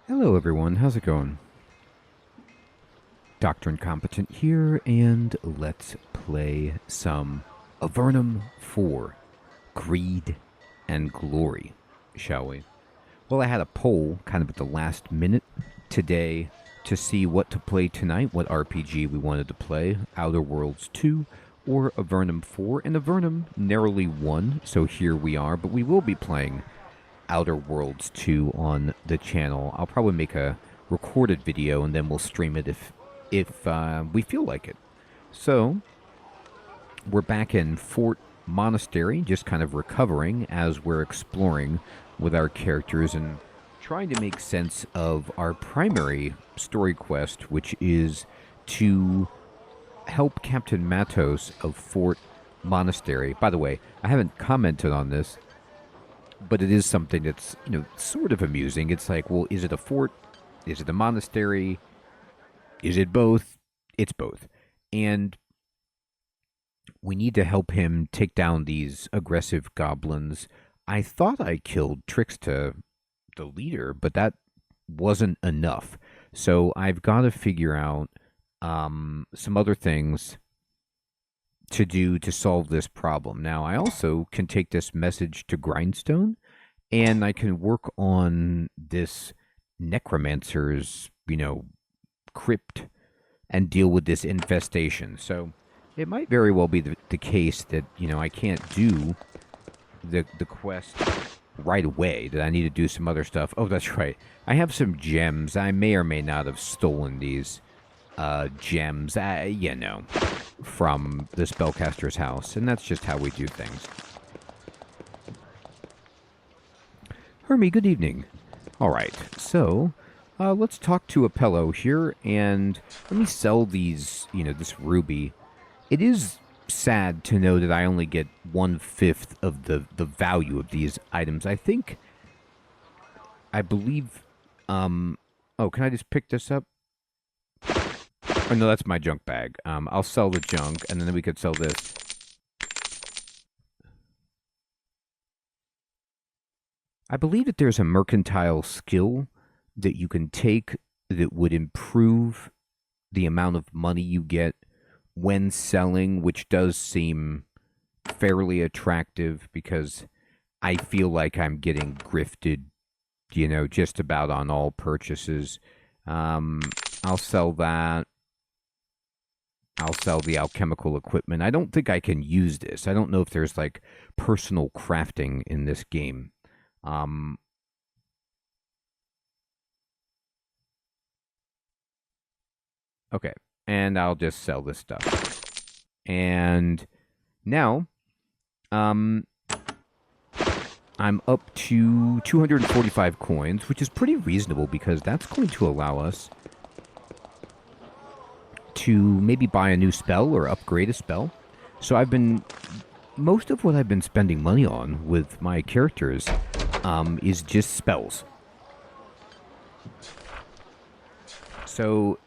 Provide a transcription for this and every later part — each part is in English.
Hello everyone, how's it going? Dr. Incompetent here, and let's play some Avernum 4, Greed and Glory, shall we? Well, I had a poll kind of at the last minute today to see what to play tonight, what RPG we wanted to play, Outer Worlds 2 or Avernum 4, and Avernum narrowly won, so here we are, but we will be playing Outer Worlds 2 on the channel. I'll probably make a recorded video and then we'll stream it if we feel like it. So, we're back in Fort Monastery, just kind of recovering as we're exploring with our characters and trying to make sense of our primary story quest, which is to help Captain Matos of Fort Monastery. By the way, I haven't commented on this, but it is something that's, sort of amusing. It's like, well, is it a fort? Is it a monastery? Is it both? It's both. And we need to help him take down these aggressive goblins. I thought I killed Trixta, the leader, but that wasn't enough. So I've got to figure out some other things to do to solve this problem. Now, I also can take this message to Grindstone, and I can work on this necromancer's, crypt and deal with this infestation. So it might very well be the case that, I can't do the quest right away, that I need to do some other stuff. Oh, that's right. I have some gems. I may or may not have stolen these gems, from the spellcaster's house, and that's just how we do things. Hermie, good evening. All right, so let's talk to Apello here, and let me sell these, this ruby. It is sad to know that I only get 1/5 of the value of these items. I believe, oh, can I just pick this up? Oh, no, that's my junk bag. I'll sell the junk, and then we could sell this. I believe that there's a mercantile skill that you can take that would improve the amount of money you get when selling, which does seem fairly attractive because I feel like I'm getting grifted, just about on all purchases. I'll sell that. I'll sell the alchemical equipment. I don't think I can use this. I don't know if there's like personal crafting in this game. Okay, and I'll just sell this stuff. And now, I'm up to 245 coins, which is pretty reasonable because that's going to allow us to maybe buy a new spell or upgrade a spell. So most of what I've been spending money on with my characters is just spells. So,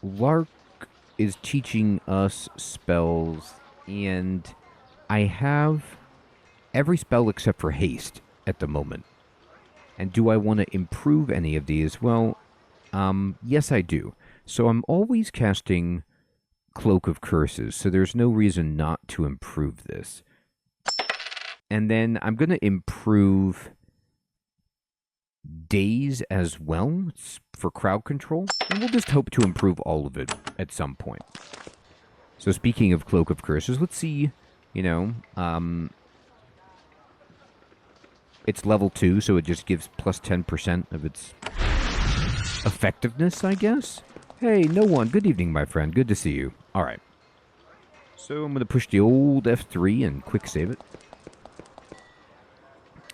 Lark is teaching us spells, and I have every spell except for haste at the moment. And do I want to improve any of these? Well, yes, I do. So I'm always casting Cloak of Curses, so there's no reason not to improve this. And then I'm going to improve Daze as well for crowd control, and we'll just hope to improve all of it at some point. So speaking of Cloak of Curses, let's see, it's level 2, so it just gives plus 10% of its effectiveness, I guess. Hey, no one. Good evening, my friend. Good to see you. All right. So I'm going to push the old F3 and quick save it.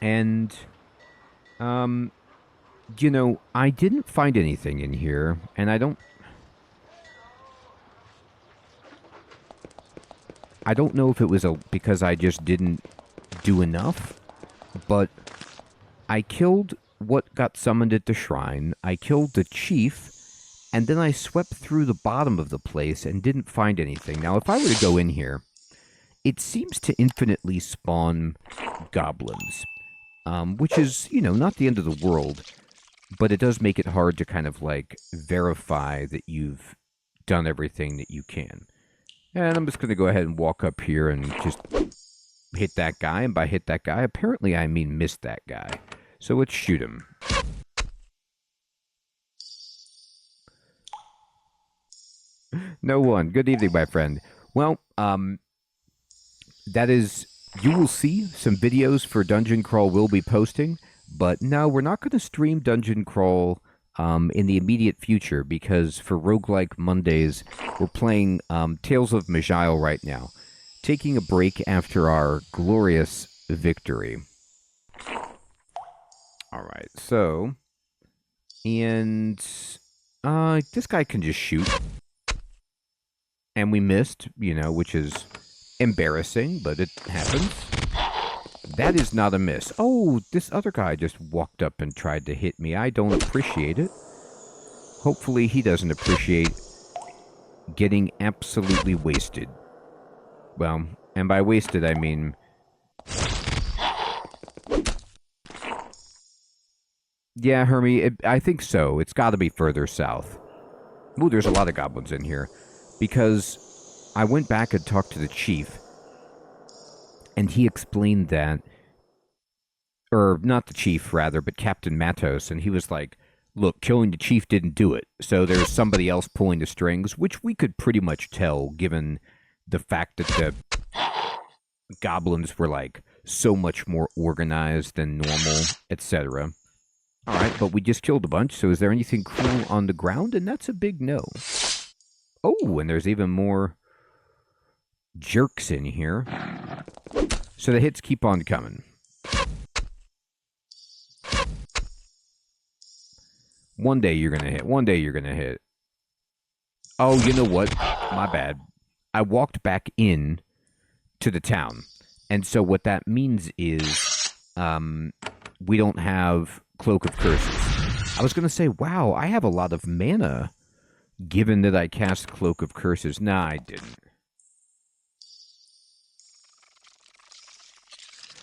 And, I didn't find anything in here, and I don't know if it was because I just didn't do enough, but I killed what got summoned at the shrine. I killed the chief, and then I swept through the bottom of the place and didn't find anything. Now, if I were to go in here, it seems to infinitely spawn goblins. which is, not the end of the world, but it does make it hard to kind of like verify that you've done everything that you can. And I'm just going to go ahead and walk up here and just hit that guy. And by hit that guy, apparently I mean miss that guy. So let's shoot him. No one. Good evening, my friend. Well, that is, you will see some videos for Dungeon Crawl we'll be posting, but no, we're not going to stream Dungeon Crawl in the immediate future, because for Roguelike Mondays, we're playing Tales of Majile right now, taking a break after our glorious victory. Alright, so, and this guy can just shoot. And we missed, which is embarrassing, but it happens. That is not a miss. Oh, this other guy just walked up and tried to hit me. I don't appreciate it. Hopefully he doesn't appreciate getting absolutely wasted. Well, and by wasted I mean... Yeah, Hermie, I think so. It's got to be further south. Ooh, there's a lot of goblins in here. Because I went back and talked to the chief, and he explained that, or not the chief, rather, but Captain Matos, and he was like, look, killing the chief didn't do it, so there's somebody else pulling the strings, which we could pretty much tell, given the fact that the goblins were, like, so much more organized than normal, etc. Alright, but we just killed a bunch, so is there anything cool on the ground? And that's a big no. Oh, and there's even more jerks in here. So the hits keep on coming. One day you're going to hit. One day you're going to hit. Oh, you know what? My bad. I walked back in to the town. And so what that means is we don't have Cloak of Curses. I was going to say, wow, I have a lot of mana. Given that I cast Cloak of Curses. Nah, I didn't.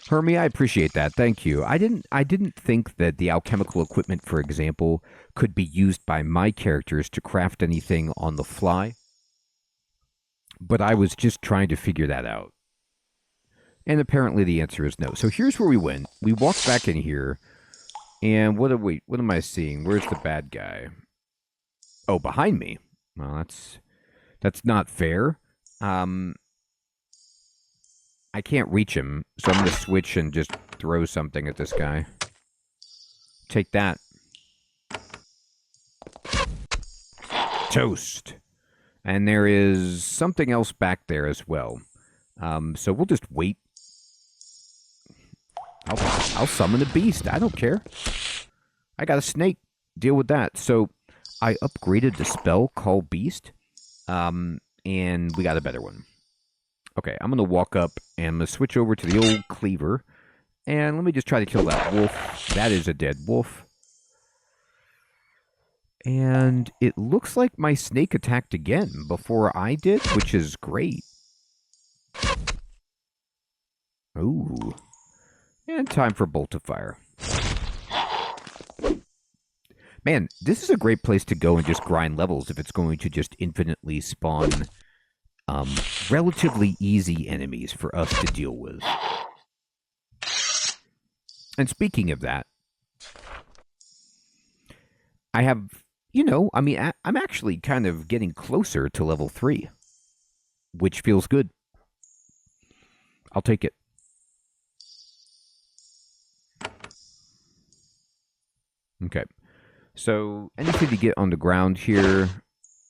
Hermie, I appreciate that. Thank you. I didn't think that the alchemical equipment, for example, could be used by my characters to craft anything on the fly. But I was just trying to figure that out. And apparently the answer is no. So here's where we went. We walked back in here. And what am I seeing? Where's the bad guy? Oh, behind me. Well, that's not fair. I can't reach him, so I'm going to switch and just throw something at this guy. Take that. Toast. And there is something else back there as well. So we'll just wait. I'll summon a beast. I don't care. I got a snake. Deal with that. So I upgraded the spell Call Beast, and we got a better one. Okay, I'm going to walk up, and I'm going to switch over to the old cleaver, and let me just try to kill that wolf. That is a dead wolf. And it looks like my snake attacked again before I did, which is great. Ooh. And time for Bolt of Fire. Man, this is a great place to go and just grind levels if it's going to just infinitely spawn relatively easy enemies for us to deal with. And speaking of that, I have, I'm actually kind of getting closer to level 3, which feels good. I'll take it. Okay. So, anything to get on the ground here?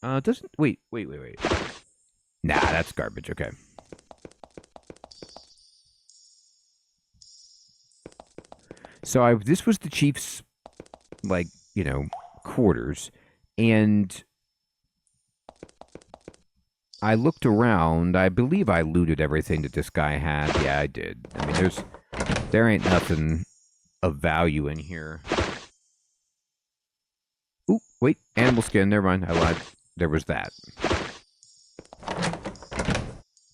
Doesn't... Wait. Nah, that's garbage. Okay. So, this was the chief's, quarters. And I looked around. I believe I looted everything that this guy had. Yeah, I did. I mean, there ain't nothing of value in here. Ooh, wait, animal skin, never mind, I lied. There was that.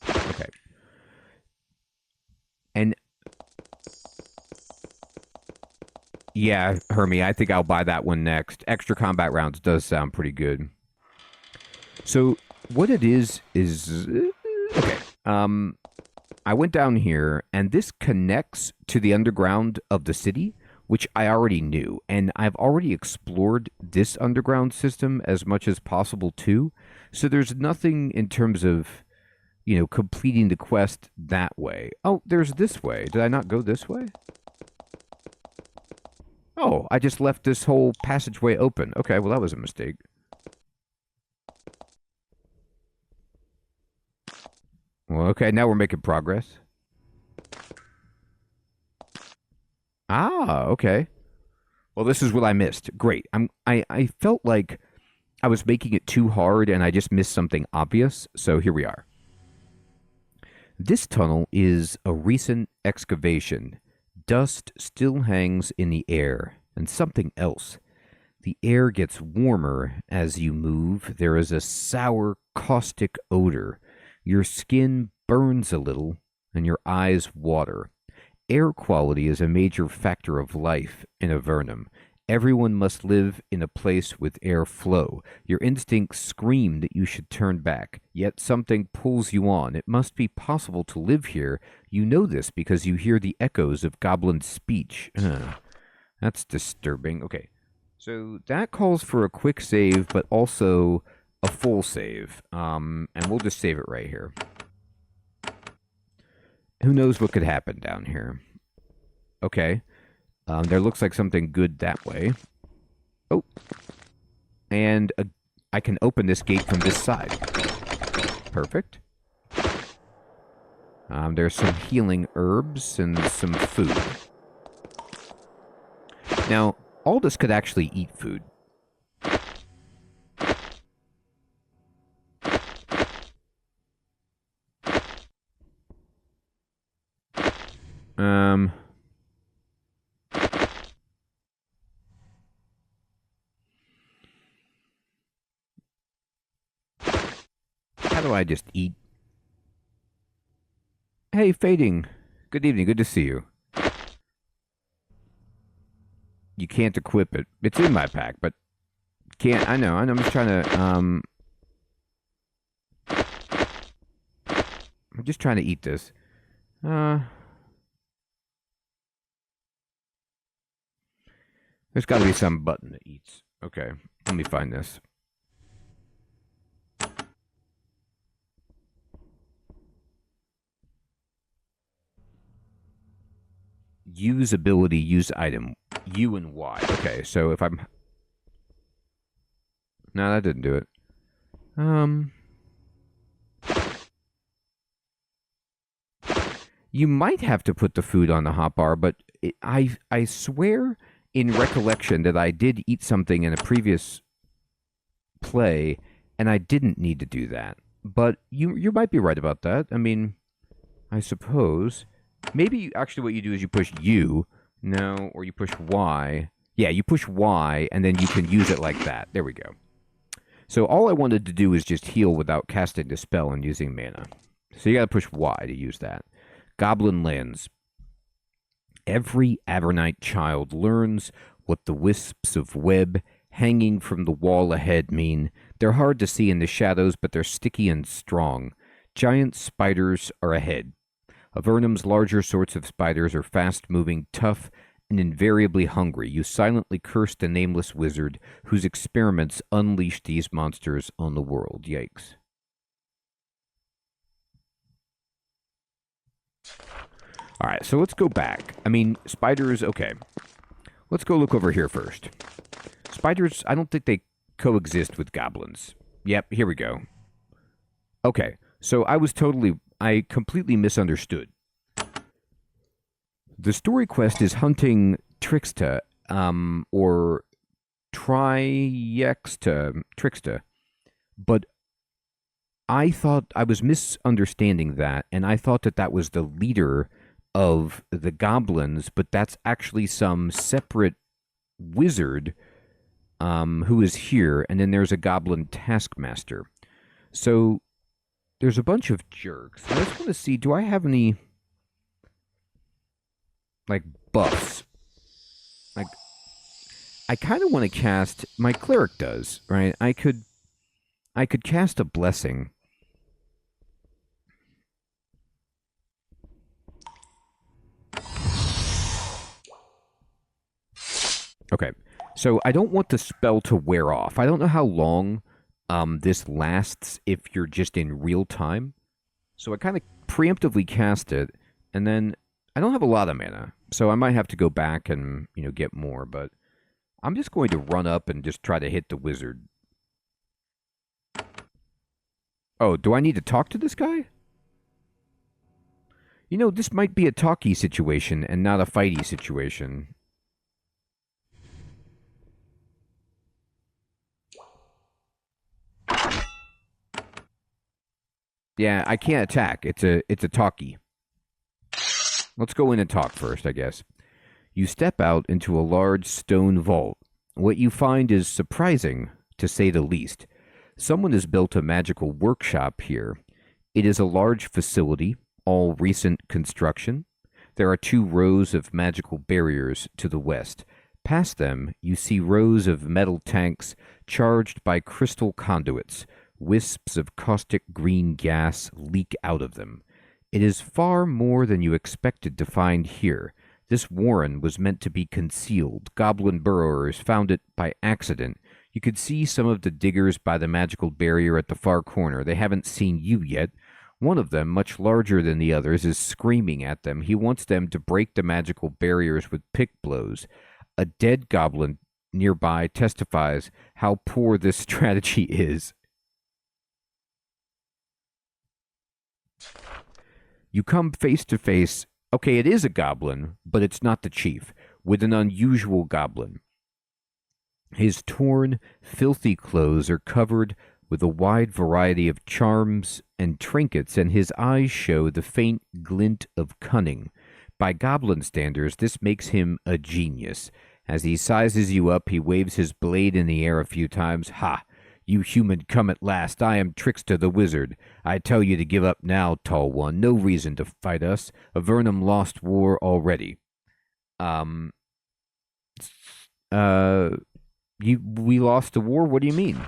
Okay. And Yeah, Hermie, I think I'll buy that one next. Extra combat rounds does sound pretty good. So what it is okay. I went down here, and this connects to the underground of the city, which I already knew, and I've already explored this underground system as much as possible too. So there's nothing in terms of completing the quest that way. Oh, there's this way. Did I not go this way? Oh, I just left this whole passageway open. Okay, well, that was a mistake. Well, okay, now we're making progress. Ah, okay. Well, this is what I missed. Great. I felt like I was making it too hard and I just missed something obvious. So here we are. This tunnel is a recent excavation. Dust still hangs in the air, and something else. The air gets warmer as you move. There is a sour, caustic odor. Your skin burns a little, and your eyes water. Air quality is a major factor of life in Avernum. Everyone must live in a place with air flow. Your instincts scream that you should turn back, yet something pulls you on. It must be possible to live here. You know this because you hear the echoes of goblin speech. That's disturbing. Okay, so that calls for a quick save, but also a full save. And we'll just save it right here. Who knows what could happen down here? Okay. There looks like something good that way. Oh. And I can open this gate from this side. Perfect. There's some healing herbs and some food. Now, Aldous could actually eat food. How do I just eat? Hey, Fading. Good evening. Good to see you. You can't equip it. It's in my pack, but can't. I know. I'm just trying to. I'm just trying to eat this. There's got to be some button that eats. Okay, let me find this. Use ability, use item. U and Y. Okay, so if I'm... No, that didn't do it. You might have to put the food on the hotbar, but I swear in recollection that I did eat something in a previous play, and I didn't need to do that. But you might be right about that. I mean, I suppose. Maybe actually what you do is you push U, no, or you push Y. Yeah, you push Y, and then you can use it like that. There we go. So all I wanted to do is just heal without casting the spell and using mana. So you gotta push Y to use that. Goblin Lands. Every Avernite child learns what the wisps of web hanging from the wall ahead mean. They're hard to see in the shadows, but they're sticky and strong. Giant spiders are ahead. Avernum's larger sorts of spiders are fast-moving, tough, and invariably hungry. You silently curse the nameless wizard whose experiments unleashed these monsters on the world. Yikes. All right, so let's go back. I mean, spiders, okay. Let's go look over here first. Spiders, I don't think they coexist with goblins. Yep, here we go. Okay, so I completely misunderstood. The story quest is hunting Trixta, or Trixta, but I thought I was misunderstanding that, and I thought that was the leader of the goblins, but that's actually some separate wizard who is here, and then there's a goblin taskmaster. So there's a bunch of jerks. I just want to see, do I have any, like, buffs? Like, I kind of want to cast... My cleric does, right? I could cast a blessing. Okay, so I don't want the spell to wear off. I don't know how long this lasts if you're just in real time. So I kind of preemptively cast it, and then I don't have a lot of mana, so I might have to go back and get more. But I'm just going to run up and just try to hit the wizard. Oh, do I need to talk to this guy? This might be a talky situation and not a fighty situation. Yeah, I can't attack. It's a talkie. Let's go in and talk first, I guess. You step out into a large stone vault. What you find is surprising, to say the least. Someone has built a magical workshop here. It is a large facility, all recent construction. There are 2 rows of magical barriers to the west. Past them, you see rows of metal tanks charged by crystal conduits. Wisps of caustic green gas leak out of them. It is far more than you expected to find here. This warren was meant to be concealed. Goblin burrowers found it by accident. You could see some of the diggers by the magical barrier at the far corner. They haven't seen you yet. One of them, much larger than the others, is screaming at them. He wants them to break the magical barriers with pick blows. A dead goblin nearby testifies how poor this strategy is. You come face to face. Okay, it is a goblin, but it's not the chief, with an unusual goblin. His torn, filthy clothes are covered with a wide variety of charms and trinkets, and his eyes show the faint glint of cunning. By goblin standards, this makes him a genius. As he sizes you up, he waves his blade in the air a few times. Ha! You human come at last. I am Trickster the Wizard. I tell you to give up now, tall one. No reason to fight us. Avernum lost war already. We lost the war? What do you mean?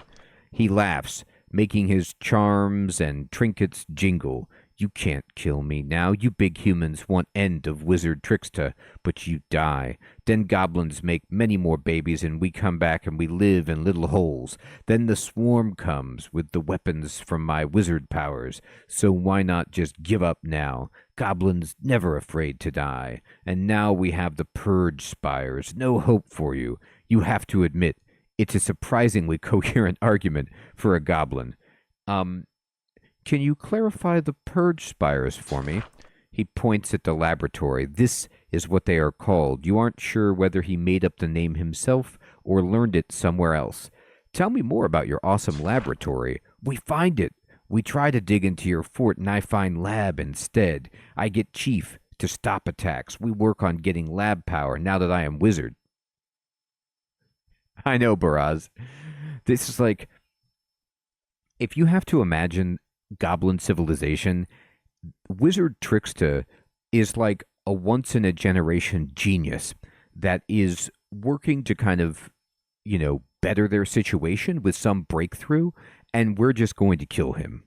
He laughs, making his charms and trinkets jingle. You can't kill me now. You big humans want end of wizard trickster, but you die. Then goblins make many more babies, and we come back and we live in little holes. Then the swarm comes with the weapons from my wizard powers. So why not just give up now? Goblins never afraid to die. And now we have the purge spires. No hope for you. You have to admit, it's a surprisingly coherent argument for a goblin. Can you clarify the purge spires for me? He points at the laboratory. This is what they are called. You aren't sure whether he made up the name himself or learned it somewhere else. Tell me more about your awesome laboratory. We find it. We try to dig into your fort and I find lab instead. I get chief to stop attacks. We work on getting lab power now that I am wizard. I know, Baraz. This is like, if you have to imagine goblin civilization, wizard trickster is like a once-in-a-generation genius that is working to kind of, better their situation with some breakthrough, and we're just going to kill him.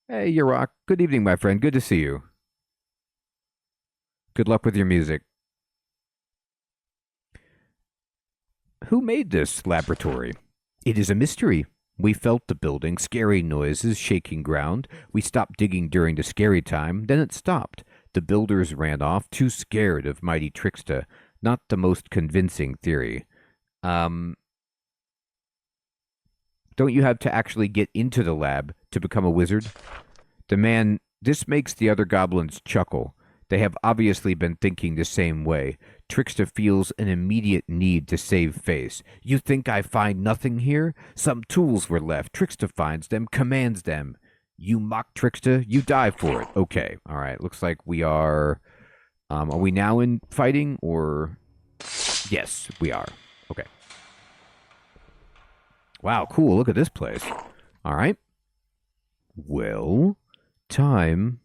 Hey, Yurok. Good evening, my friend. Good to see you. Good luck with your music. Who made this laboratory? It is a mystery. We felt the building, scary noises, shaking ground. We stopped digging during the scary time, then it stopped. The builders ran off, too scared of mighty trickster. Not the most convincing theory. Don't you have to actually get into the lab to become a wizard? This makes the other goblins chuckle. They have obviously been thinking the same way. Trickster feels an immediate need to save face. You think I find nothing here? Some tools were left. Trickster finds them, commands them. You mock Trickster, you die for it. Okay, all right. Looks like we are we now in fighting, or? Yes, we are. Okay. Wow, cool. Look at this place. All right. Well, time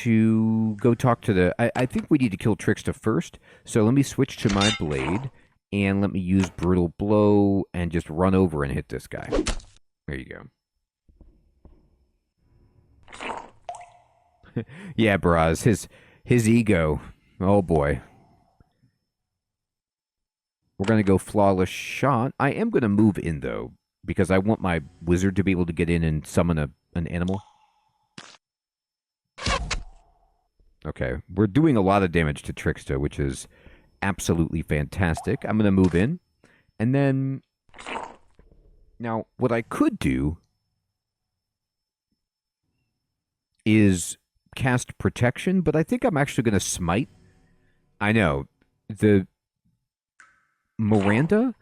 to go talk to the... I think we need to kill Trickster first. So let me switch to my blade. And let me use Brutal Blow and just run over and hit this guy. There you go. Yeah, Baraz. His ego. Oh, boy. We're going to go Flawless Shot. I am going to move in, though, because I want my wizard to be able to get in and summon an animal. Okay, we're doing a lot of damage to Trickster, which is absolutely fantastic. I'm going to move in. And then... Now, what I could do is cast Protection, but I think I'm actually going to Smite. I know. The... Miranda,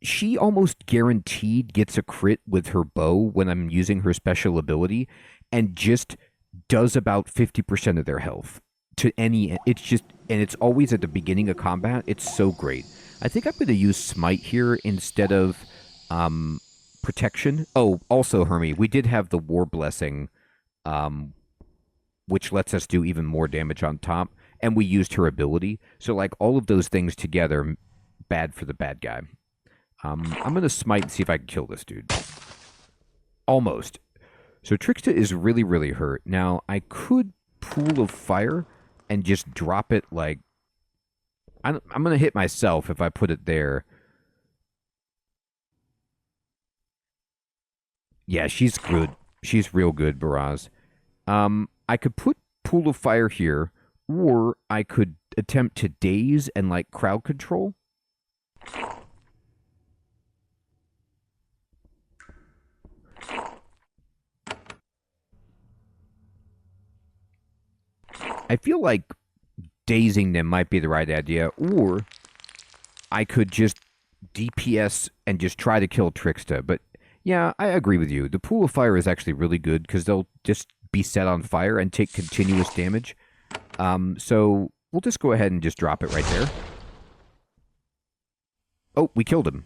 she almost guaranteed gets a crit with her bow when I'm using her special ability, and just does about 50% of their health to any... It's just... And it's always at the beginning of combat. It's so great. I think I'm going to use Smite here instead of Protection. Oh, also, Hermie, we did have the War Blessing, which lets us do even more damage on top. And we used her ability. So, like, all of those things together, bad for the bad guy. I'm going to Smite and see if I can kill this dude. Almost. So, Trickster is really, really hurt. Now, I could Pool of Fire and just drop it, like... I'm going to hit myself if I put it there. Yeah, she's good. She's real good, Baraz. I could put Pool of Fire here... Or I could attempt to daze and, like, crowd control. I feel like dazing them might be the right idea. Or I could just DPS and just try to kill Trickster. But, yeah, I agree with you. The Pool of Fire is actually really good because they'll just be set on fire and take continuous damage. So we'll just go ahead and just drop it right there. Oh, we killed him.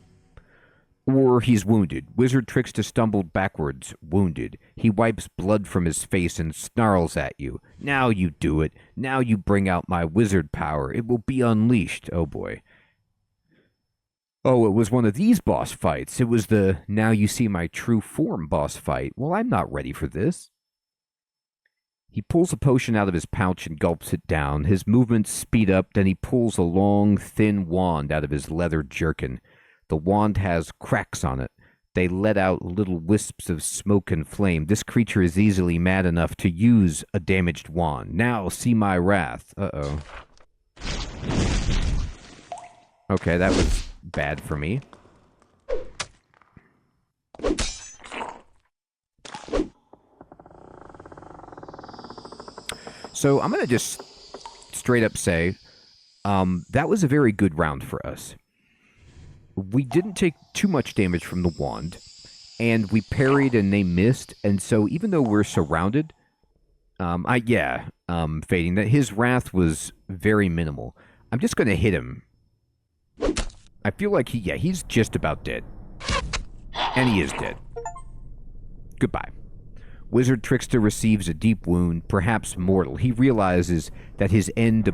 Or he's wounded. Wizard Trickster stumbled backwards, wounded. He wipes blood from his face and snarls at you. Now you do it. Now you bring out my wizard power. It will be unleashed. Oh boy. Oh, it was one of these boss fights. It was the now you see my true form boss fight. Well, I'm not ready for this. He pulls a potion out of his pouch and gulps it down. His movements speed up, then he pulls a long, thin wand out of his leather jerkin. The wand has cracks on it. They let out little wisps of smoke and flame. This creature is easily mad enough to use a damaged wand. Now see my wrath. Uh-oh. Okay, that was bad for me. So I'm going to just straight up say that was a very good round for us. We didn't take too much damage from the wand, and we parried and they missed, and so even though we're surrounded, Fading, that his wrath was very minimal. I'm just going to hit him. I feel like he's just about dead. And he is dead. Goodbye. Wizard Trickster receives a deep wound, perhaps mortal. He realizes that his end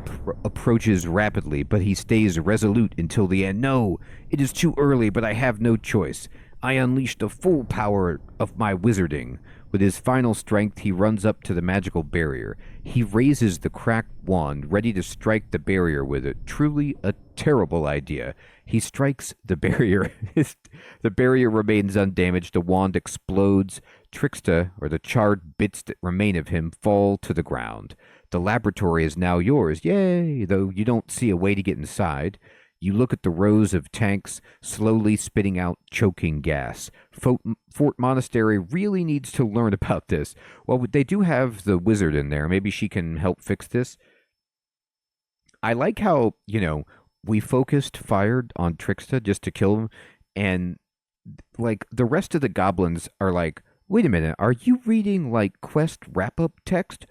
approaches rapidly, but he stays resolute until the end. No, it is too early, but I have no choice. I unleash the full power of my wizarding. With his final strength, he runs up to the magical barrier. He raises the cracked wand, ready to strike the barrier with it. Truly a terrible idea. He strikes the barrier. The barrier remains undamaged. The wand explodes. Trickster, or the charred bits that remain of him, fall to the ground. The laboratory is now yours. Yay! Though you don't see a way to get inside. You look at the rows of tanks slowly spitting out choking gas. Fort Monastery really needs to learn about this. Well, they do have the wizard in there. Maybe she can help fix this. I like how, we fired on Trickster just to kill him, and, like, the rest of the goblins are like, wait a minute, are you reading, like, quest wrap-up text?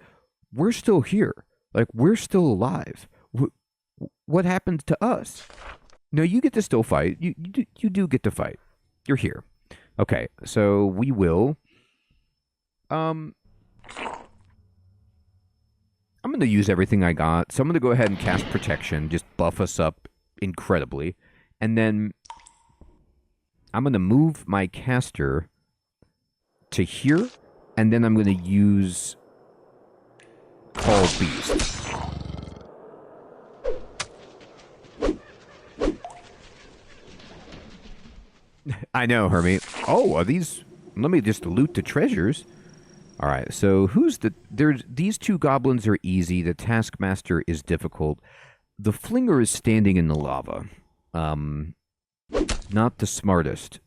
We're still here. Like, we're still alive. What happened to us? No, you get to still fight. You do get to fight. You're here. Okay, so we will... I'm going to use everything I got. So I'm going to go ahead and cast Protection, just buff us up incredibly. And then I'm going to move my caster to here, and then I'm going to use Call Beast. I know, Hermie. Oh, are these... Let me just loot the treasures. All right, so who's the... These two goblins are easy. The Taskmaster is difficult. The Flinger is standing in the lava. Not the smartest.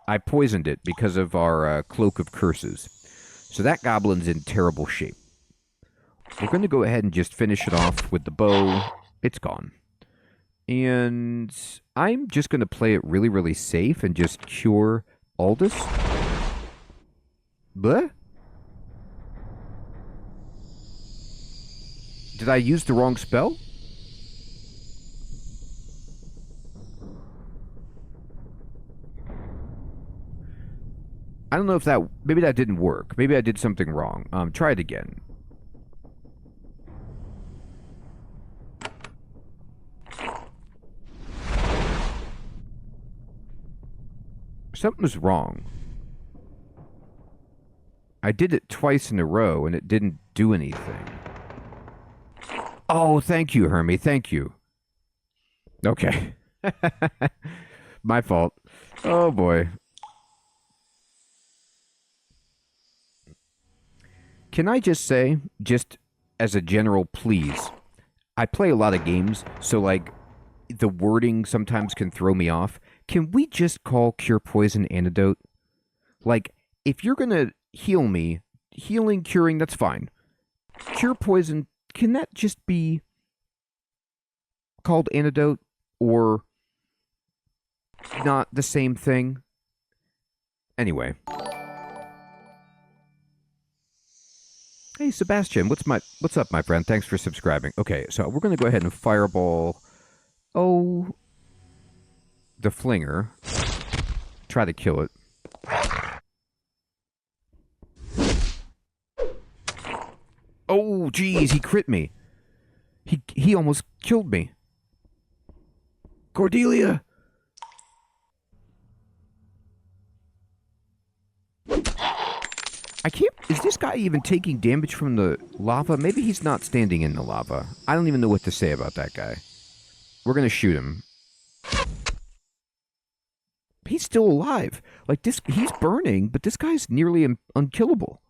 I poisoned it because of our Cloak of Curses. So that goblin's in terrible shape. We're going to go ahead and just finish it off with the bow. It's gone. And I'm just going to play it really, really safe and just cure Aldous. Bleh? Did I use the wrong spell? I don't know if that... Maybe that didn't work. Maybe I did something wrong. Try it again. Something's wrong. I did it twice in a row, and it didn't do anything. Oh, thank you, Hermie. Thank you. Okay. My fault. Oh, boy. Can I just say, just as a general please, I play a lot of games, so, like, the wording sometimes can throw me off. Can we just call Cure Poison Antidote? Like, if you're gonna heal me, healing, curing, that's fine. Cure Poison, can that just be called Antidote? Or not the same thing? Anyway. Hey, Sebastian, what's up, my friend? Thanks for subscribing. Okay, so we're going to go ahead and fireball... Oh... the Flinger. Try to kill it. Oh, geez, he crit me. He almost killed me. Cordelia! I can't... Is this guy even taking damage from the lava? Maybe he's not standing in the lava. I don't even know what to say about that guy. We're going to shoot him. He's still alive. Like, this, he's burning, but this guy's nearly unkillable.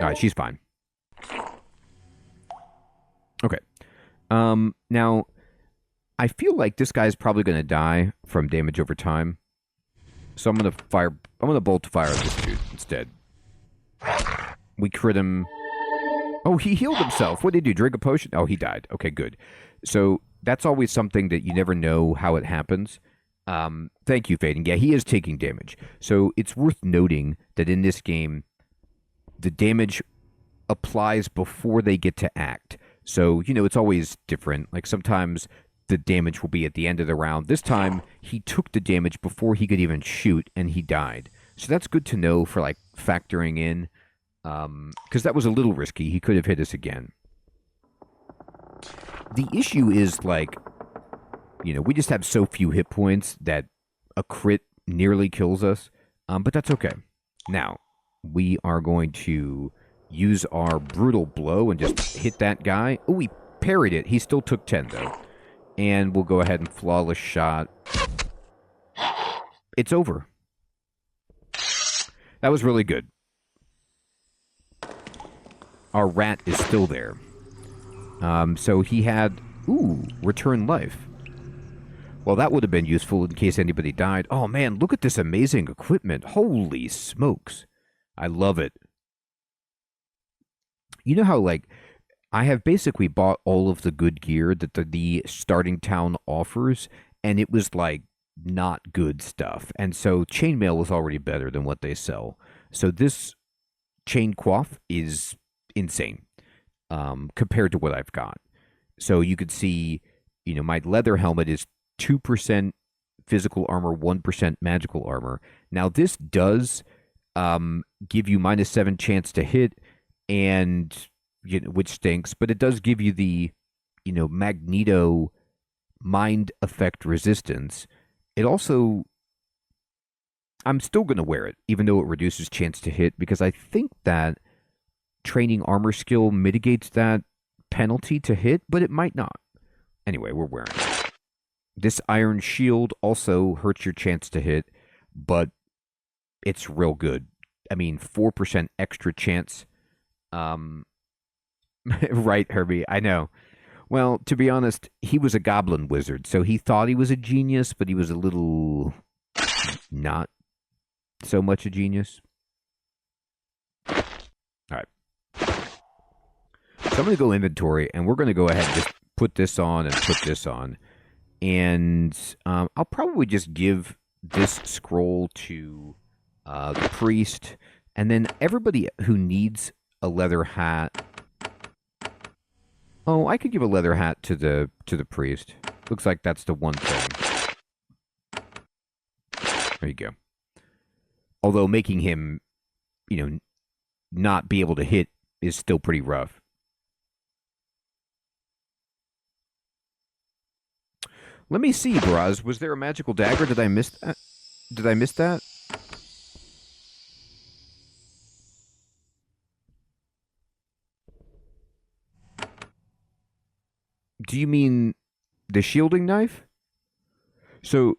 Alright, she's fine. Okay. Now, I feel like this guy's probably going to die from damage over time. So I'm gonna bolt fire at this dude instead. We crit him. Oh, he healed himself. What did he do? Drink a potion? Oh, he died. Okay, good. So that's always something that you never know how it happens. Thank you, Faden. Yeah, he is taking damage. So it's worth noting that in this game, the damage applies before they get to act. So, you know, it's always different. Like, sometimes the damage will be at the end of the round. This time, he took the damage before he could even shoot, and he died. So that's good to know for, like, factoring in. Because that was a little risky. He could have hit us again. The issue is, like, you know, we just have so few hit points that a crit nearly kills us. But that's okay. Now, we are going to use our Brutal Blow and just hit that guy. Oh, he parried it. He still took 10, though. And we'll go ahead and Flawless Shot. It's over. That was really good. Our rat is still there. So he had... Ooh, Return Life. Well, that would have been useful in case anybody died. Oh, man, look at this amazing equipment. Holy smokes. I love it. You know how, like... I have basically bought all of the good gear that the starting town offers, and it was, like, not good stuff. And so chainmail is already better than what they sell. So this chain coif is insane compared to what I've got. So you could see, you know, my leather helmet is 2% physical armor, 1% magical armor. Now, this does give you -7 chance to hit, and which stinks, but it does give you the Magneto mind effect resistance. It also, I'm still going to wear it, even though it reduces chance to hit, because I think that training armor skill mitigates that penalty to hit, but it might not. Anyway, we're wearing it. This iron shield also hurts your chance to hit, but it's real good. I mean, 4% extra chance. Right, Herbie, I know. Well, to be honest, he was a goblin wizard, so he thought he was a genius, but he was a little not so much a genius. All right. So I'm going to go inventory, and we're going to go ahead and just put this on and put this on. And I'll probably just give this scroll to the priest, and then everybody who needs a leather hat. Oh, I could give a leather hat to the priest. Looks like that's the one thing. There you go. Although making him, not be able to hit is still pretty rough. Let me see, Braz. Was there a magical dagger? Did I miss that? Did I miss that? Do you mean the shielding knife? So,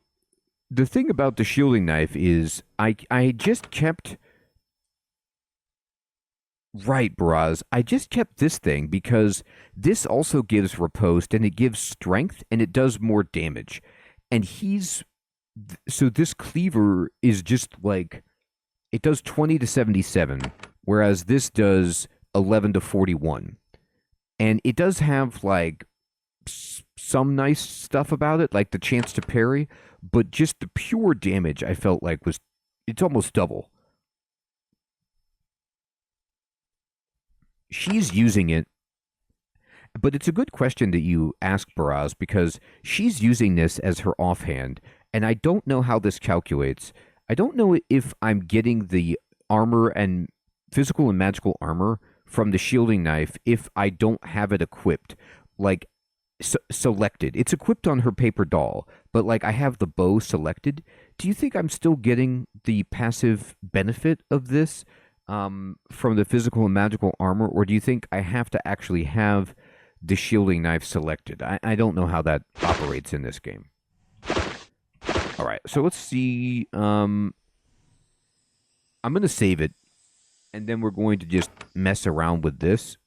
the thing about the shielding knife is I just kept... Right, Braz. I just kept this thing because this also gives riposte, and it gives strength, and it does more damage. And so this cleaver is just like... It does 20 to 77, whereas this does 11 to 41. And it does have, like, some nice stuff about it, like the chance to parry, but just the pure damage I felt like it's almost double. She's using it, but it's a good question that you ask, Baraz, because she's using this as her offhand, and I don't know how this calculates. I don't know if I'm getting the armor and physical and magical armor from the shielding knife if I don't have it equipped, like selected. It's equipped on her paper doll, but like I have the bow selected. Do you think I'm still getting the passive benefit of this from the physical and magical armor, or do you think I have to actually have the shielding knife selected? I don't know how that operates in this game. All right, so let's see. I'm going to save it, and then we're going to just mess around with this.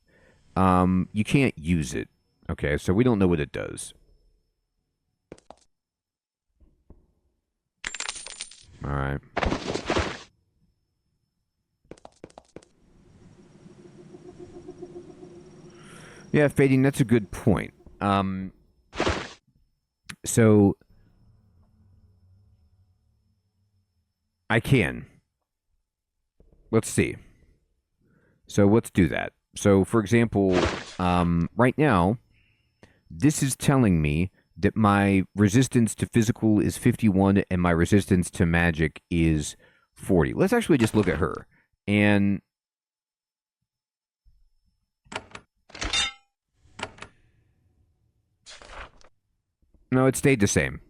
You can't use it. Okay, so we don't know what it does. All right. Yeah, Fading, that's a good point. So I can. Let's see. So let's do that. So, for example, right now, this is telling me that my resistance to physical is 51 and my resistance to magic is 40. Let's actually just look at her. And no, it stayed the same.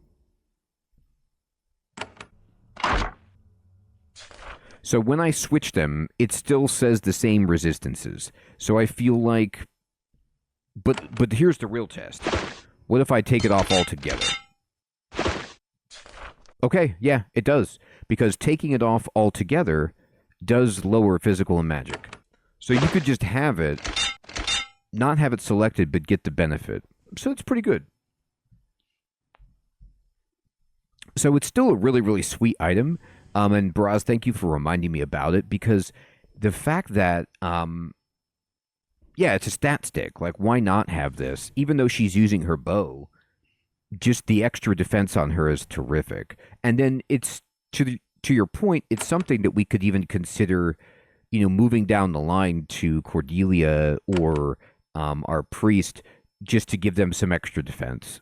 So when I switch them, it still says the same resistances. So I feel like... But here's the real test. What if I take it off altogether? Okay, yeah, it does. Because taking it off altogether does lower physical and magic. So you could just have it, not have it selected, but get the benefit. So it's pretty good. So it's still a really, really sweet item. And Baraz, thank you for reminding me about it, because the fact that... yeah, it's a stat stick. Like, why not have this? Even though she's using her bow, just the extra defense on her is terrific. And then it's, to your point, it's something that we could even consider, moving down the line to Cordelia or our priest, just to give them some extra defense.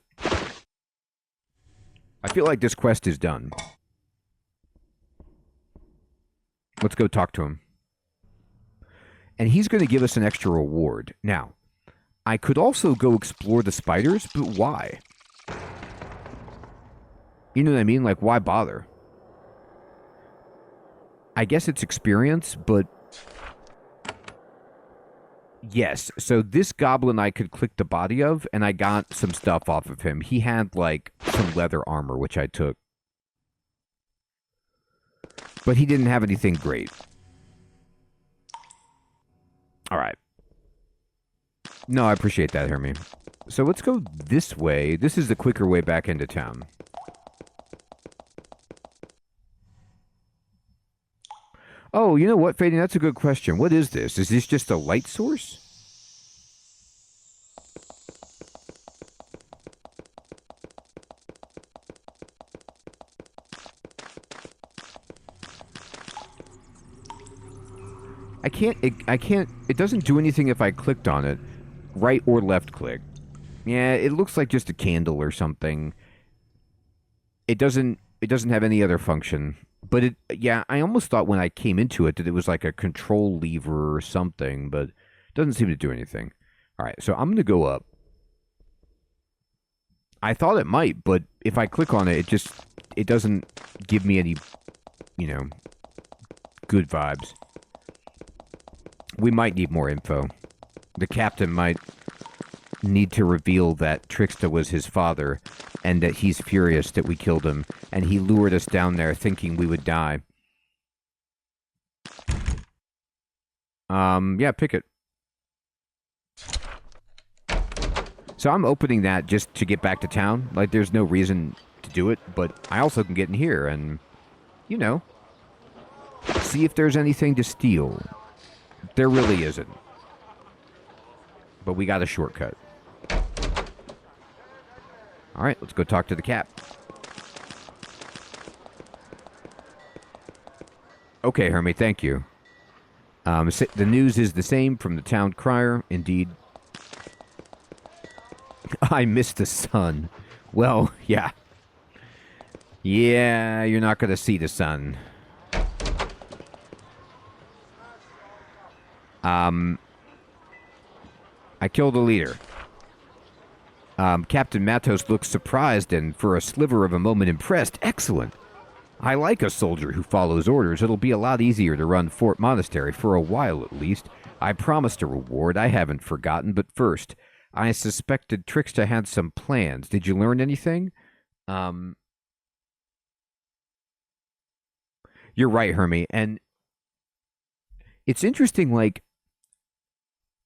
I feel like this quest is done. Let's go talk to him. And he's going to give us an extra reward. Now, I could also go explore the spiders, but why? You know what I mean? Like, why bother? I guess it's experience, but... Yes, so this goblin I could click the body of, and I got some stuff off of him. He had, like, some leather armor, which I took. But he didn't have anything great. Alright. No, I appreciate that, Hermie. So let's go this way. This is the quicker way back into town. Oh, you know what, Fading? That's a good question. What is this? Is this just a light source? I can't, it doesn't do anything if I clicked on it. Right or left click. Yeah, it looks like just a candle or something. It doesn't have any other function. But yeah, I almost thought when I came into it that it was like a control lever or something, but it doesn't seem to do anything. All right, so I'm going to go up. I thought it might, but if I click on it, it doesn't give me any, you know, good vibes. We might need more info. The captain might need to reveal that Trickster was his father, and that he's furious that we killed him, and he lured us down there thinking we would die. Yeah, pick it. So I'm opening that just to get back to town. Like, there's no reason to do it, but I also can get in here and, you know, see if there's anything to steal. There really isn't. But we got a shortcut. Alright, let's go talk to the cap. Okay, Hermie, thank you. The news is the same from the town crier. Indeed. I missed the sun. Well, yeah. Yeah, you're not going to see the sun. I killed a leader. Captain Matos looks surprised and for a sliver of a moment impressed. Excellent. I like a soldier who follows orders. It'll be a lot easier to run Fort Monastery, for a while at least. I promised a reward. I haven't forgotten, but first, I suspected Trickster had some plans. Did you learn anything? You're right, Hermie, and it's interesting, like,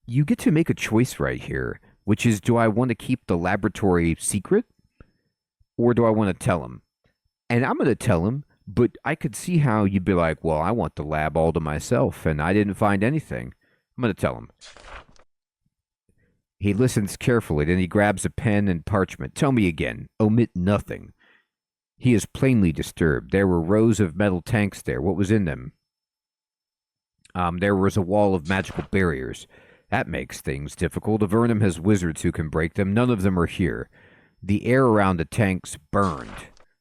you get to make a choice right here, which is, do I want to keep the laboratory secret, or do I want to tell him? And I'm going to tell him, but I could see how you'd be like, well, I want the lab all to myself, and I didn't find anything. I'm going to tell him. He listens carefully, then he grabs a pen and parchment. Tell me again. Omit nothing. He is plainly disturbed. There were rows of metal tanks there. What was in them? There was a wall of magical barriers. That makes things difficult. Avernum has wizards who can break them. None of them are here. The air around the tanks burned.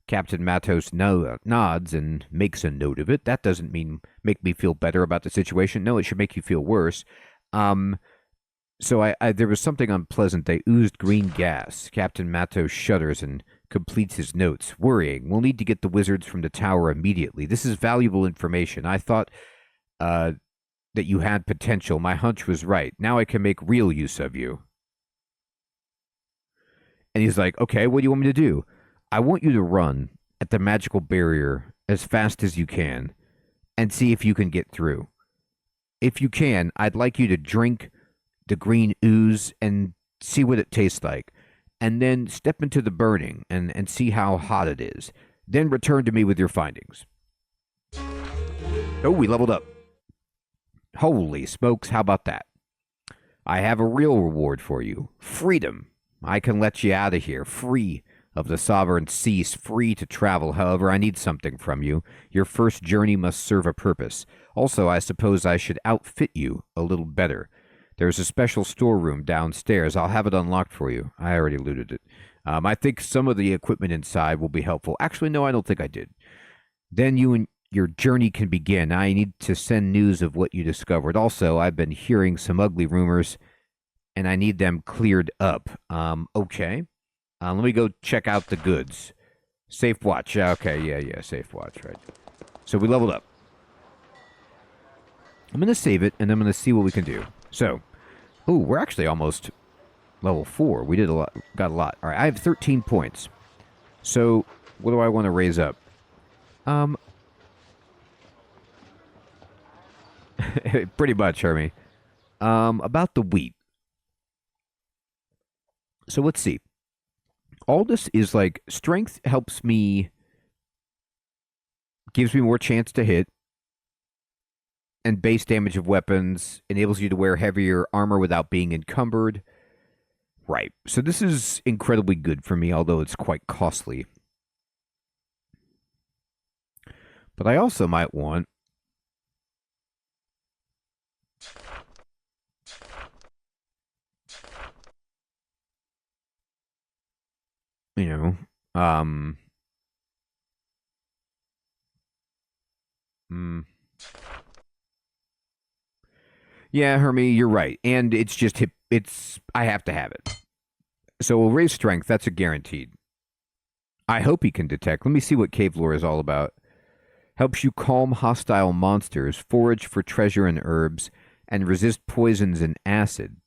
Captain Matos nods and makes a note of it. That doesn't make me feel better about the situation. No, it should make you feel worse. So there was something unpleasant. They oozed green gas. Captain Matos shudders and completes his notes. Worrying. We'll need to get the wizards from the tower immediately. This is valuable information. I thought that you had potential. My hunch was right. Now I can make real use of you. And he's like, okay, what do you want me to do? I want you to run at the magical barrier as fast as you can and see if you can get through. If you can, I'd like you to drink the green ooze and see what it tastes like. And then step into the burning and see how hot it is. Then return to me with your findings. Oh, we leveled up. Holy smokes, how about that? I have a real reward for you. Freedom. I can let you out of here, free of the sovereign seas, free to travel. However, I need something from you. Your first journey must serve a purpose. Also, I suppose I should outfit you a little better. There's a special storeroom downstairs. I'll have it unlocked for you. I already looted it. I think some of the equipment inside will be helpful. Actually, no, I don't think I did. Then you your journey can begin. I need to send news of what you discovered. Also, I've been hearing some ugly rumors, and I need them cleared up. Okay. Let me go check out the goods. Safe watch. Okay, yeah, safe watch, right. So we leveled up. I'm going to save it, and I'm going to see what we can do. So, we're actually almost level 4. We did a lot, got a lot. All right, I have 13 points. So, what do I want to raise up? Pretty much, Hermie. About the wheat. So let's see. All this is like strength helps me, gives me more chance to hit, and base damage of weapons enables you to wear heavier armor without being encumbered. Right. So this is incredibly good for me, although it's quite costly. But I also might want you know, mm, yeah, Hermie, you're right. And it's just hip, it's I have to have it. So we'll raise strength, that's a guaranteed. I hope he can detect. Let me see what cave lore is all about. Helps you calm hostile monsters, forage for treasure and herbs, and resist poisons and acid.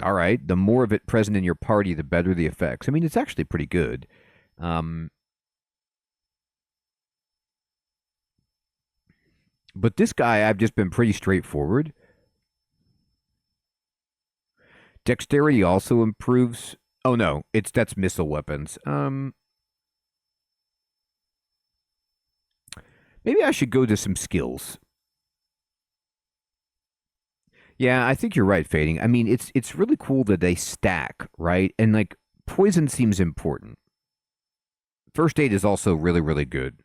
All right, the more of it present in your party, the better the effects. I mean, it's actually pretty good. But this guy, I've just been pretty straightforward. Dexterity also improves. Oh no, that's missile weapons. Maybe I should go to some skills. Yeah, I think you're right, Fading. I mean, it's really cool that they stack, right? And like poison seems important. First aid is also really, really good.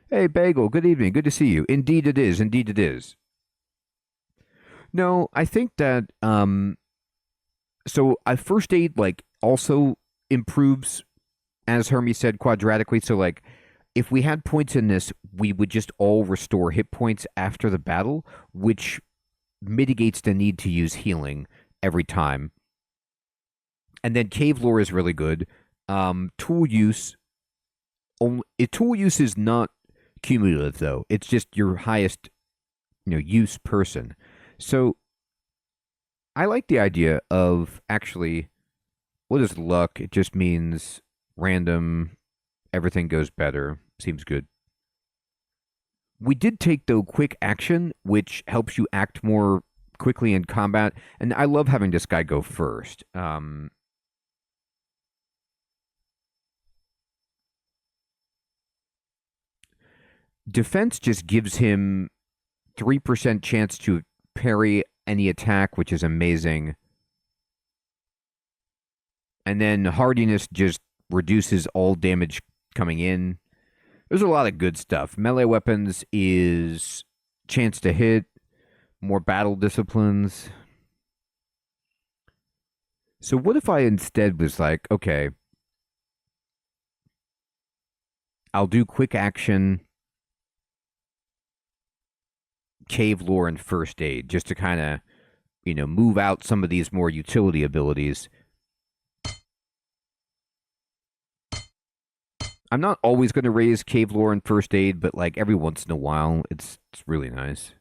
Hey, Bagel, good evening. Good to see you. Indeed it is. Indeed it is. No, I think that so I first aid like also improves, as Hermes said, quadratically. So like if we had points in this, we would just all restore hit points after the battle, which mitigates the need to use healing every time. And then cave lore is really good. Tool use only tool use is not cumulative though. It's just your highest, use person. So I like the idea of actually what is luck? It just means random, everything goes better. Seems good. We did take though quick action, which helps you act more quickly in combat, and I love having this guy go first. Defense just gives him 3% chance to parry any attack, which is amazing. And then hardiness just reduces all damage coming in. There's a lot of good stuff. Melee weapons is chance to hit, more battle disciplines. So what if I instead was like, okay, I'll do quick action, cave lore, and first aid just to kind of, move out some of these more utility abilities. I'm not always going to raise cave lore and first aid, but like every once in a while, it's really nice.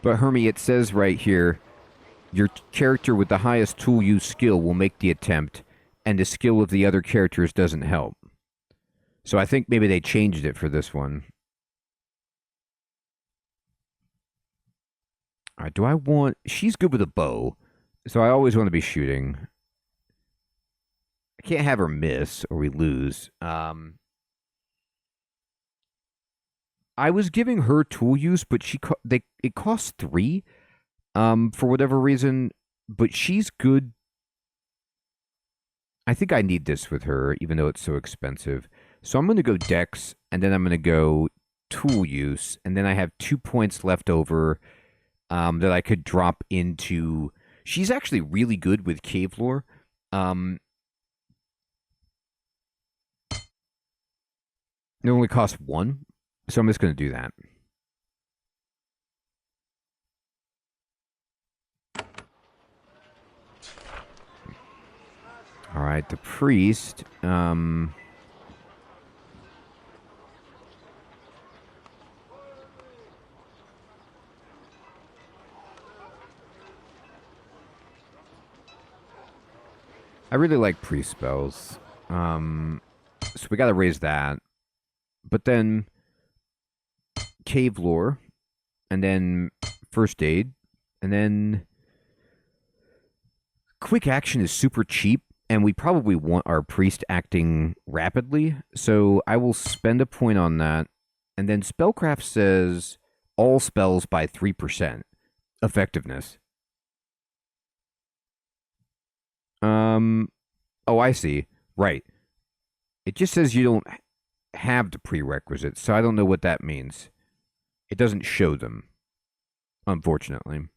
But Hermie, it says right here, your character with the highest tool use skill will make the attempt, and the skill of the other characters doesn't help. So I think maybe they changed it for this one. All right, do I want... She's good with a bow, so I always want to be shooting. I can't have her miss or we lose. I was giving her tool use, but it costs 3 for whatever reason, but she's good. I think I need this with her, even though it's so expensive. So I'm going to go Dex, and then I'm going to go tool use, and then I have 2 points left over that I could drop into. She's actually really good with cave lore. It only costs 1, so I'm just going to do that. All right, the priest. I really like priest spells. So we got to raise that. But then cave lore, and then first aid, and then quick action is super cheap, and we probably want our priest acting rapidly. So I will spend a point on that. And then spellcraft says all spells by 3% effectiveness. Oh, I see. Right. It just says you don't have the prerequisites, so I don't know what that means. It doesn't show them, unfortunately.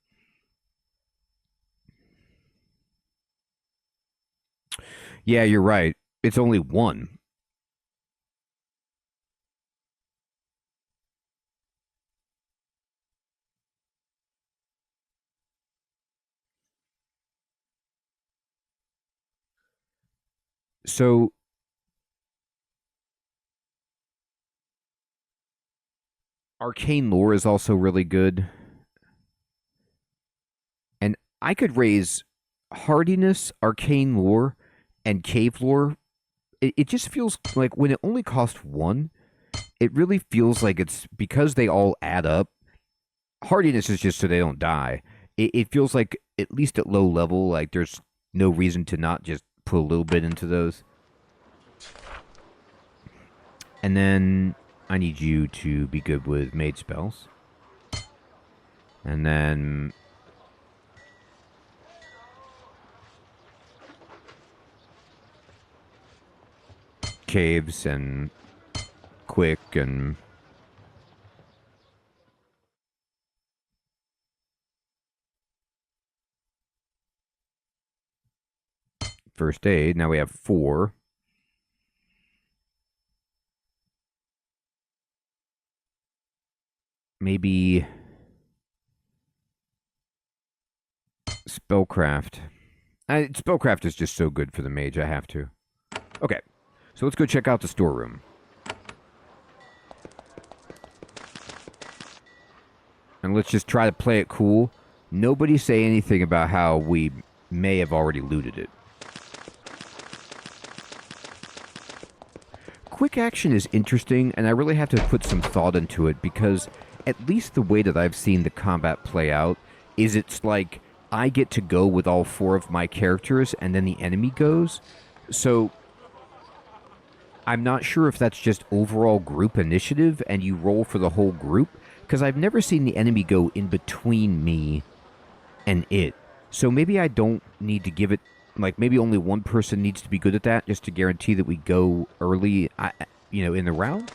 Yeah, you're right. It's only 1. So arcane lore is also really good. And I could raise hardiness, arcane lore, and cave lore. It just feels like when it only costs 1, it really feels like it's because they all add up. Hardiness is just so they don't die. It feels like, at least at low level, like there's no reason to not just put a little bit into those. And then I need you to be good with mage spells. And then caves and quick and first aid. Now we have 4. Maybe spellcraft. Spellcraft is just so good for the mage. I have to. Okay, so let's go check out the storeroom. And let's just try to play it cool. Nobody say anything about how we may have already looted it. Quick action is interesting, and I really have to put some thought into it because at least the way that I've seen the combat play out is it's like I get to go with all 4 of my characters and then the enemy goes. So I'm not sure if that's just overall group initiative and you roll for the whole group, because I've never seen the enemy go in between me and it. So maybe I don't need to give it, like maybe only one person needs to be good at that just to guarantee that we go early, in the round.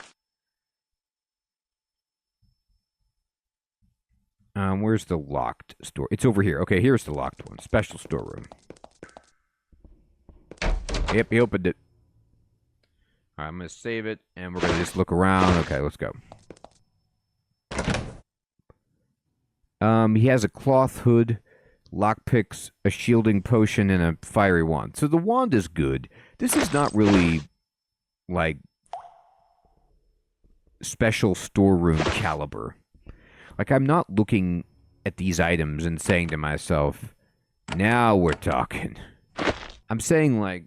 Where's the locked store? It's over here. Okay, here's the locked one. Special storeroom. Yep, he opened it. All right, I'm going to save it, and we're going to just look around. Okay, let's go. He has a cloth hood, lockpicks, a shielding potion, and a fiery wand. So the wand is good. This is not really, like, special storeroom caliber. Like, I'm not looking at these items and saying to myself, now we're talking. I'm saying, like,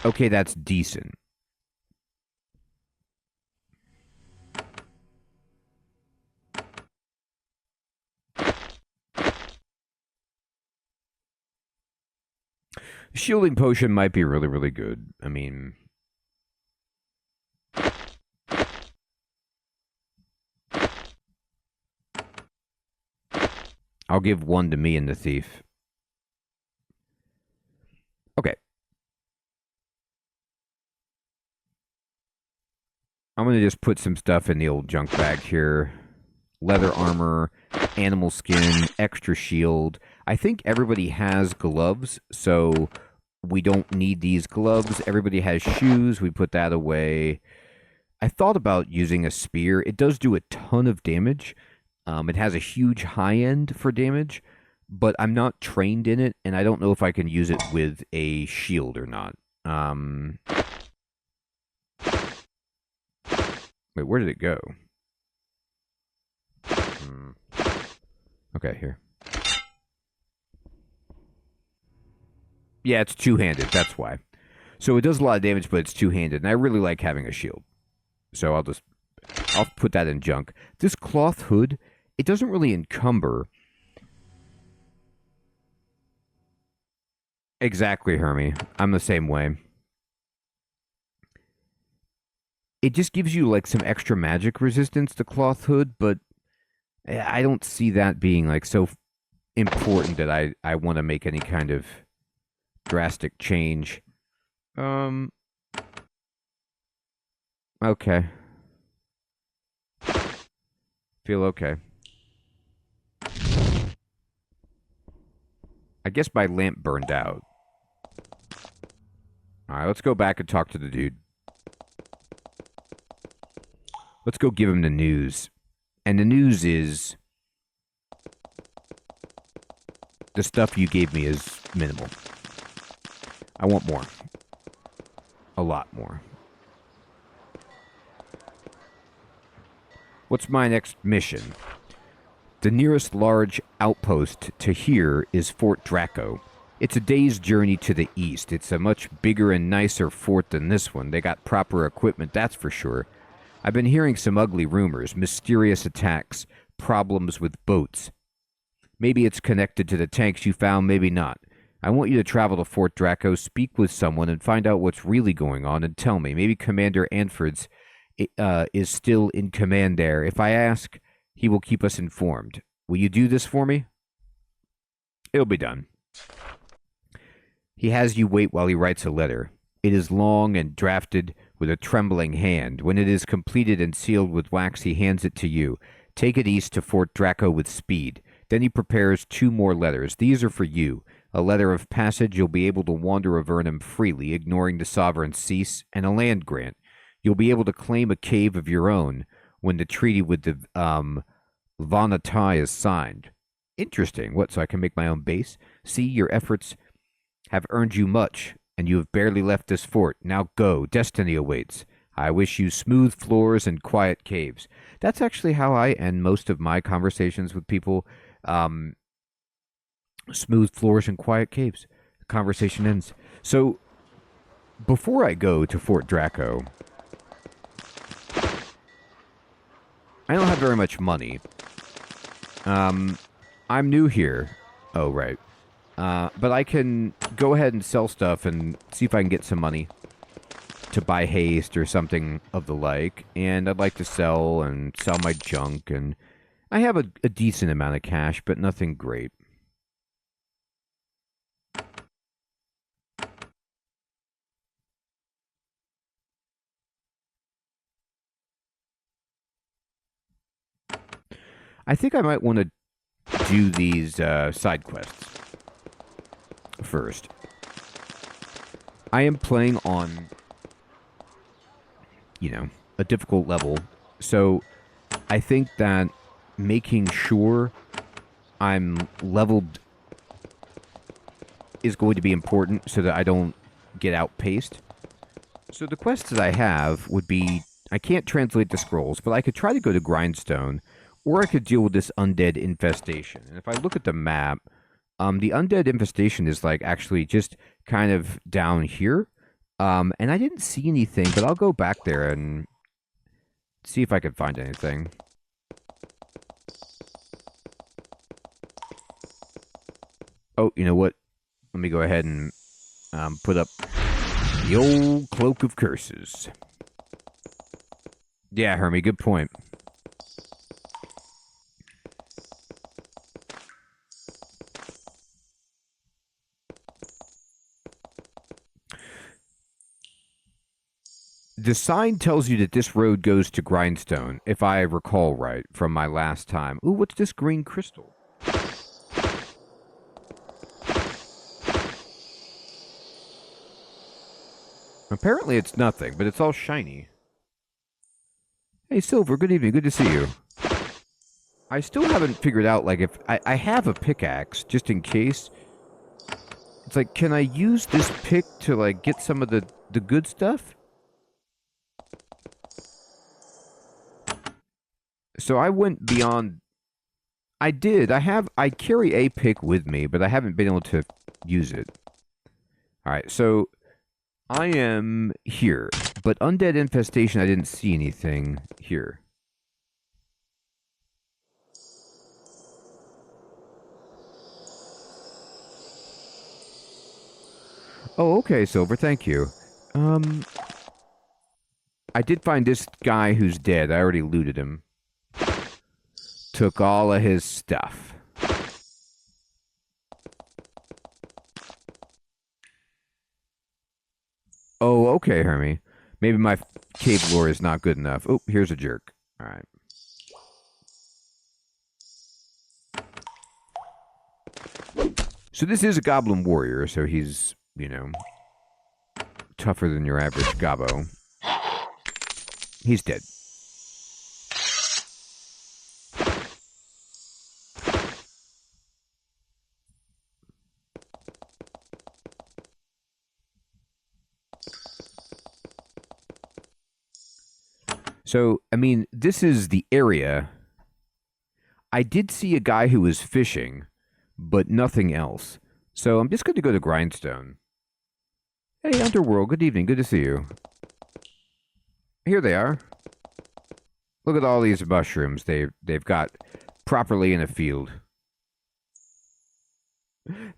okay, that's decent. Shielding potion might be really, really good. I mean, I'll give 1 to me and the thief. Okay, going to just put some stuff in the old junk bag here. Leather armor, animal skin, extra shield. I think everybody has gloves, so we don't need these gloves. Everybody has shoes. We put that away. I thought about using a spear. It does do a ton of damage. It has a huge high end for damage, but I'm not trained in it, and I don't know if I can use it with a shield or not. Wait, where did it go? Okay, here. Yeah, it's two-handed, that's why. So it does a lot of damage, but it's two-handed, and I really like having a shield. So I'll put that in junk. This cloth hood, it doesn't really encumber. Exactly, Hermie. I'm the same way. It just gives you like some extra magic resistance, the cloth hood, but I don't see that being like so important that I want to make any kind of drastic change. Okay. Feel okay. I guess my lamp burned out. Alright, let's go back and talk to the dude. Let's go give him the news. And the news is the stuff you gave me is minimal. I want more. A lot more. What's my next mission? The nearest large outpost to here is Fort Draco. It's a day's journey to the east. It's a much bigger and nicer fort than this one. They got proper equipment, that's for sure. I've been hearing some ugly rumors, mysterious attacks, problems with boats. Maybe it's connected to the tanks you found, maybe not. I want you to travel to Fort Draco, speak with someone, and find out what's really going on, and tell me. Maybe Commander Anford's is still in command there. If I ask, he will keep us informed. Will you do this for me? It'll be done. He has you wait while he writes a letter. It is long and drafted with a trembling hand. When it is completed and sealed with wax, he hands it to you. Take it east to Fort Draco with speed. Then he prepares 2 more letters. These are for you. A letter of passage, you'll be able to wander Avernum freely, ignoring the sovereign cease, and a land grant. You'll be able to claim a cave of your own when the treaty with the Vanatai is signed. Interesting. What, so I can make my own base? See, your efforts have earned you much, and you have barely left this fort. Now go. Destiny awaits. I wish you smooth floors and quiet caves. That's actually how I end most of my conversations with people. Smooth floors and quiet caves. The conversation ends. So, before I go to Fort Draco, I don't have very much money. I'm new here. Oh, right. But I can go ahead and sell stuff and see if I can get some money to buy haste or something of the like. And I'd like to sell my junk. And I have a decent amount of cash, but nothing great. I think I might want to do these side quests first. I am playing on, a difficult level, so I think that making sure I'm leveled is going to be important so that I don't get outpaced. So the quests that I have would be, I can't translate the scrolls, but I could try to go to Grindstone, or I could deal with this undead infestation. And if I look at the map, the undead infestation is like actually just kind of down here. And I didn't see anything, but I'll go back there and see if I can find anything. Oh, you know what? Let me go ahead and put up the old Cloak of Curses. Yeah, Hermie, good point. The sign tells you that this road goes to Grindstone, if I recall right from my last time. Ooh, what's this green crystal? Apparently it's nothing, but it's all shiny. Hey, Silver, good evening. Good to see you. I still haven't figured out, like, if... I have a pickaxe, just in case. It's like, can I use this pick to, like, get some of the good stuff? So I went beyond... I did. I carry a pick with me, but I haven't been able to use it. Alright, so... I am here, but Undead Infestation, I didn't see anything here. Oh, okay, Silver, thank you. I did find this guy who's dead. I already looted him. Took all of his stuff. Oh, okay, Hermie. Maybe my cave lore is not good enough. Oh, here's a jerk. Alright. So this is a goblin warrior, so he's, you know, tougher than your average gobbo. He's dead. So, I mean, this is the area. I did see a guy who was fishing, but nothing else. So I'm just going to go to Grindstone. Hey, Underworld, good evening. Good to see you. Here they are. Look at all these mushrooms they've got properly in a field.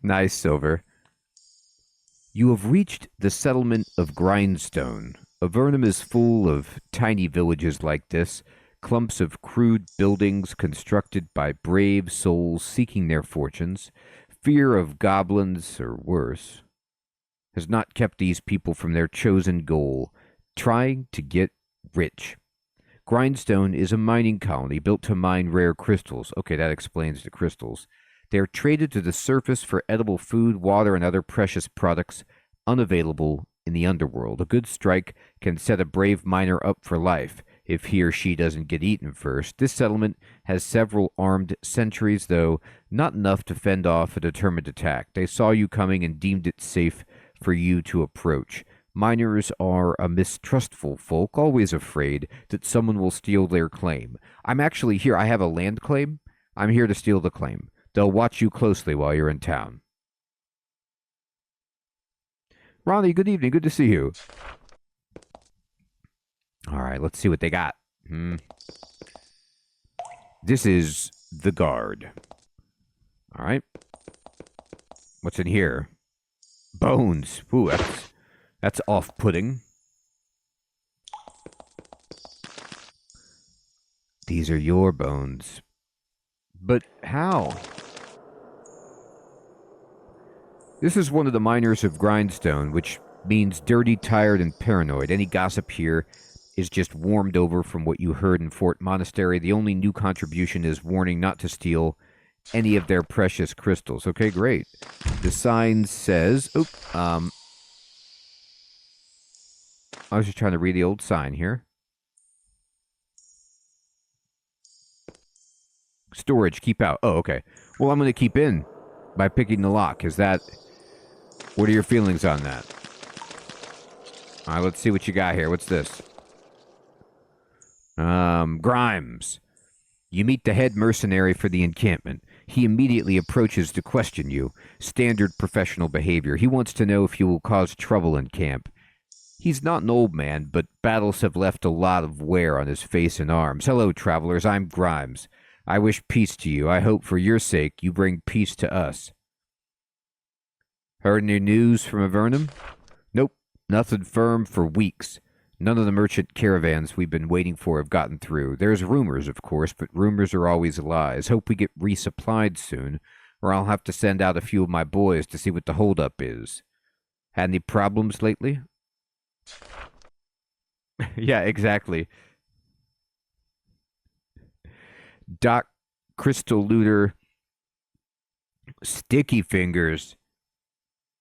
Nice, Silver. You have reached the settlement of Grindstone. Avernum is full of tiny villages like this, clumps of crude buildings constructed by brave souls seeking their fortunes. Fear of goblins, or worse, has not kept these people from their chosen goal, trying to get rich. Grindstone is a mining colony built to mine rare crystals. Okay, that explains the crystals. They are traded to the surface for edible food, water, and other precious products unavailable in the underworld. A good strike can set a brave miner up for life if he or she doesn't get eaten first. This settlement has several armed sentries, though not enough to fend off a determined attack. They saw you coming and deemed it safe for you to approach. Miners are a mistrustful folk, always afraid that someone will steal their claim. I'm actually here. I have a land claim. I'm here to steal the claim. They'll watch you closely while you're in town. Ronnie, good evening. Good to see you. All right, let's see what they got. This is the guard. All right. What's in here? Bones. Ooh, that's off-putting. These are your bones. But how? This is one of the miners of Grindstone, which means dirty, tired, and paranoid. Any gossip here is just warmed over from what you heard in Fort Monastery. The only new contribution is warning not to steal any of their precious crystals. Okay, great. The sign says... I was just trying to read the old sign here. Storage, keep out. Oh, okay. Well, I'm going to keep in by picking the lock. Is that... What are your feelings on that? All right, let's see what you got here. What's this? Grimes. You meet the head mercenary for the encampment. He immediately approaches to question you. Standard professional behavior. He wants to know if you will cause trouble in camp. He's not an old man, but battles have left a lot of wear on his face and arms. Hello, travelers. I'm Grimes. I wish peace to you. I hope for your sake you bring peace to us. Heard any news from Avernum? Nope. Nothing firm for weeks. None of the merchant caravans we've been waiting for have gotten through. There's rumors, of course, but rumors are always lies. Hope we get resupplied soon, or I'll have to send out a few of my boys to see what the holdup is. Had any problems lately? Yeah, exactly. Doc Crystal Looter, Sticky Fingers,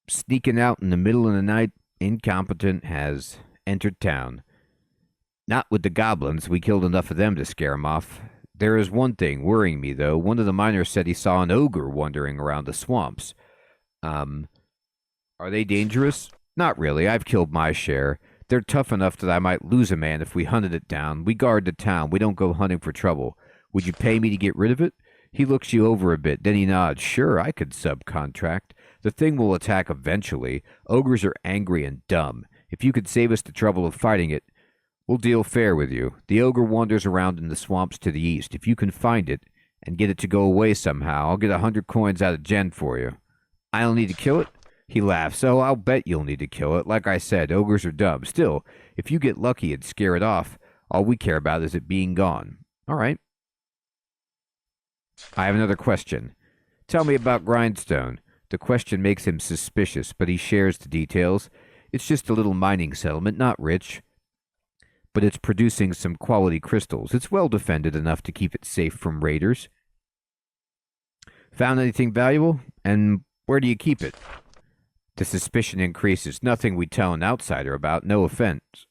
sneaking out in the middle of the night. Incompetent has entered town. Not with the goblins. We killed enough of them to scare 'em off. There is one thing worrying me, though. One of the miners said he saw an ogre wandering around the swamps. Um, are they dangerous? Not really. I've killed my share. They're tough enough that I might lose a man if we hunted it down. We guard the town. We don't go hunting for trouble. Would you pay me to get rid of it? He looks you over a bit. Then he nods. Sure, I could subcontract. The thing will attack eventually. Ogres are angry and dumb. If you could save us the trouble of fighting it, we'll deal fair with you. The ogre wanders around in the swamps to the east. If you can find it and get it to go away somehow, I'll get 100 coins out of Jen for you. I'll need to kill it? He laughs. Oh, I'll bet you'll need to kill it. Like I said, ogres are dumb. Still, if you get lucky and scare it off, all we care about is it being gone. All right. I have another question. Tell me about Grindstone. The question makes him suspicious, but he shares the details. It's just a little mining settlement, not rich, but it's producing some quality crystals. It's well defended enough to keep it safe from raiders. Found anything valuable? And where do you keep it? The suspicion increases. Nothing we tell an outsider about, no offense.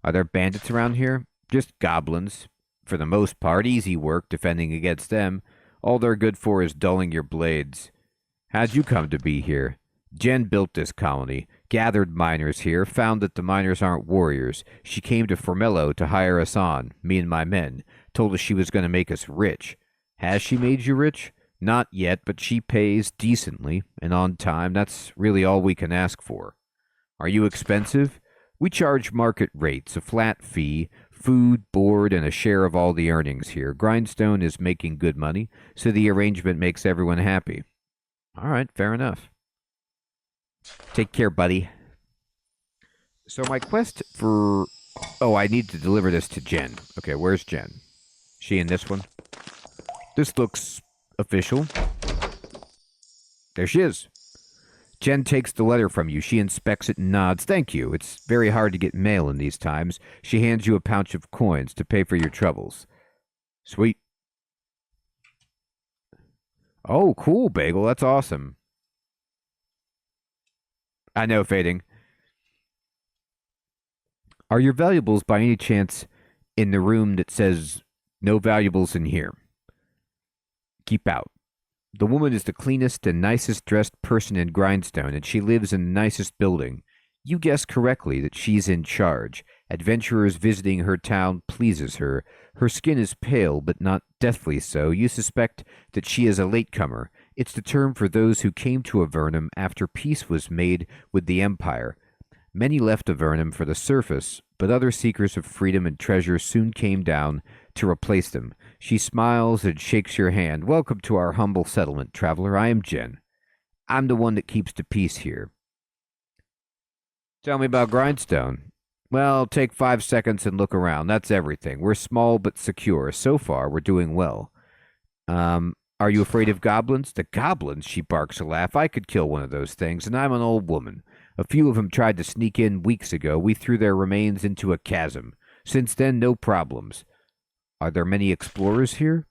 Are there bandits around here? Just goblins. For the most part, easy work defending against them. All they're good for is dulling your blades. How'd you come to be here? Jen built this colony, gathered miners here, found that the miners aren't warriors. She came to Formello to hire us on, me and my men. Told us she was going to make us rich. Has she made you rich? Not yet, but she pays decently and on time. That's really all we can ask for. Are you expensive? We charge market rates, a flat fee, food, board, and a share of all the earnings here. Grindstone is making good money, so the arrangement makes everyone happy. All right, fair enough. Take care, buddy. So my quest for... Oh, I need to deliver this to Jen. Okay, where's Jen? She in this one? This looks official. There she is. Jen takes the letter from you. She inspects it and nods. Thank you. It's very hard to get mail in these times. She hands you a pouch of coins to pay for your troubles. Sweet. Oh, cool, Bagel. That's awesome. I know, Fading. Are your valuables by any chance in the room that says no valuables in here? Keep out. The woman is the cleanest and nicest dressed person in Grindstone, and she lives in the nicest building. You guessed correctly that she's in charge. Adventurers visiting her town pleases her. Her skin is pale, but not deathly so. You suspect that she is a latecomer. It's the term for those who came to Avernum after peace was made with the Empire. Many left Avernum for the surface, but other seekers of freedom and treasure soon came down to replace them. She smiles and shakes your hand. Welcome to our humble settlement, traveler. I am Jen. I'm the one that keeps the peace here. Tell me about Grindstone. Well, take 5 seconds and look around. That's everything. We're small but secure. So far, we're doing well. Are you afraid of goblins? The goblins? She barks a laugh. I could kill one of those things, and I'm an old woman. A few of them tried to sneak in weeks ago. We threw their remains into a chasm. Since then, no problems. Are there many explorers here?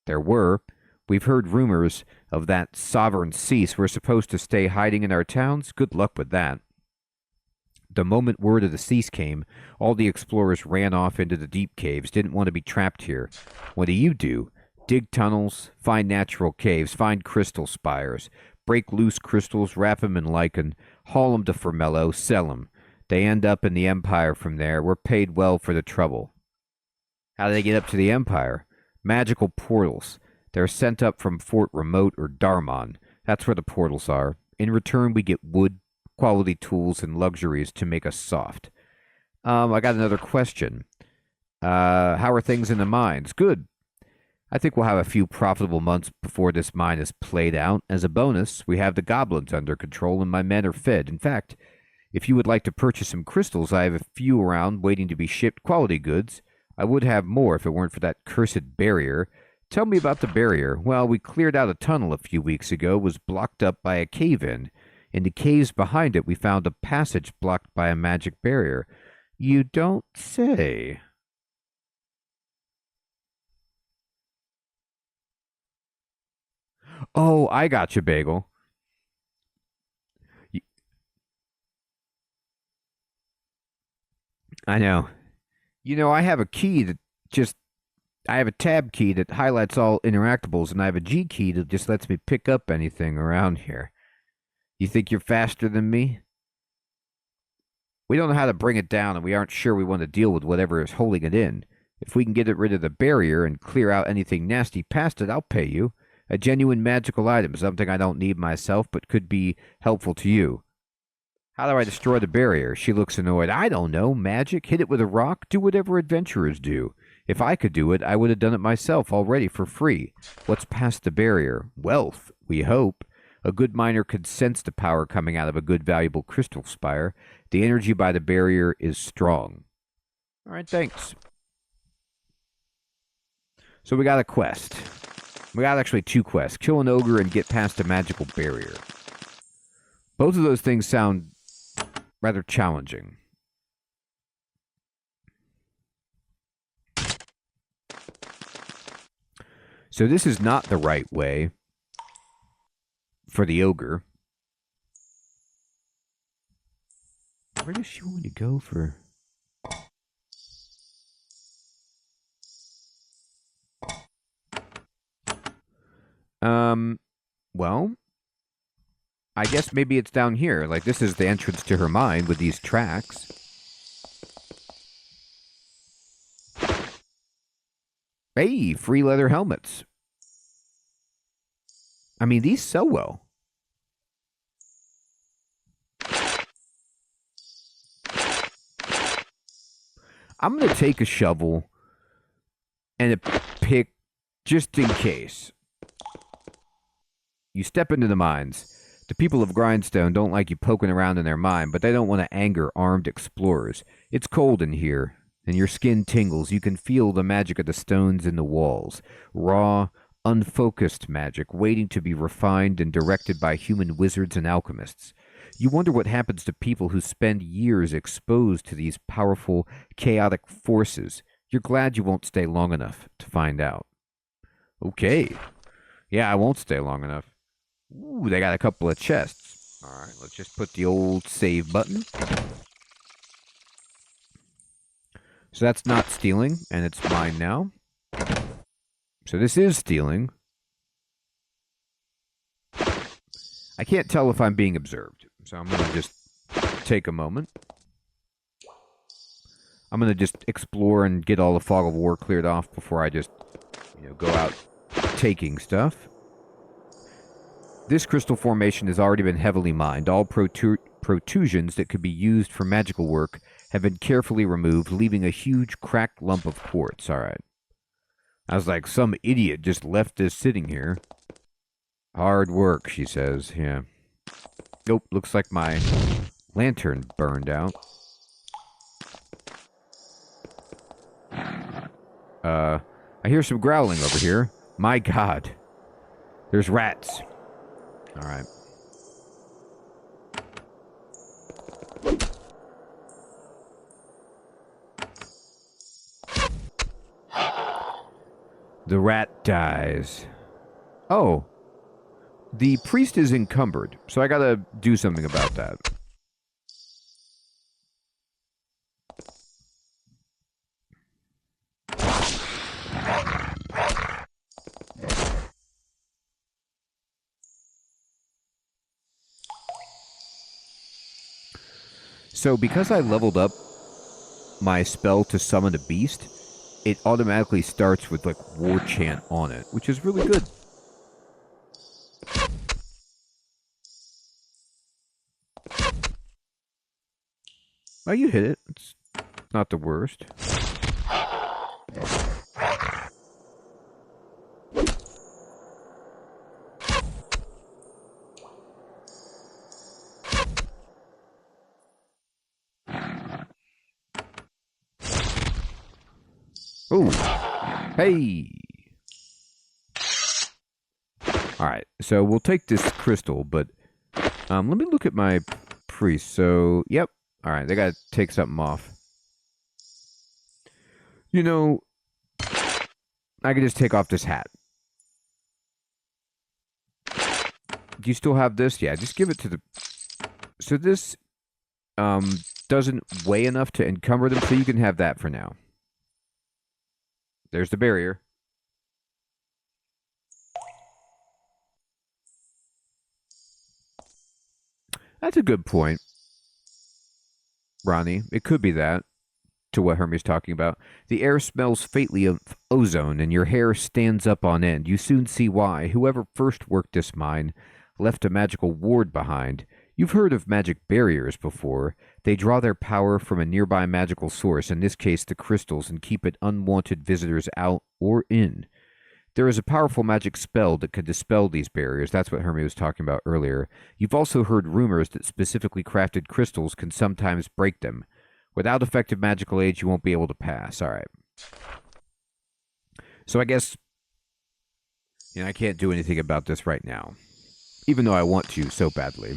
There were. We've heard rumors of that sovereign cease. We're supposed to stay hiding in our towns. Good luck with that. The moment word of the cease came, all the explorers ran off into the deep caves, didn't want to be trapped here. What do? Dig tunnels, find natural caves, find crystal spires, break loose crystals, wrap them in lichen, haul them to Formello, sell them. They end up in the Empire from there. We're paid well for the trouble. How do they get up to the Empire? Magical portals. They're sent up from Fort Remote or Darmon. That's where the portals are. In return, we get wood, quality tools, and luxuries to make us soft. I got another question. How are things in the mines? Good. I think we'll have a few profitable months before this mine is played out. As a bonus, we have the goblins under control and my men are fed. In fact, if you would like to purchase some crystals, I have a few around waiting to be shipped, quality goods. I would have more if it weren't for that cursed barrier. Tell me about the barrier. Well, we cleared out a tunnel a few weeks ago. It was blocked up by a cave-in. In the caves behind it, we found a passage blocked by a magic barrier. You don't say. Oh, I got you, Bagel. Y- I know. I have a key that just I have a tab key that highlights all interactables, and I have a G key that just lets me pick up anything around here. You think you're faster than me? We don't know how to bring it down, and we aren't sure we want to deal with whatever is holding it in. If we can get rid of the barrier and clear out anything nasty past it, I'll pay you. A genuine magical item, something I don't need myself, but could be helpful to you. How do I destroy the barrier? She looks annoyed. I don't know. Magic? Hit it with a rock? Do whatever adventurers do. If I could do it, I would have done it myself already for free. What's past the barrier? Wealth, we hope. A good miner could sense the power coming out of a good, valuable crystal spire. The energy by the barrier is strong. All right, thanks. So we got a quest. We got actually two quests. Kill an ogre and get past a magical barrier. Both of those things sound rather challenging. So this is not the right way for the ogre. Where does she want me to go for? Well, I guess maybe it's down here. Like, this is the entrance to her mind with these tracks. Hey, free leather helmets. I mean, these sell well. I'm going to take a shovel and a pick just in case. You step into the mines. The people of Grindstone don't like you poking around in their mine, but they don't want to anger armed explorers. It's cold in here, and your skin tingles. You can feel the magic of the stones in the walls. Raw, unfocused magic, waiting to be refined and directed by human wizards and alchemists. You wonder what happens to people who spend years exposed to these powerful, chaotic forces. You're glad you won't stay long enough to find out. Okay. Yeah, I won't stay long enough. Ooh, they got a couple of chests. All right, let's just put the old save button. So that's not stealing, and it's mine now. So this is stealing. I can't tell if I'm being observed, so I'm going to just take a moment. I'm going to just explore and get all the fog of war cleared off before I just, go out taking stuff. This crystal formation has already been heavily mined. All protrusions that could be used for magical work have been carefully removed, leaving a huge cracked lump of quartz. All right. I was like, some idiot just left this sitting here. Hard work, she says. Yeah. Nope, looks like my lantern burned out. I hear some growling over here. My God. There's rats. All right. The rat dies. Oh. The priest is encumbered, so I gotta do something about that. So because I leveled up my spell to summon a beast, it automatically starts with like war chant on it, which is really good. Oh, you hit it. It's not the worst. Ooh. Hey. All right. So we'll take this crystal, but let me look at my priest. So, yep. All right. They got to take something off. You know, I could just take off this hat. Do you still have this? Yeah, just give it to the... So this doesn't weigh enough to encumber them, so you can have that for now. There's the barrier. That's a good point, Ronnie. It could be that, to what Hermie's talking about. The air smells faintly of ozone, and your hair stands up on end. You soon see why. Whoever first worked this mine left a magical ward behind. You've heard of magic barriers before. They draw their power from a nearby magical source, in this case the crystals, and keep it unwanted visitors out or in. There is a powerful magic spell that could dispel these barriers. That's what Hermie was talking about earlier. You've also heard rumors that specifically crafted crystals can sometimes break them. Without effective magical aid, you won't be able to pass. All right. So I guess, I can't do anything about this right now, even though I want to so badly.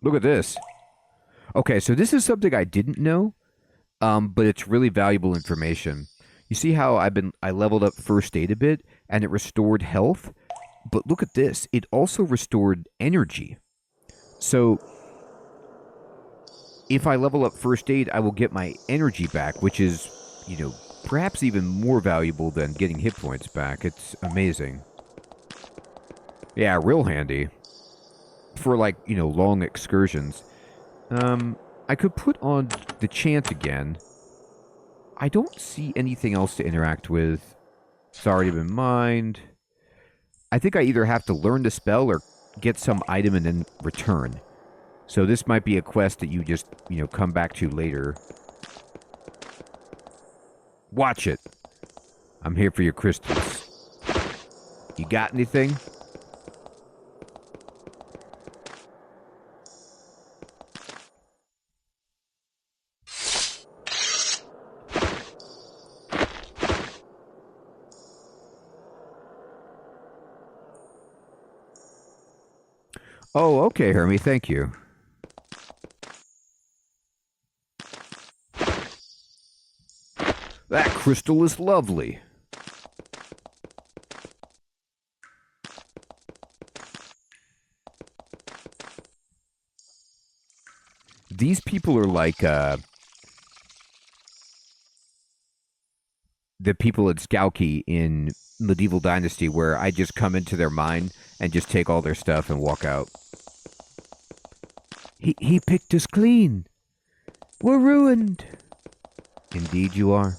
Look at this. Okay, so this is something I didn't know. But it's really valuable information. You see how I leveled up first aid a bit, and it restored health? But look at this. It also restored energy. So, if I level up first aid, I will get my energy back, which is, perhaps even more valuable than getting hit points back. It's amazing. Yeah, real handy. For, long excursions. I could put on the chant again. I don't see anything else to interact with. It's already been mined. I think I either have to learn the spell or get some item and then return. So this might be a quest that you just, come back to later. Watch it. I'm here for your crystals. You got anything? Oh, okay, Hermie, thank you. That crystal is lovely. These people are like, the people at Skauki in Medieval Dynasty, where I just come into their mine and just take all their stuff and walk out. He picked us clean. We're ruined. Indeed you are.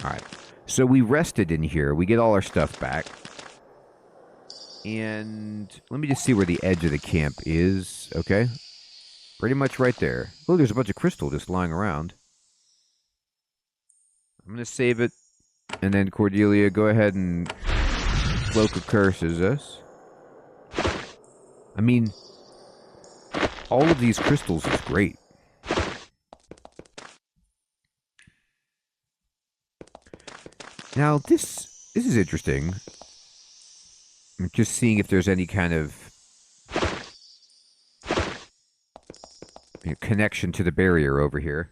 Alright. So we rested in here. We get all our stuff back. And let me just see where the edge of the camp is. Okay. Pretty much right there. Oh, there's a bunch of crystal just lying around. I'm going to save it. And then Cordelia, go ahead and cloak of curses us. I mean, all of these crystals is great. Now, this is interesting. I'm just seeing if there's any kind of connection to the barrier over here.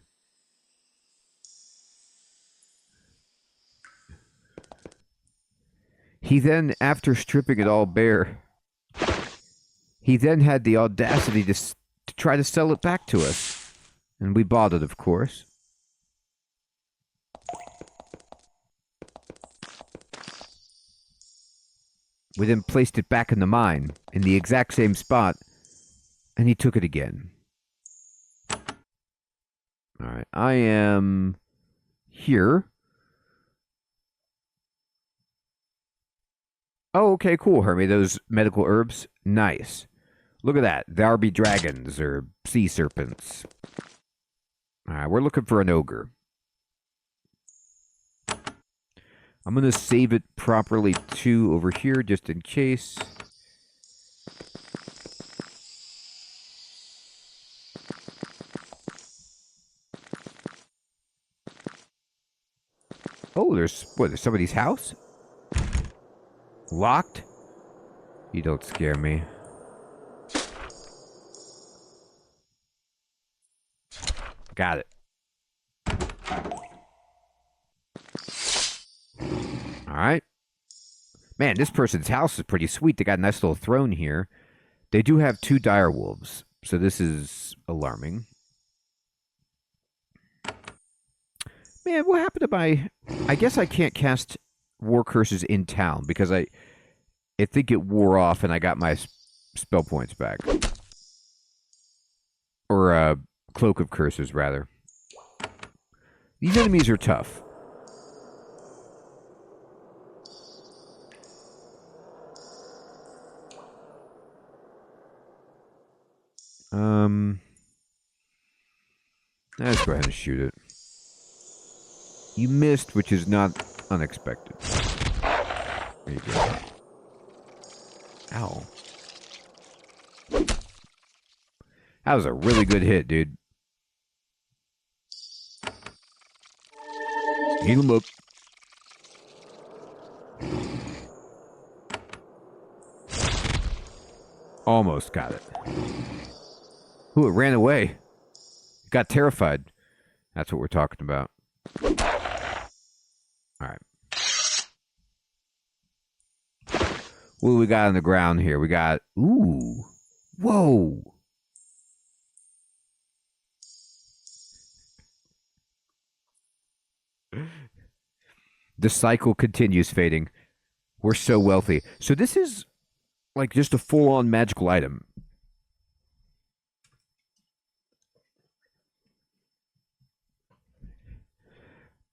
He then, after stripping it all bare, he then had the audacity to try to sell it back to us. And we bought it, of course. We then placed it back in the mine, in the exact same spot, and he took it again. Alright, I am here. Oh, okay, cool, Hermie. Those medical herbs, nice. Look at that. There be dragons, or sea serpents. Alright, we're looking for an ogre. I'm going to save it properly, too, over here, just in case. Oh, there's somebody's house? Locked? You don't scare me. Got it. All right. Man, this person's house is pretty sweet. They got a nice little throne here. They do have 2 dire wolves, so this is alarming. Man, what happened to my... I guess I can't cast war curses in town because I think it wore off and I got my spell points back. Or cloak of curses, rather. These enemies are tough. Let's go ahead and shoot it. You missed, which is not unexpected. There you go. Ow. That was a really good hit, dude. Heal him up. Almost got it. Ooh, it ran away. It got terrified. That's what we're talking about. Alright. What do we got on the ground here? We got... Ooh. Whoa. The cycle continues fading. We're so wealthy. So this is like just a full-on magical item.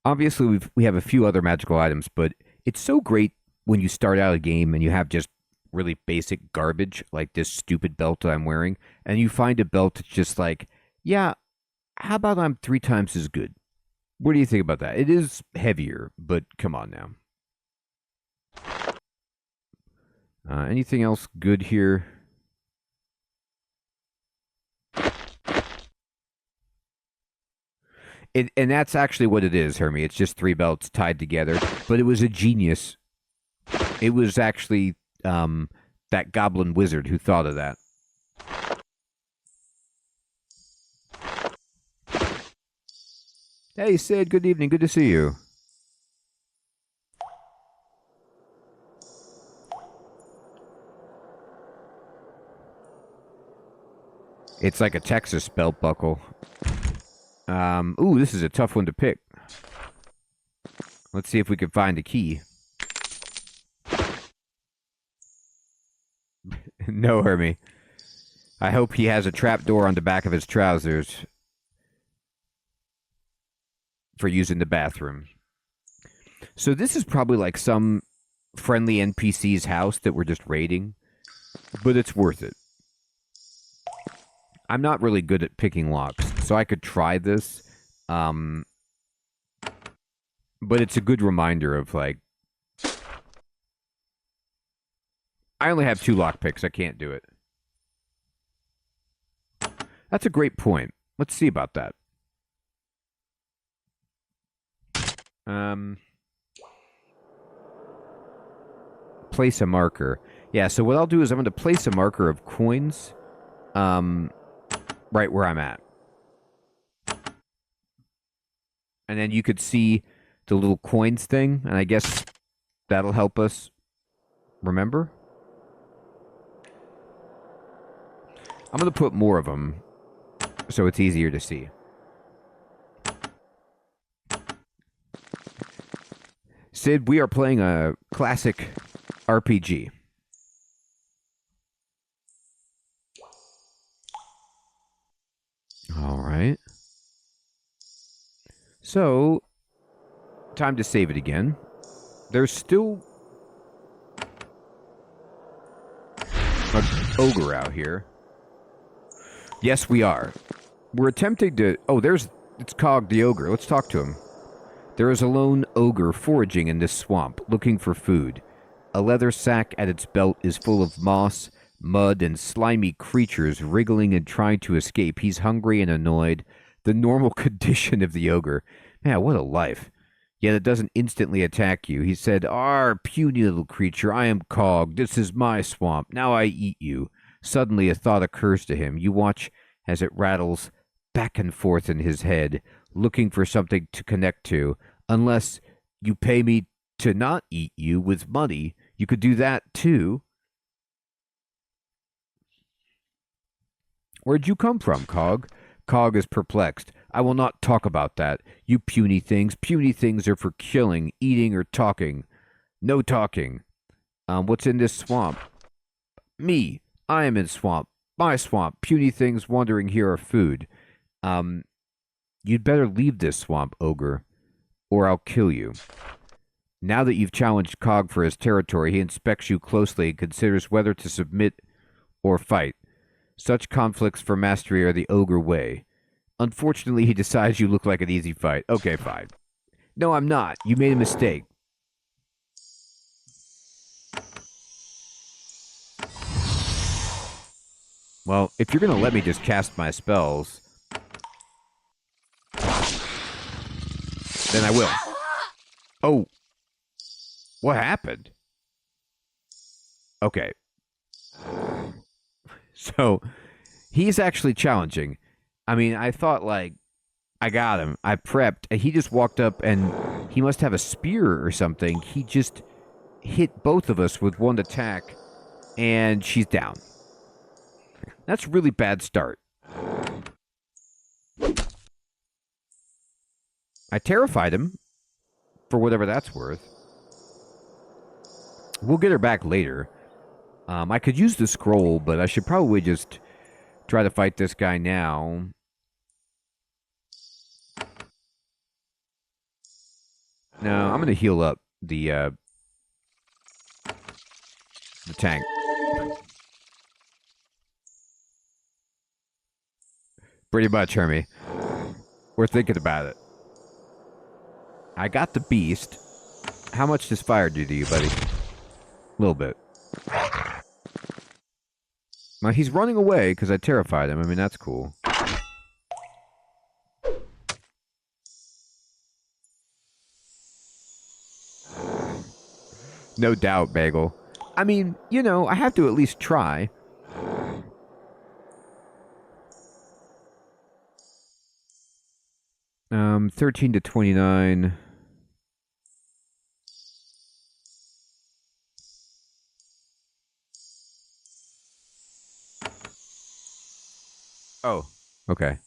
Obviously, we have a few other magical items, but it's so great when you start out a game and you have just really basic garbage, like this stupid belt that I'm wearing, and you find a belt that's just like, yeah, how about I'm 3 times as good? What do you think about that? It is heavier, but come on now. Anything else good here? And that's actually what it is, Hermie. It's just 3 belts tied together. But it was a genius. It was actually that goblin wizard who thought of that. Hey, Sid. Good evening. Good to see you. It's like a Texas belt buckle. Ooh, this is a tough one to pick. Let's see if we can find a key. No, Hermie. I hope he has a trapdoor on the back of his trousers for using the bathroom. So this is probably like some friendly NPC's house that we're just raiding, but it's worth it. I'm not really good at picking locks, so I could try this. But it's a good reminder of, like... I only have 2 lock picks. I can't do it. That's a great point. Let's see about that. Place a marker. Yeah, so what I'll do is I'm going to place a marker of coins... right where I'm at. And then you could see the little coins thing, and I guess that'll help us remember. I'm going to put more of them so it's easier to see. Sid, we are playing a classic RPG. All right. So, time to save it again. There's still an ogre out here. Yes, we are. We're attempting to... Oh, it's Cog the ogre. Let's talk to him. There is a lone ogre foraging in this swamp, looking for food. A leather sack at its belt is full of moss, mud, and slimy creatures wriggling and trying to escape. He's hungry and annoyed. The normal condition of the ogre. Man, what a life. Yet it doesn't instantly attack you. He said, "Arr, puny little creature, I am Cog. This is my swamp. Now I eat you." Suddenly a thought occurs to him. You watch as it rattles back and forth in his head, looking for something to connect to. Unless you pay me to not eat you with money, you could do that too. Where'd you come from, Cog? Cog is perplexed. I will not talk about that. You puny things. Puny things are for killing, eating, or talking. No talking. What's in this swamp? Me. I am in swamp. My swamp. Puny things wandering here are food. You'd better leave this swamp, ogre, or I'll kill you. Now that you've challenged Cog for his territory, he inspects you closely and considers whether to submit or fight. Such conflicts for mastery are the ogre way. Unfortunately, he decides you look like an easy fight. Okay, fine. No, I'm not. You made a mistake. Well, if you're going to let me just cast my spells, then I will. Oh. What happened? Okay. So, he's actually challenging. I mean, I thought, like, I got him. I prepped. And he just walked up and he must have a spear or something. He just hit both of us with one attack and she's down. That's a really bad start. I terrified him, for whatever that's worth. We'll get her back later. I could use the scroll, but I should probably just try to fight this guy now. No, I'm going to heal up the tank. Pretty much, Hermie. We're thinking about it. I got the beast. How much does fire do to you, buddy? A little bit. Now, he's running away because I terrified him. I mean, that's cool. No doubt, Bagel. I mean, you know, I have to at least try. Um, 13 to 29. Oh, okay.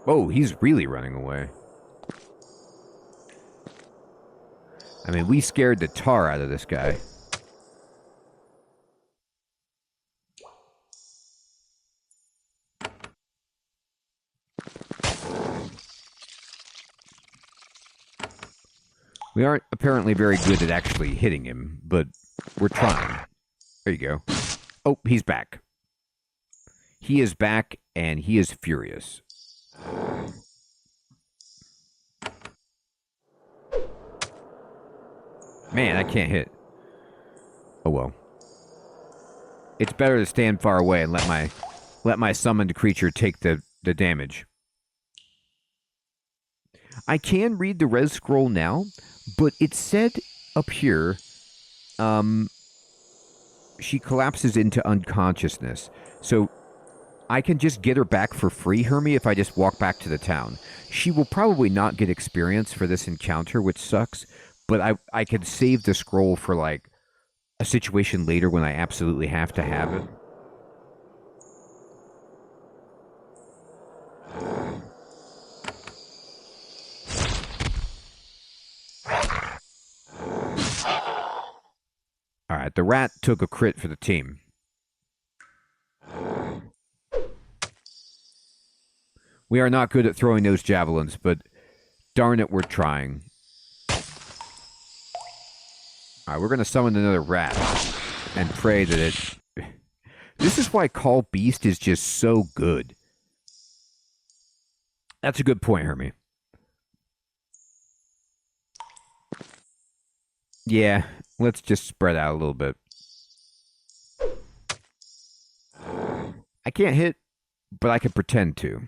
Oh, he's really running away. I mean, we scared the tar out of this guy. We aren't apparently very good at actually hitting him, but we're trying. There you go. Oh, he's back. He is back, and he is furious. Man, I can't hit. Oh well. It's better to stand far away and let my summoned creature take the damage. I can read the res scroll now, but it said up here, she collapses into unconsciousness. So I can just get her back for free, Hermie, if I just walk back to the town. She will probably not get experience for this encounter, which sucks, but I could save the scroll for, like, a situation later when I absolutely have to have it. Alright, the rat took a crit for the team. We are not good at throwing those javelins, but darn it, we're trying. Alright, we're going to summon another rat and pray that it... This is why Call Beast is just so good. That's a good point, Hermie. Yeah, let's just spread out a little bit. I can't hit. but I can pretend to.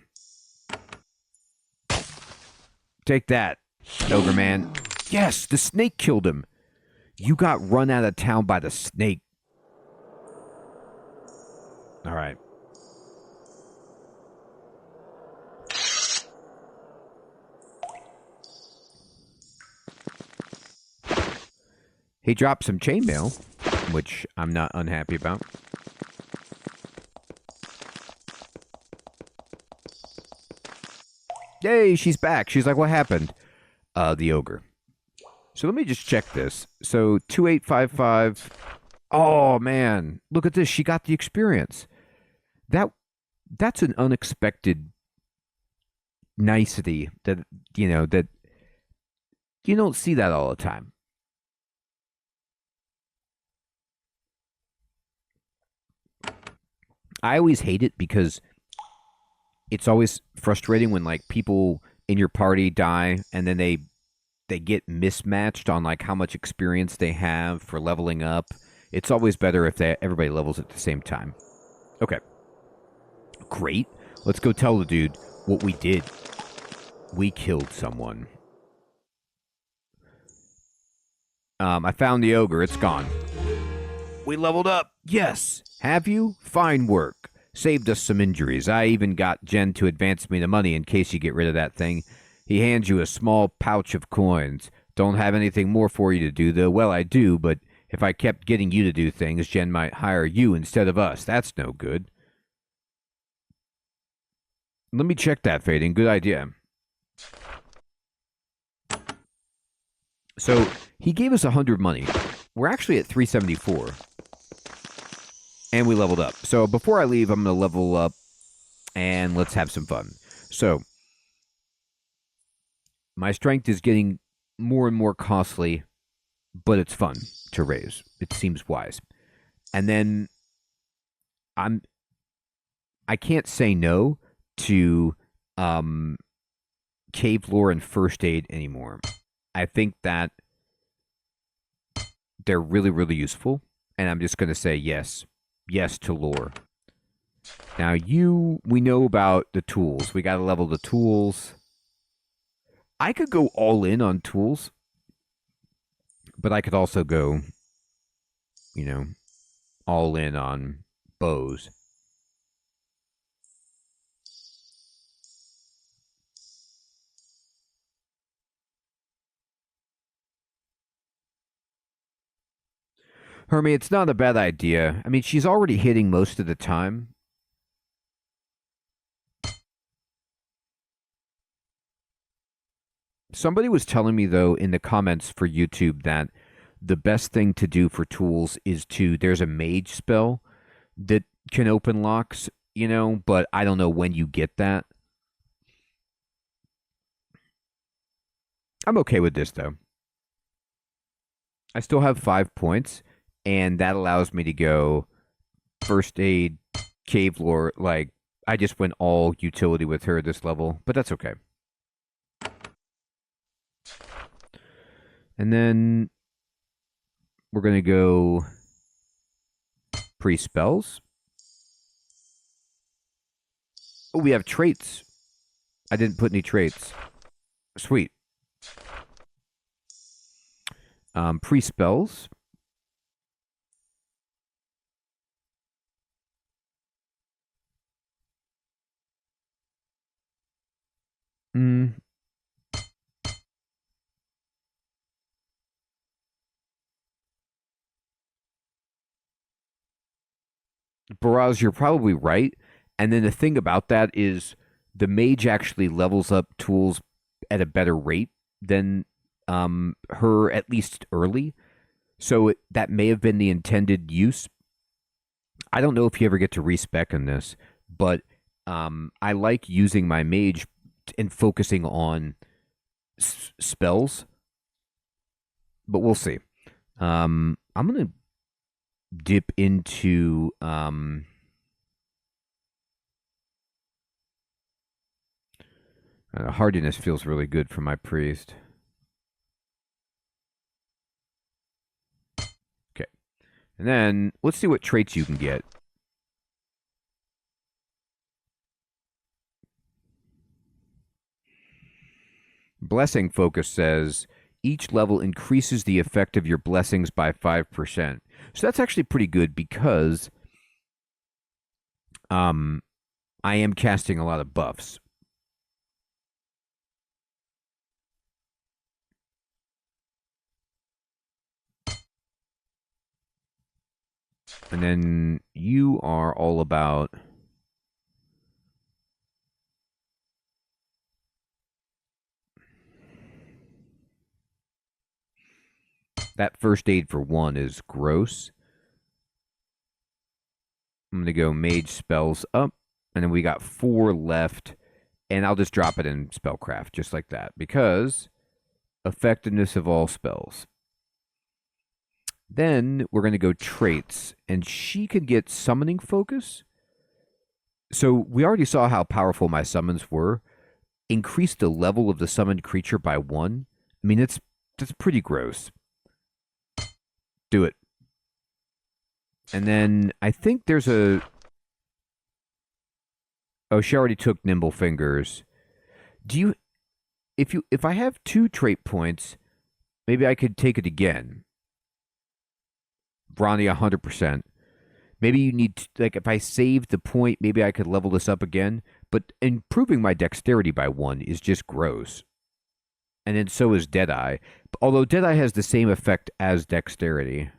Take that, ogre man. Yes, the snake killed him. You got run out of town by the snake. All right. He dropped some chainmail, which I'm not unhappy about. Yay, she's back. She's like, what happened? The ogre. So let me just check this. So 2855. Oh man, look at this. She got the experience. That's an unexpected nicety that that you don't see that all the time. I always hate it because it's always frustrating when like people in your party die and then they get mismatched on like how much experience they have for leveling up. It's always better if everybody levels at the same time. Okay. Great. Let's go tell the dude what we did. We killed someone. I found the ogre. It's gone. We leveled up. Yes. Have you? Fine work. Saved us some injuries. I even got Jen to advance me the money in case you get rid of that thing. He hands you a small pouch of coins. Don't have anything more for you to do, though. Well, I do, but if I kept getting you to do things, Jen might hire you instead of us. That's no good. Let me check that, Fading. Good idea. So, he gave us 100 money. We're actually at 374. And we leveled up. So, before I leave, I'm going to level up and let's have some fun. So, my strength is getting more and more costly, but it's fun to raise. It seems wise. And then I can't say no to cave lore and first aid anymore. I think that they're really, really useful, and I'm just going to say yes. Yes to lore. Now, we know about the tools. We got to level the tools. I could go all in on tools, but I could also go, all in on bows. Hermie, it's not a bad idea. I mean, she's already hitting most of the time. Somebody was telling me, though, in the comments for YouTube that the best thing to do for tools is there's a mage spell that can open locks, but I don't know when you get that. I'm okay with this, though. I still have 5 points, and that allows me to go first aid, cave lore. Like, I just went all utility with her this level, but that's okay. And then we're going to go pre-spells. Oh, we have traits. I didn't put any traits. Sweet. Pre-spells. Baraz, you're probably right. And then the thing about that is the mage actually levels up tools at a better rate than her, at least early. So that may have been the intended use. I don't know if you ever get to respec in this, but I like using my mage and focusing on spells. But we'll see. I'm going to dip into hardiness feels really good for my priest. Okay. And then let's see what traits you can get. blessing focus says each level increases the effect of your blessings by 5%. So that's actually pretty good because I am casting a lot of buffs. And then you are all about that first aid for 1 is gross. I'm going to go mage spells up, and then we got 4 left, and I'll just drop it in spellcraft just like that because effectiveness of all spells. Then we're going to go traits, and she could get summoning focus. So we already saw how powerful my summons were. Increase the level of the summoned creature by 1. I mean, that's pretty gross. Do it. And then I think there's a... Oh, she already took Nimble Fingers. Do you... If I have 2 trait points, maybe I could take it again. Bronny 100%. Maybe you need to, like, if I save the point, maybe I could level this up again. But improving my dexterity by 1 is just gross. And then so is Deadeye. Although Deadeye has the same effect as dexterity.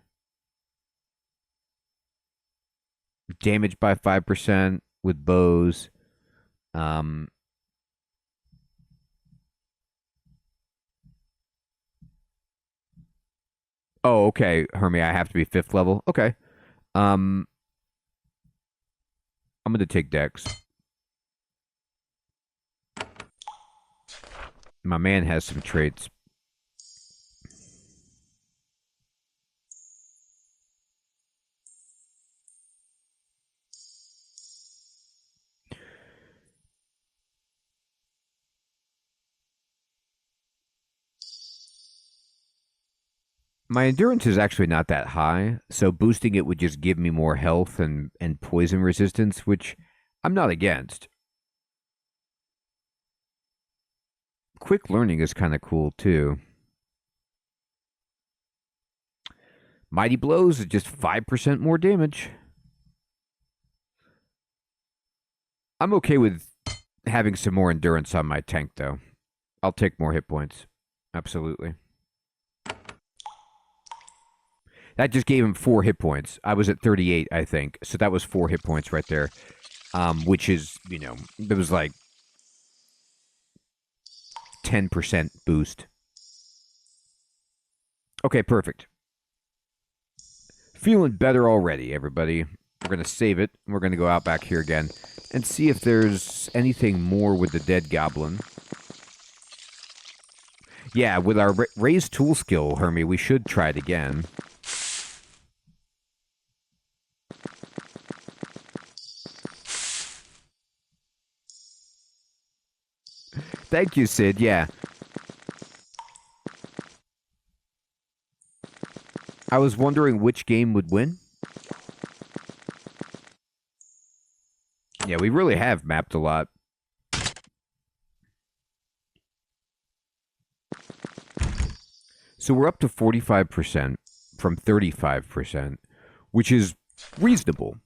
Damage by 5% with bows. Oh, okay, Hermie, I have to be 5th level. Okay. I'm going to take Dex. My man has some traits. My endurance is actually not that high, so boosting it would just give me more health and poison resistance, which I'm not against. Quick learning is kind of cool, too. Mighty Blows is just 5% more damage. I'm okay with having some more endurance on my tank, though. I'll take more hit points. Absolutely. That just gave him 4 hit points. I was at 38, I think. So that was 4 hit points right there. Which is, you know, it was like 10% boost. Okay, perfect. Feeling better already, everybody. We're going to save it. We're going to go out back here again and see if there's anything more with the dead goblin. Yeah, with our raised tool skill, Hermie, we should try it again. Thank you, Sid. Yeah. I was wondering which game would win. Yeah, we really have mapped a lot. So we're up to 45% from 35%, which is reasonable.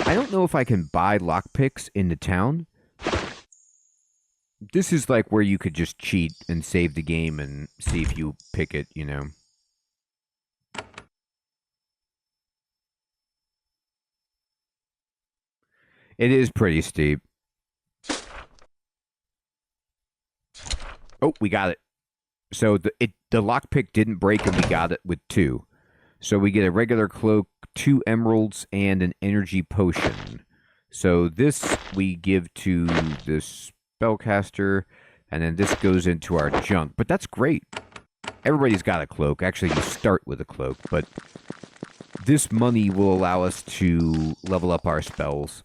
I don't know if I can buy lockpicks in the town. This is like where you could just cheat and save the game and see if you pick it, you know. It is pretty steep. Oh, we got it. So the lockpick didn't break and we got it with 2. So we get a regular cloak, 2 emeralds, and an energy potion. So this we give to this spellcaster, and then this goes into our junk. But that's great. Everybody's got a cloak. Actually, you start with a cloak, but this money will allow us to level up our spells.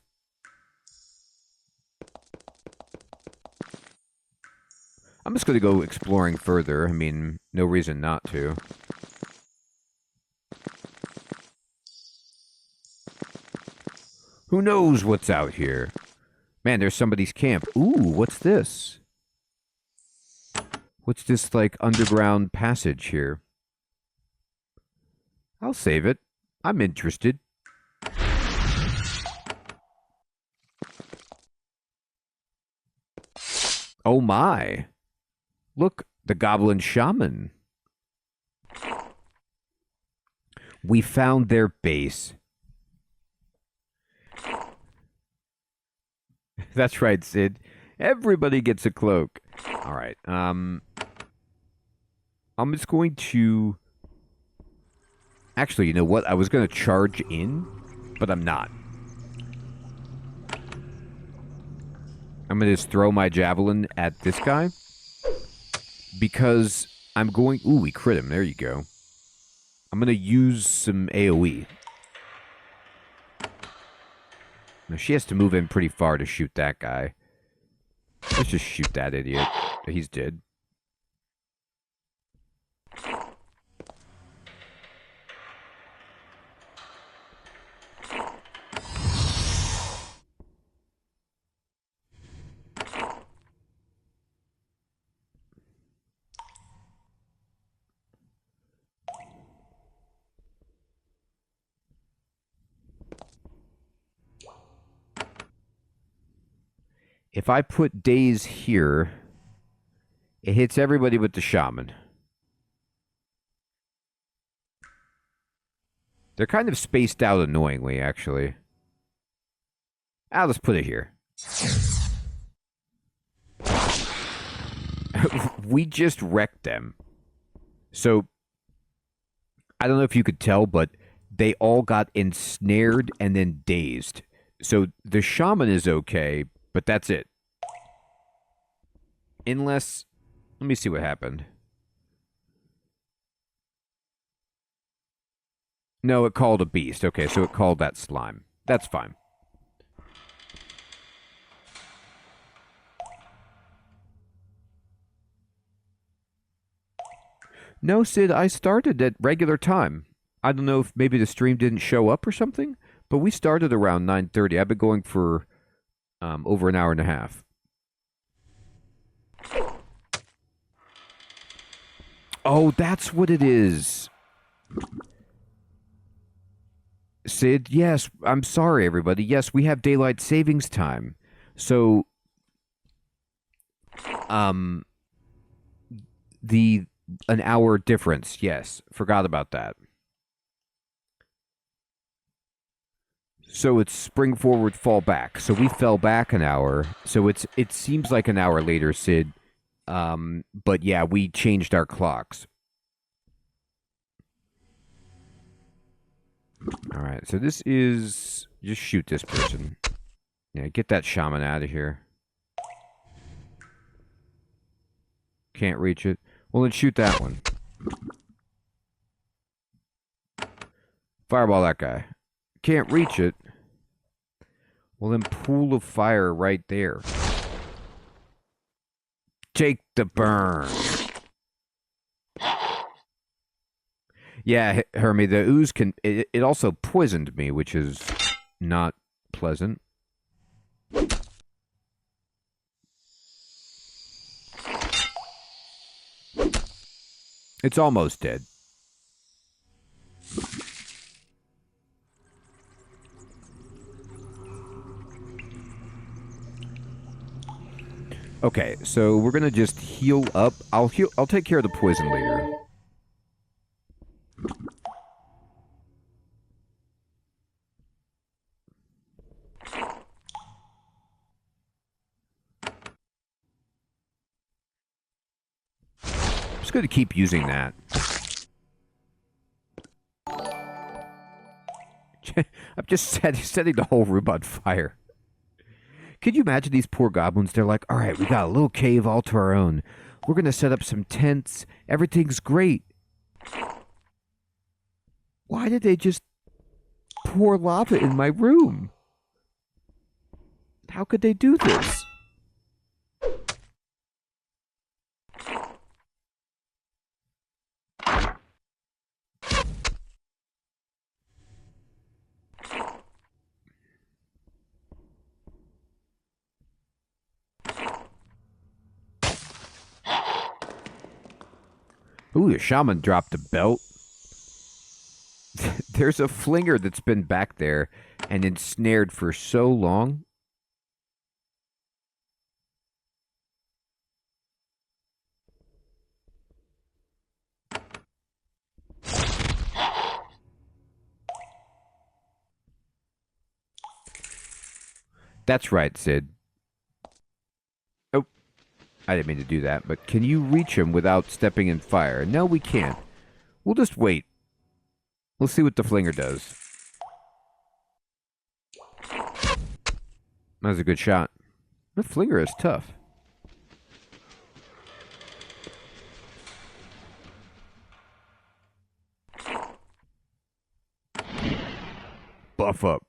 I'm just going to go exploring further. I mean, no reason not to. Who knows what's out here? Man, there's somebody's camp. Ooh, what's this? What's this, like, underground passage here? I'll save it. I'm interested. Oh my. Look, the goblin shaman. We found their base. That's right, Sid. Everybody gets a cloak. All right. I'm just going to... Actually, you know what? I was going to charge in, but I'm not. I'm going to just throw my javelin at this guy. Because I'm going... Ooh, we crit him. There you go. I'm going to use some AoE. Now, she has to move in pretty far to shoot that guy. Let's just shoot that idiot. He's dead. If I put Daze here, it hits everybody with the shaman. They're kind of spaced out annoyingly, actually. I'll just put it here. We just wrecked them. So, I don't know if you could tell, but they all got ensnared and then dazed. So, the shaman is okay, but that's it. Unless... Let me see what happened. No, it called a beast. Okay, so it called that slime. That's fine. No, Sid, I started at regular time. I don't know if maybe the stream didn't show up or something, but we started around 9:30. I've been going for over an hour and a half. Oh, that's what it is. Sid, yes, I'm sorry, everybody. Yes, we have daylight savings time. So, an hour difference, yes. Forgot about that. So it's spring forward, fall back. So we fell back an hour. So it seems like an hour later, Sid. But yeah, we changed our clocks. All right, so this is... Just shoot this person. Yeah, get that shaman out of here. Can't reach it. Well, then shoot that one. Fireball that guy. Can't reach it. Well, then pool of fire right there. Take the burn. Yeah, Hermie, the ooze can... It also poisoned me, which is not pleasant. It's almost dead. Okay, so we're gonna just heal up. I'll take care of the poison later. I'm just gonna keep using that. I'm just setting the whole room on fire. Could you imagine these poor goblins? They're like, all right, we got a little cave all to our own. We're going to set up some tents. Everything's great. Why did they just pour lava in my room? How could they do this? Ooh, the shaman dropped a belt. There's a flinger that's been back there and ensnared for so long. That's right, Sid. Oh, I didn't mean to do that, but can you reach him without stepping in fire? No, we can't. We'll just wait. We'll see what the flinger does. That was a good shot. The flinger is tough. Buff up.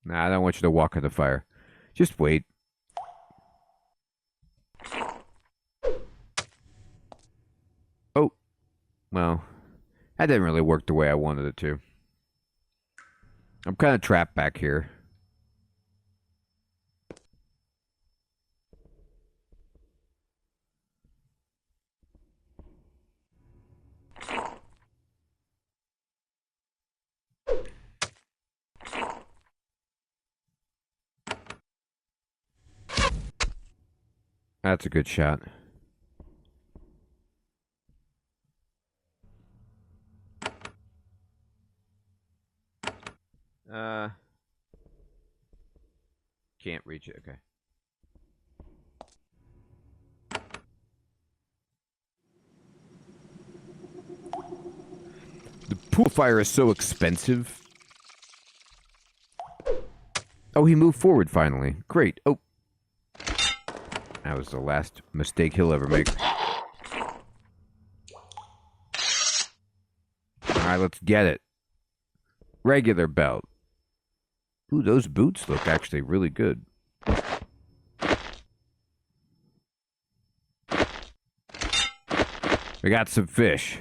Nah, I don't want you to walk in the fire. Just wait. Oh. Well, that didn't really work the way I wanted it to. I'm kind of trapped back here. That's a good shot. Can't reach it. Okay. The pool fire is so expensive. Oh, he moved forward finally. Great. Oh. That was the last mistake he'll ever make. Alright, let's get it. Regular belt. Ooh, those boots look actually really good. We got some fish.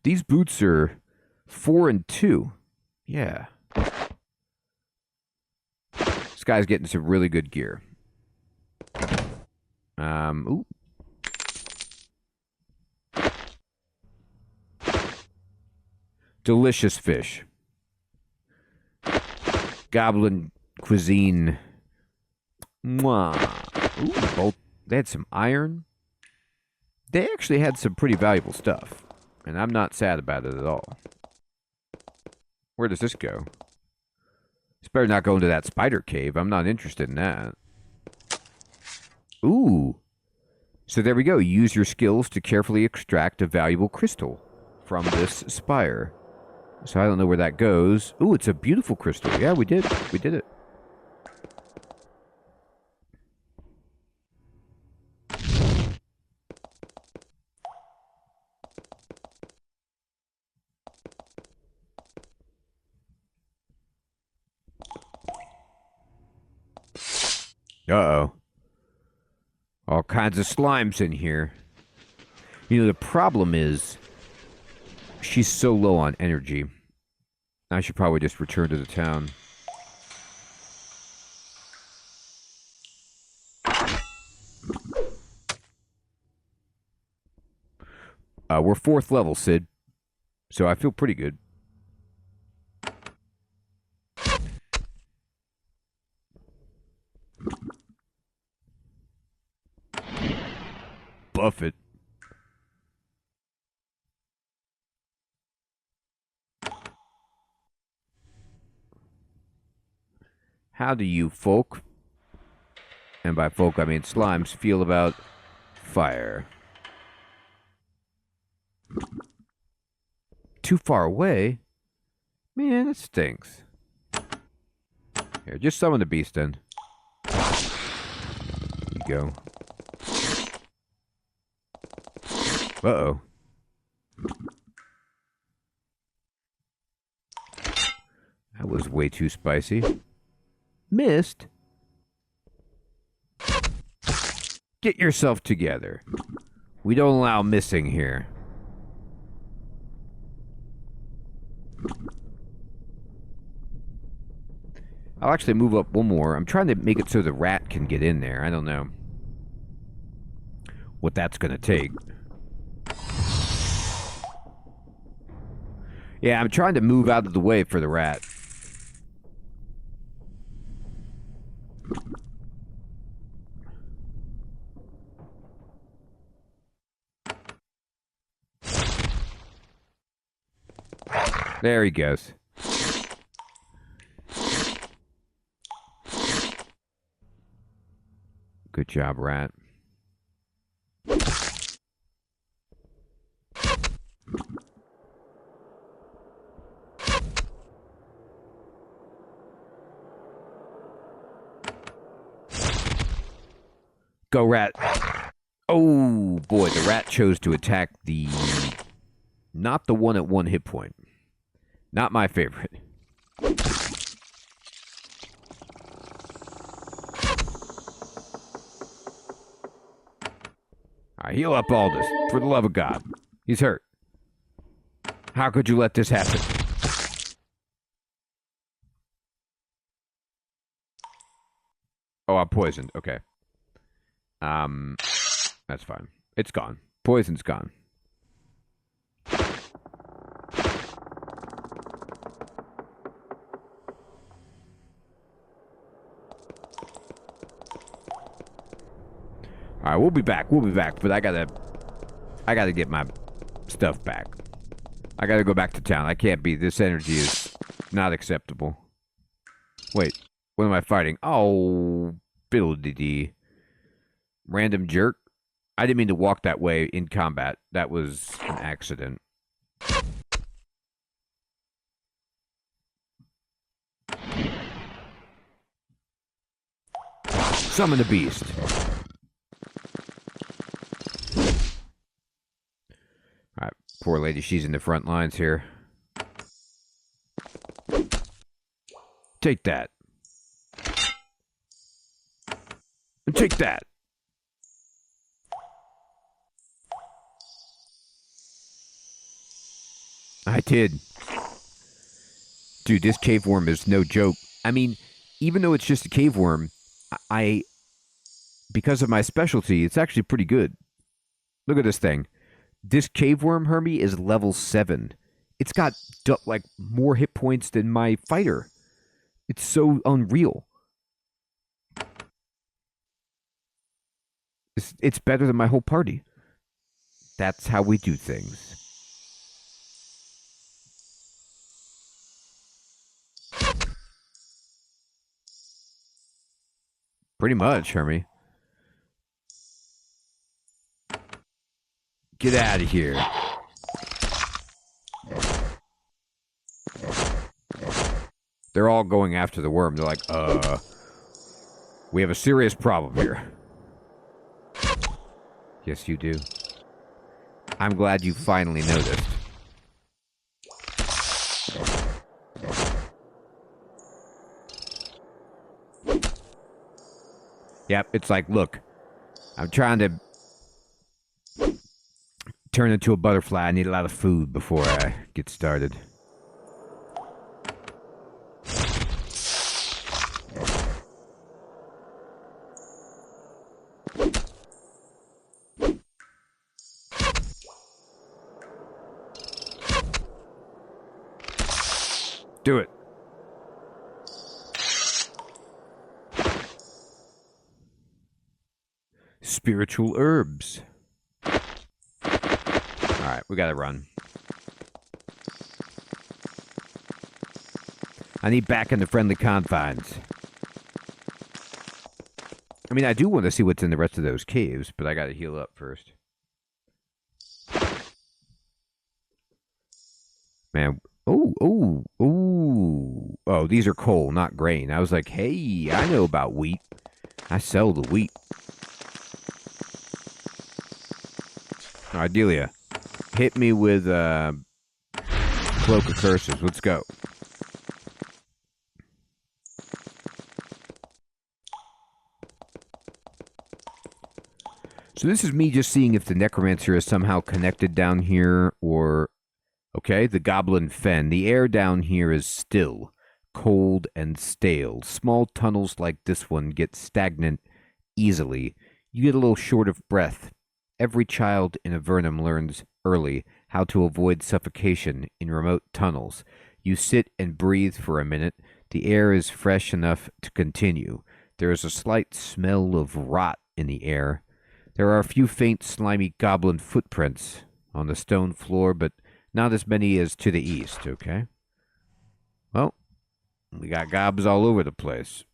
These boots are 4 and 2. Yeah. This guy's getting some really good gear. Ooh. Delicious fish. Goblin cuisine. Mwah. Ooh, both. They had some iron. They actually had some pretty valuable stuff. And I'm not sad about it at all. Where does this go? It's better not go into that spider cave. I'm not interested in that. Ooh. So there we go. Use your skills to carefully extract a valuable crystal from this spire. So I don't know where that goes. Ooh, it's a beautiful crystal. Yeah, we did. We did it. Uh-oh. All kinds of slimes in here. You know, the problem is she's so low on energy. I should probably just return to the town. We're 4th level, Sid. So I feel pretty good. Buff it. How do you folk, and by folk I mean slimes, feel about fire? Too far away? Man, that stinks. Here, just summon the beast then. There you go. Uh-oh. That was way too spicy. Missed? Get yourself together. We don't allow missing here. I'll actually move up one more. I'm trying to make it so the rat can get in there. I don't know what that's going to take. Yeah, I'm trying to move out of the way for the rat. There he goes. Good job, rat. Go, rat. Oh, boy, the rat chose to attack the... Not the one at 1 hit point. Not my favorite. Alright, heal up, Aldous. For the love of God. He's hurt. How could you let this happen? Oh, I'm poisoned. Okay. That's fine. It's gone. Poison's gone. All right, we'll be back. We'll be back, but I gotta get my stuff back. I gotta go back to town. I can't be. This energy is not acceptable. Wait, what am I fighting? Oh, fiddle-dee-dee. Random jerk. I didn't mean to walk that way in combat. That was an accident. Summon the beast. Alright, poor lady, she's in the front lines here. Take that. And take that. I did. Dude, this cave worm is no joke. I mean, even though it's just a cave worm, because of my specialty, it's actually pretty good. Look at this thing. This cave worm, Hermie, is level 7. It's got, like, more hit points than my fighter. It's so unreal. It's better than my whole party. That's how we do things. Pretty much, Hermie. Get out of here. They're all going after the worm. They're like, we have a serious problem here. Yes, you do. I'm glad you finally noticed. Yep, it's like, look, I'm trying to turn into a butterfly. I need a lot of food before I get started. Do it. Spiritual herbs. Alright, we gotta run. I need back in the friendly confines. I mean, I do want to see what's in the rest of those caves, but I gotta heal up first. Man, oh, these are coal, not grain. I was like, hey, I know about wheat. I sell the wheat. All right, Delia, hit me with Cloak of Curses. Let's go. So this is me just seeing if the Necromancer is somehow connected down here, or... Okay, the Goblin Fen. The air down here is still. cold and stale. Small tunnels like this one get stagnant easily. You get a little short of breath. Every child in Avernum learns early how to avoid suffocation in remote tunnels. You sit and breathe for a minute. The air is fresh enough to continue. There is a slight smell of rot in the air. There are a few faint, slimy goblin footprints on the stone floor, but not as many as to the east, okay? Well, we got gobs all over the place.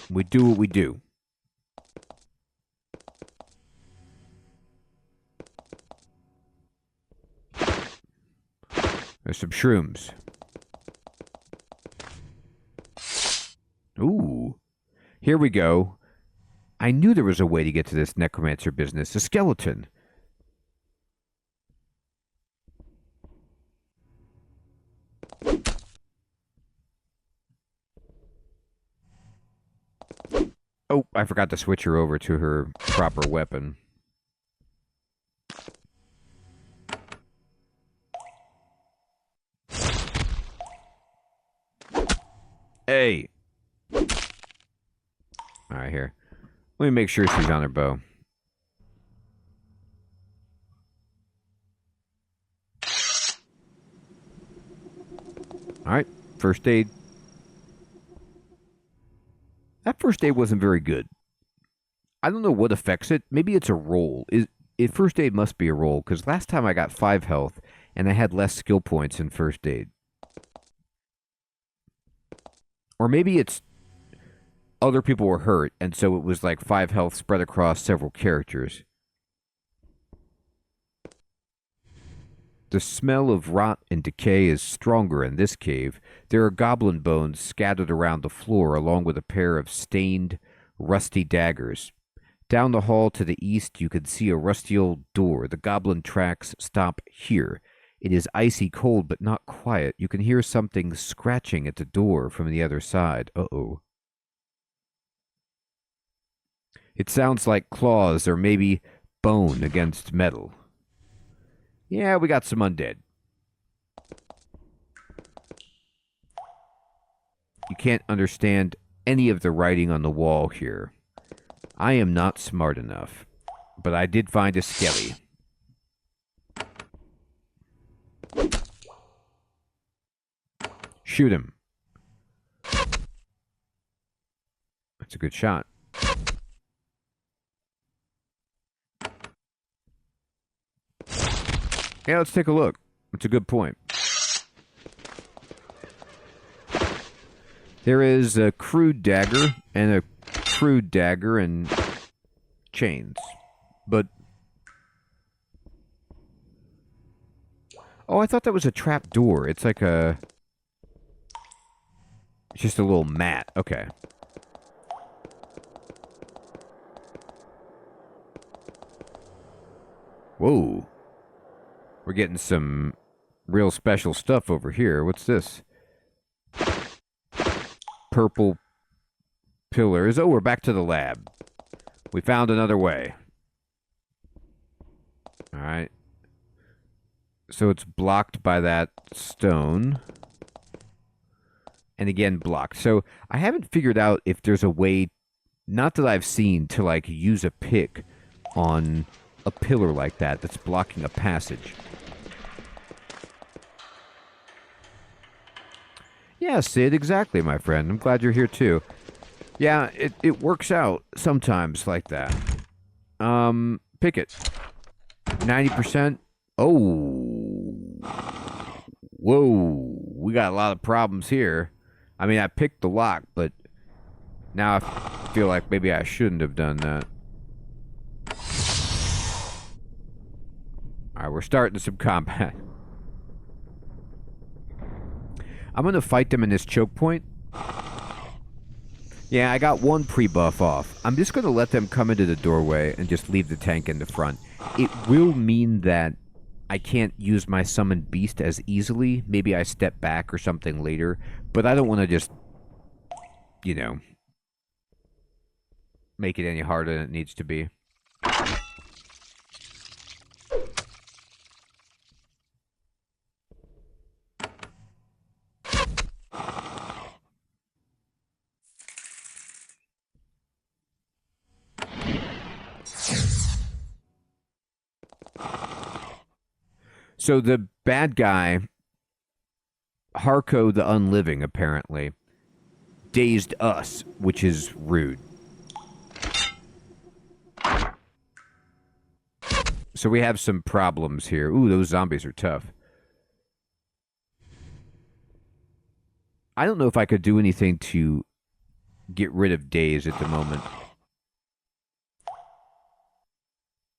We do what we do. There's some shrooms. Ooh. Here we go. I knew there was a way to get to this necromancer business. A skeleton. Oh, I forgot to switch her over to her proper weapon. Hey. All right, here. Let me make sure she's on her bow. All right, first aid. That first aid wasn't very good. I don't know what affects it. Maybe it's a roll. First aid must be a roll, because last time I got 5 health, and I had less skill points in first aid. Or maybe it's other people were hurt, and so it was like 5 health spread across several characters. The smell of rot and decay is stronger in this cave. There are goblin bones scattered around the floor, along with a pair of stained, rusty daggers. Down the hall to the east, you can see a rusty old door. The goblin tracks stop here. It is icy cold, but not quiet. You can hear something scratching at the door from the other side. Uh-oh. It sounds like claws or maybe bone against metal. Yeah, we got some undead. You can't understand any of the writing on the wall here. I am not smart enough, but I did find a skelly. Shoot him. That's a good shot. Yeah, let's take a look. That's a good point. There is a crude dagger and a crude dagger and chains. But... oh, I thought that was a trap door. It's like a... it's just a little mat. Okay. Whoa. We're getting some real special stuff over here. What's this? Purple pillars. Oh, we're back to the lab. We found another way. All right. So it's blocked by that stone. And again, blocked. So I haven't figured out if there's a way, not that I've seen, to like use a pick on a pillar like that that's blocking a passage. Yeah, Sid, exactly, my friend. I'm glad you're here too. Yeah, it works out sometimes like that. Pick it. 90%. Oh. Whoa. We got a lot of problems here. I mean, I picked the lock, but now I feel like maybe I shouldn't have done that. Alright, we're starting some combat. I'm going to fight them in this choke point. Yeah, I got one pre-buff off. I'm just going to let them come into the doorway and just leave the tank in the front. It will mean that I can't use my summoned beast as easily. Maybe I step back or something later. But I don't want to just, you know, make it any harder than it needs to be. So the bad guy, Harko the Unliving, apparently, dazed us, which is rude. So we have some problems here. Ooh, those zombies are tough. I don't know if I could do anything to get rid of daze at the moment.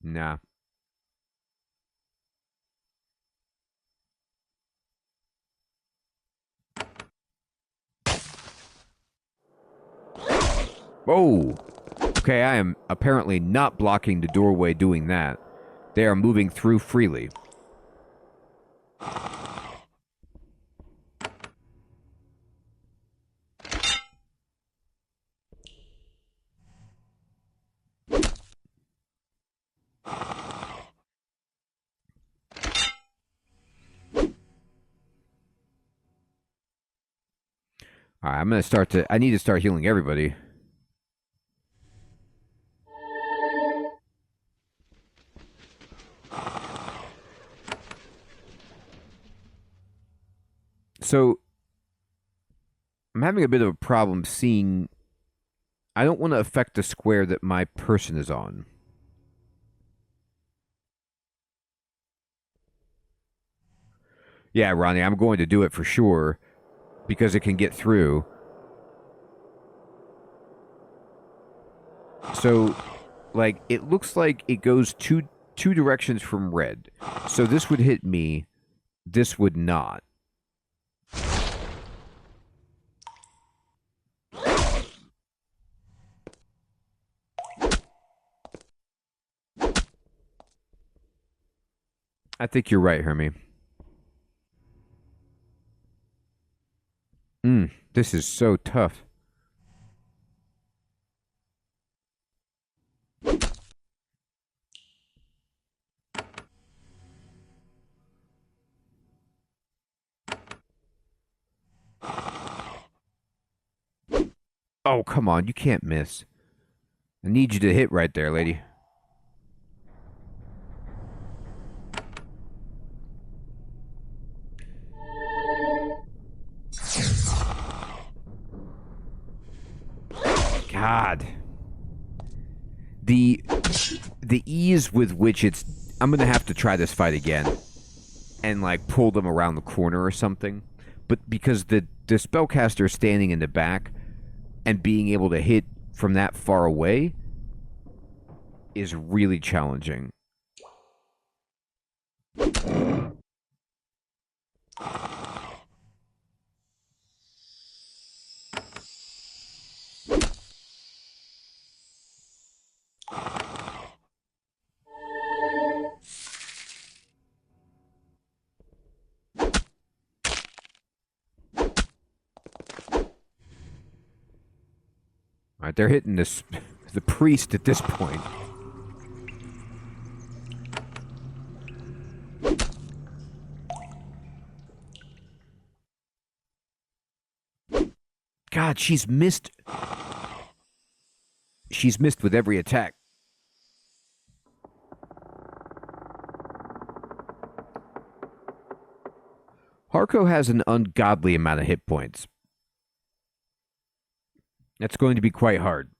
Nah. Oh! Okay, I am apparently not blocking the doorway doing that. They are moving through freely. Alright, I'm gonna start to... I need to start healing everybody. So, I'm having a bit of a problem seeing... I don't want to affect the square that my person is on. Yeah, Ronnie, I'm going to do it for sure. Because it can get through. So, like, it looks like it goes two directions from red. So this would hit me. This would not. I think you're right, Hermie. This is so tough. Oh, come on. You can't miss. I need you to hit right there, lady. God. The ease with which it's... I'm going to have to try this fight again. And, like, pull them around the corner or something. But because the spellcaster standing in the back and being able to hit from that far away is really challenging. All right, they're hitting this the priest at this point. God, she's missed. She's missed with every attack. Harko has an ungodly amount of hit points. That's going to be quite hard.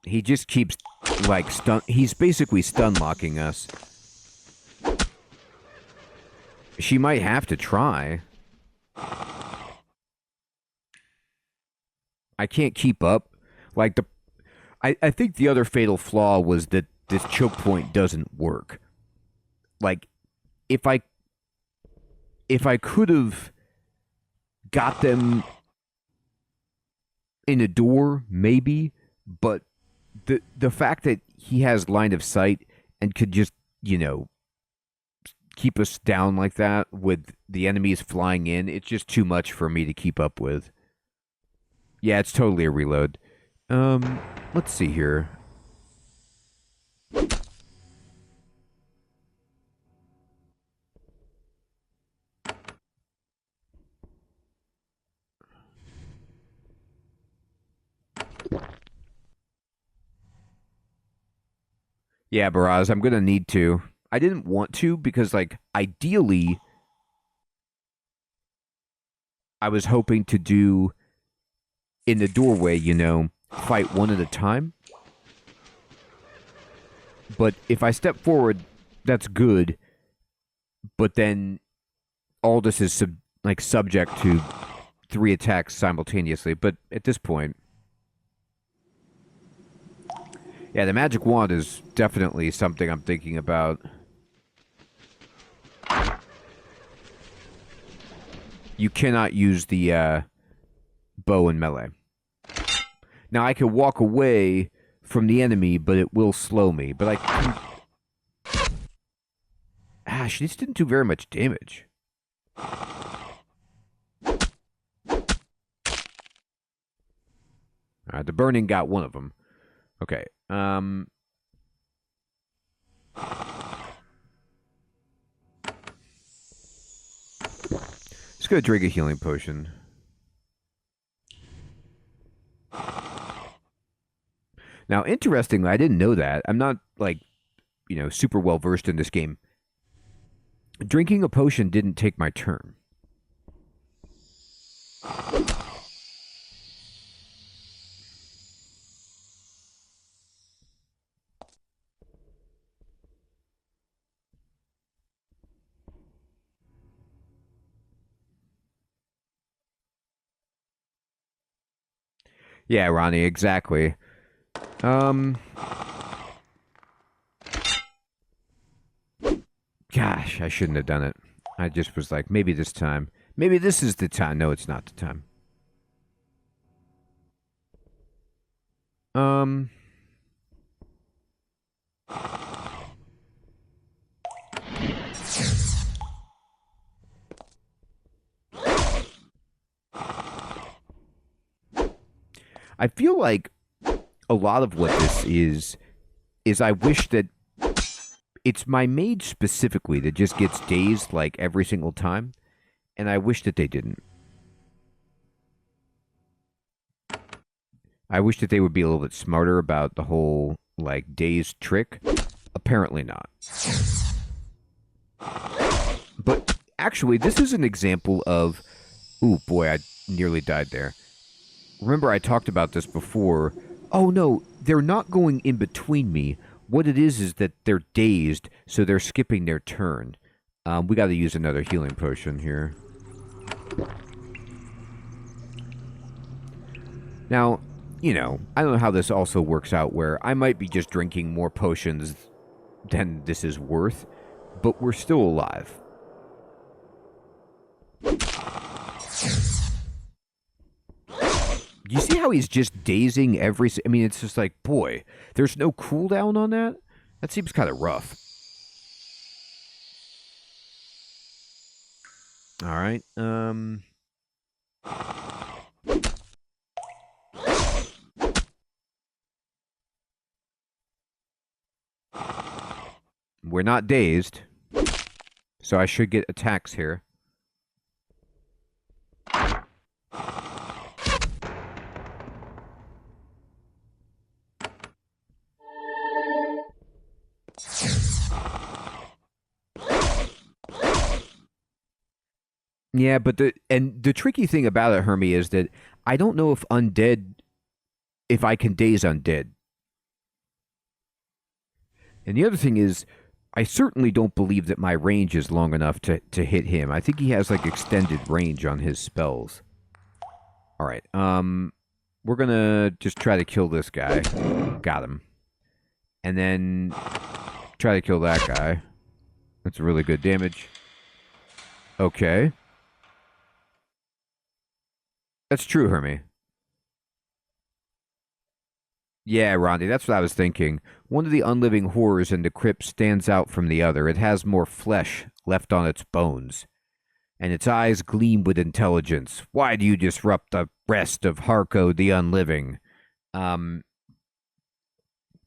He just keeps, like, stun... He's basically stun-locking us. She might have to try. I can't keep up. Like, I think the other fatal flaw was that this choke point doesn't work. Like, if I could have got them in a door, maybe, but the fact that he has line of sight and could just, you know, keep us down like that with the enemies flying in, it's just too much for me to keep up with. Yeah, it's totally a reload. Let's see here. Yeah, Baraz, I'm gonna need to. I didn't want to because, like, ideally, I was hoping to do in the doorway, fight one at a time. But if I step forward, that's good. But then Aldous is subject to 3 attacks simultaneously. But at this point, yeah, the magic wand is definitely something I'm thinking about. You cannot use the bow and melee. Now, I can walk away from the enemy, but it will slow me. But I can... she just didn't do very much damage. The burning got one of them. Okay. Just gonna drink a healing potion. Now, interestingly, I didn't know that. I'm not, super well versed in this game. Drinking a potion didn't take my turn. Yeah, Ronnie, exactly. Gosh, I shouldn't have done it. I just was like, maybe this time. Maybe this is the time. No, it's not the time. I feel like a lot of what this is I wish that it's my mage specifically that just gets dazed like every single time, and I wish that they didn't. I wish that they would be a little bit smarter about the whole like dazed trick. Apparently not. But actually, this is an example of... Ooh, boy, I nearly died there. Remember I talked about this before. Oh, no, they're not going in between me. What it is that they're dazed, so they're skipping their turn. We got to use another healing potion here. Now, I don't know how this also works out, where I might be just drinking more potions than this is worth, but we're still alive. You see how he's just dazing every... I mean, it's just like, boy, there's no cooldown on that? That seems kind of rough. All right. We're not dazed, so I should get attacks here. Yeah, but the tricky thing about it, Hermie, is that I don't know if I can daze undead. And the other thing is, I certainly don't believe that my range is long enough to hit him. I think he has like extended range on his spells. All right, we're gonna just try to kill this guy. Got him. And then try to kill that guy. That's really good damage. Okay. That's true, Hermie. Yeah, Rondi, that's what I was thinking. One of the unliving horrors in the crypt stands out from the other. It has more flesh left on its bones, and its eyes gleam with intelligence. Why do you disrupt the rest of Harko the Unliving?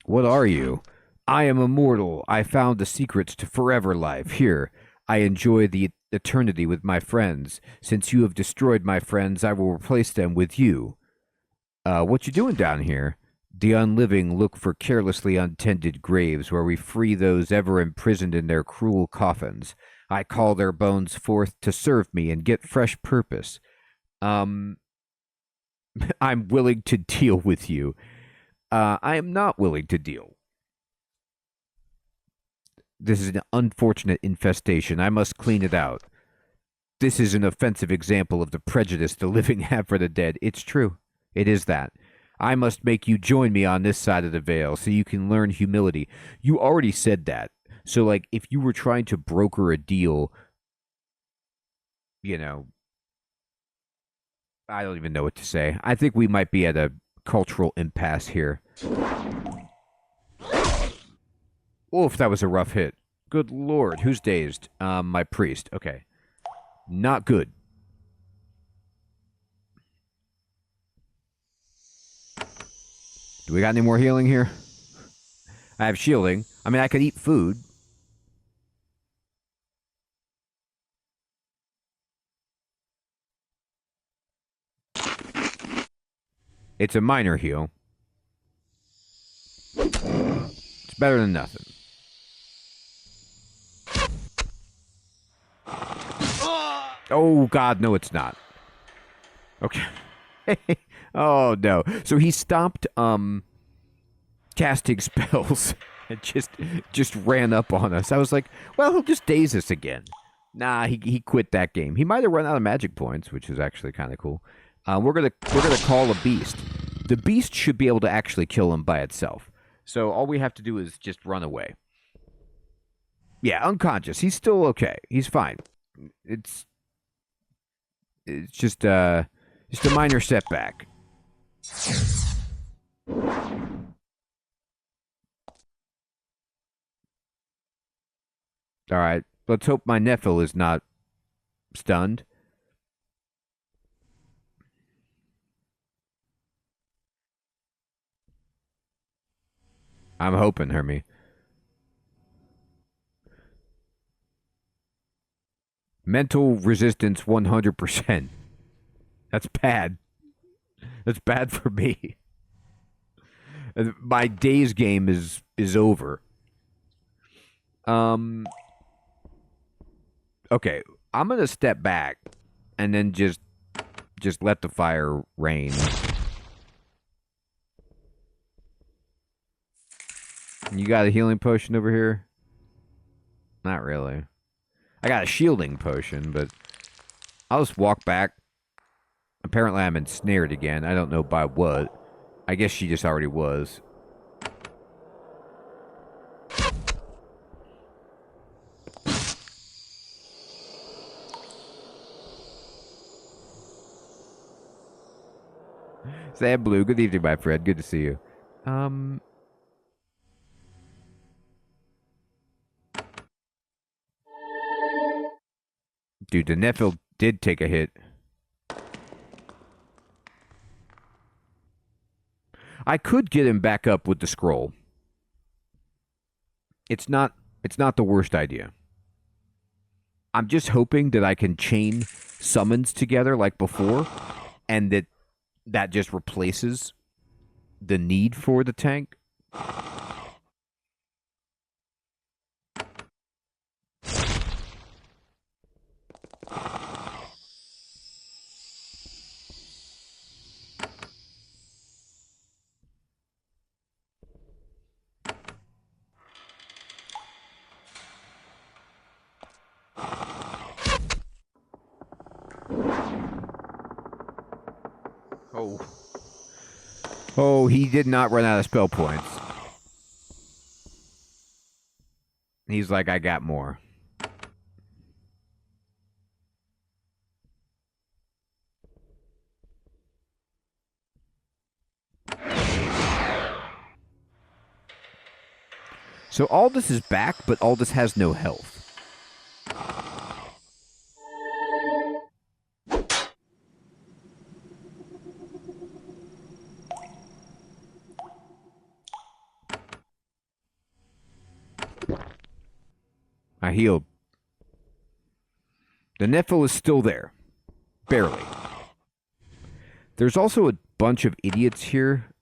What are you? I am immortal. I found the secrets to forever life. Here, I enjoy the eternity with my friends. Since you have destroyed my friends, I will replace them with you. What you doing down here? The unliving look for carelessly untended graves where we free those ever imprisoned in their cruel coffins. I call their bones forth to serve me and get fresh purpose. I'm willing to deal with you. I am not willing to deal. This is an unfortunate infestation. I must clean it out. This is an offensive example of the prejudice the living have for the dead. It's true. It is that. I must make you join me on this side of the veil so you can learn humility. You already said that. So, like, if you were trying to broker a deal, you know, I don't even know what to say. I think we might be at a cultural impasse here. Oof, that was a rough hit. Good lord, who's dazed? My priest. Okay. Not good. Do we got any more healing here? I have shielding. I mean, I could eat food. It's a minor heal. It's better than nothing. Oh, God, no, it's not. Okay. Oh, no. So he stopped casting spells and just ran up on us. I was like, well, he'll just daze us again. Nah, he quit that game. He might have run out of magic points, which is actually kind of cool. We're gonna call a beast. The beast should be able to actually kill him by itself. So all we have to do is just run away. Yeah, unconscious. He's still okay. He's fine. It's just a minor setback. All right. Let's hope my Nephil is not stunned. I'm hoping, Hermie. Mental resistance 100%. That's bad. That's bad for me. My days game is over. Okay, I'm gonna step back and then just let the fire rain. You got a healing potion over here? Not really. I got a shielding potion, but I'll just walk back. Apparently I'm ensnared again. I don't know by what. I guess she just already was. Sam Blue, good evening, my friend. Good to see you. Dude, the Nephil did take a hit. I could get him back up with the scroll. It's not the worst idea. I'm just hoping that I can chain summons together like before, and that just replaces the need for the tank. Oh, he did not run out of spell points. He's like, I got more. So Aldous is back, but Aldous has no health. I healed. The Nephil is still there. Barely. There's also a bunch of idiots here.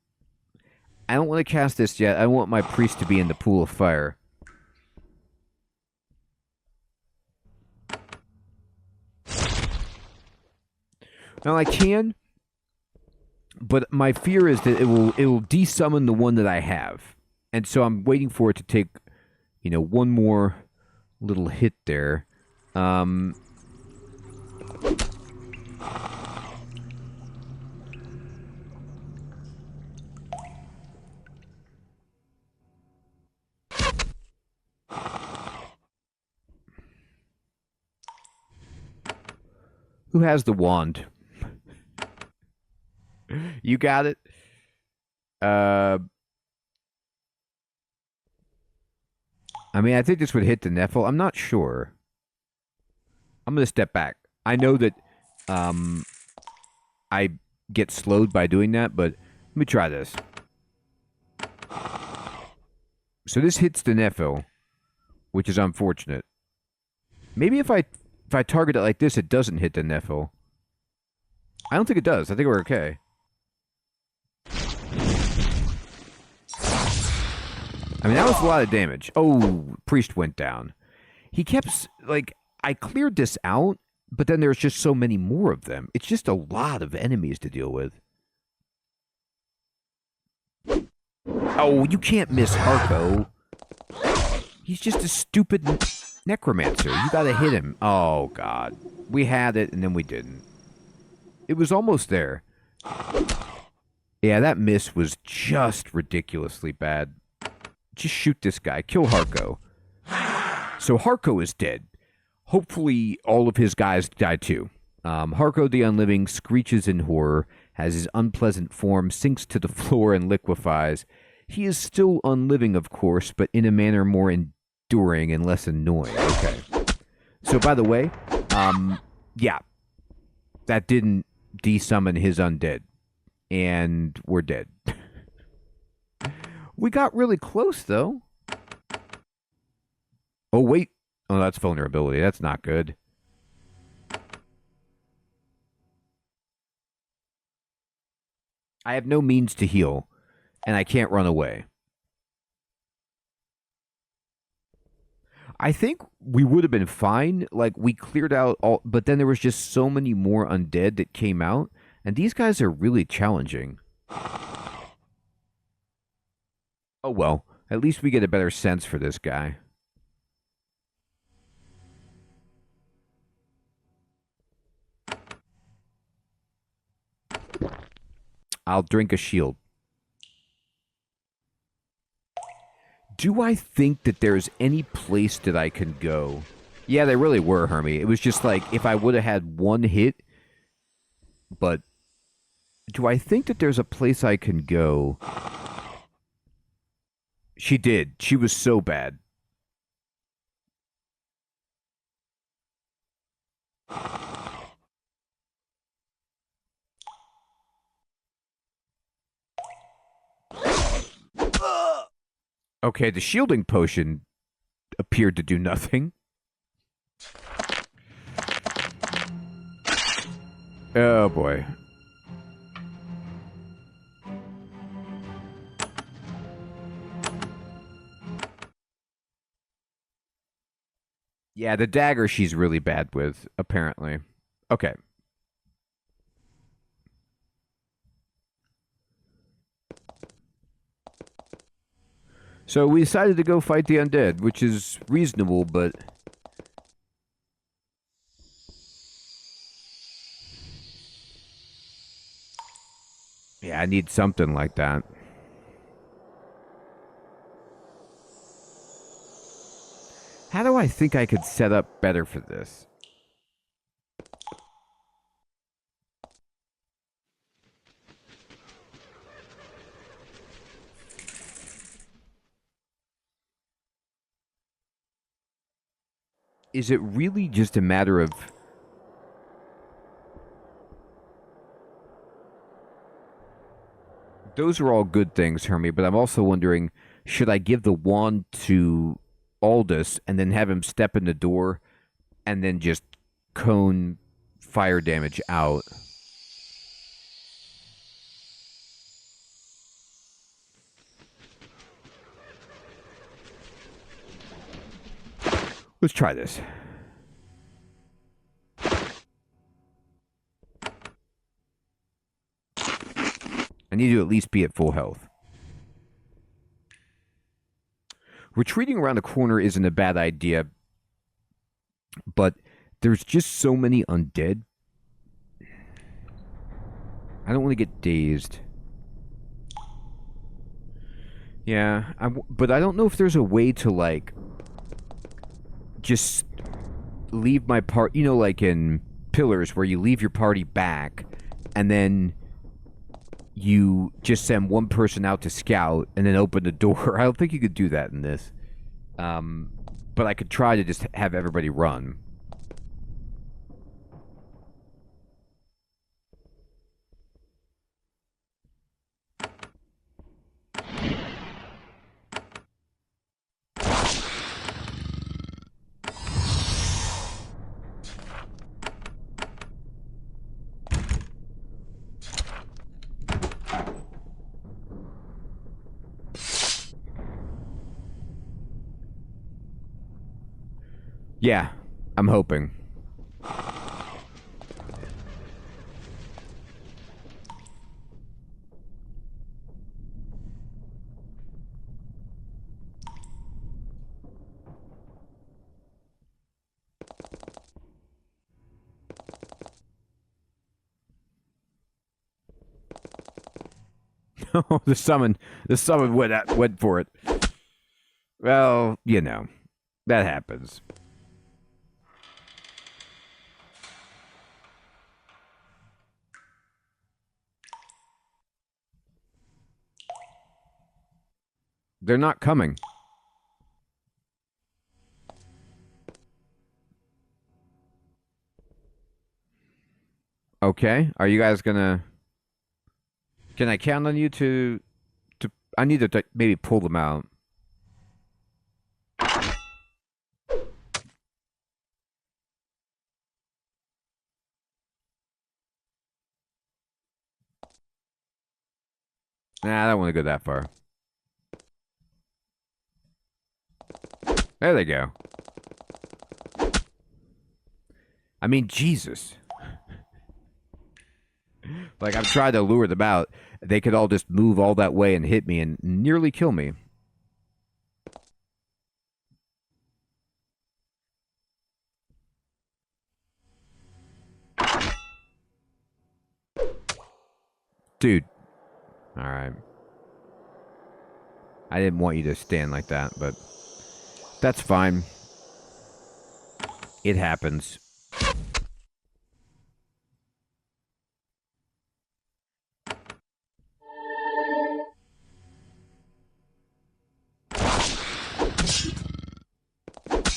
I don't want to cast this yet. I want my priest to be in the pool of fire. Now I can, but my fear is that it will desummon the one that I have, and so I'm waiting for it to take, one more little hit there. Who has the wand? You got it. I mean, I think this would hit the Nephil. I'm not sure. I'm going to step back. I know that I get slowed by doing that, but let me try this. So this hits the Nephil, which is unfortunate. Maybe if I target it like this, it doesn't hit the Nephil. I don't think it does. I think we're okay. I mean, that was a lot of damage. Oh, priest went down. He kept, I cleared this out, but then there's just so many more of them. It's just a lot of enemies to deal with. Oh, you can't miss Harko. He's just a stupid necromancer. You gotta hit him. Oh, God. We had it, and then we didn't. It was almost there. Yeah, that miss was just ridiculously bad. Just shoot this guy. Kill Harko. So Harko is dead. Hopefully all of his guys die too. Harko the Unliving screeches in horror, has his unpleasant form, sinks to the floor and liquefies. He is still unliving, of course, but in a manner more enduring and less annoying. Okay. So, by the way, yeah, that didn't desummon his undead. And we're dead. We got really close, though. Oh, wait. Oh, that's vulnerability. That's not good. I have no means to heal, and I can't run away. I think we would have been fine. Like, we cleared out all, but then there was just so many more undead that came out, and these guys are really challenging. Oh, well. At least we get a better sense for this guy. I'll drink a shield. Do I think that there's any place that I can go? Yeah, they really were, Hermie. It was just like, if I would have had one hit, but do I think that there's a place I can go? She did. She was so bad. Okay, the shielding potion appeared to do nothing. Oh, boy. Yeah, the dagger she's really bad with, apparently. Okay. So we decided to go fight the undead, which is reasonable, but... yeah, I need something like that. How do I think I could set up better for this? Is it really just a matter of... those are all good things, Hermie, but I'm also wondering, should I give the wand to Aldous and then have him step in the door and then just cone fire damage out? Let's try this. I need to at least be at full health. Retreating around the corner isn't a bad idea, but there's just so many undead. I don't want to get dazed. Yeah, but I don't know if there's a way to, like, just leave my part, you know, like in Pillars, where you leave your party back, and then you just send one person out to scout, and then open the door. I don't think you could do that in this. But I could try to just have everybody run. Yeah, I'm hoping. the summon went for it. Well, you know, that happens. They're not coming. Okay, are you guys gonna... Can I count on you to... I need to maybe pull them out. Nah, I don't want to go that far. There they go. I mean, Jesus. Like, I've tried to lure them out. They could all just move all that way and hit me and nearly kill me. Dude. Alright. I didn't want you to stand like that, but that's fine. It happens.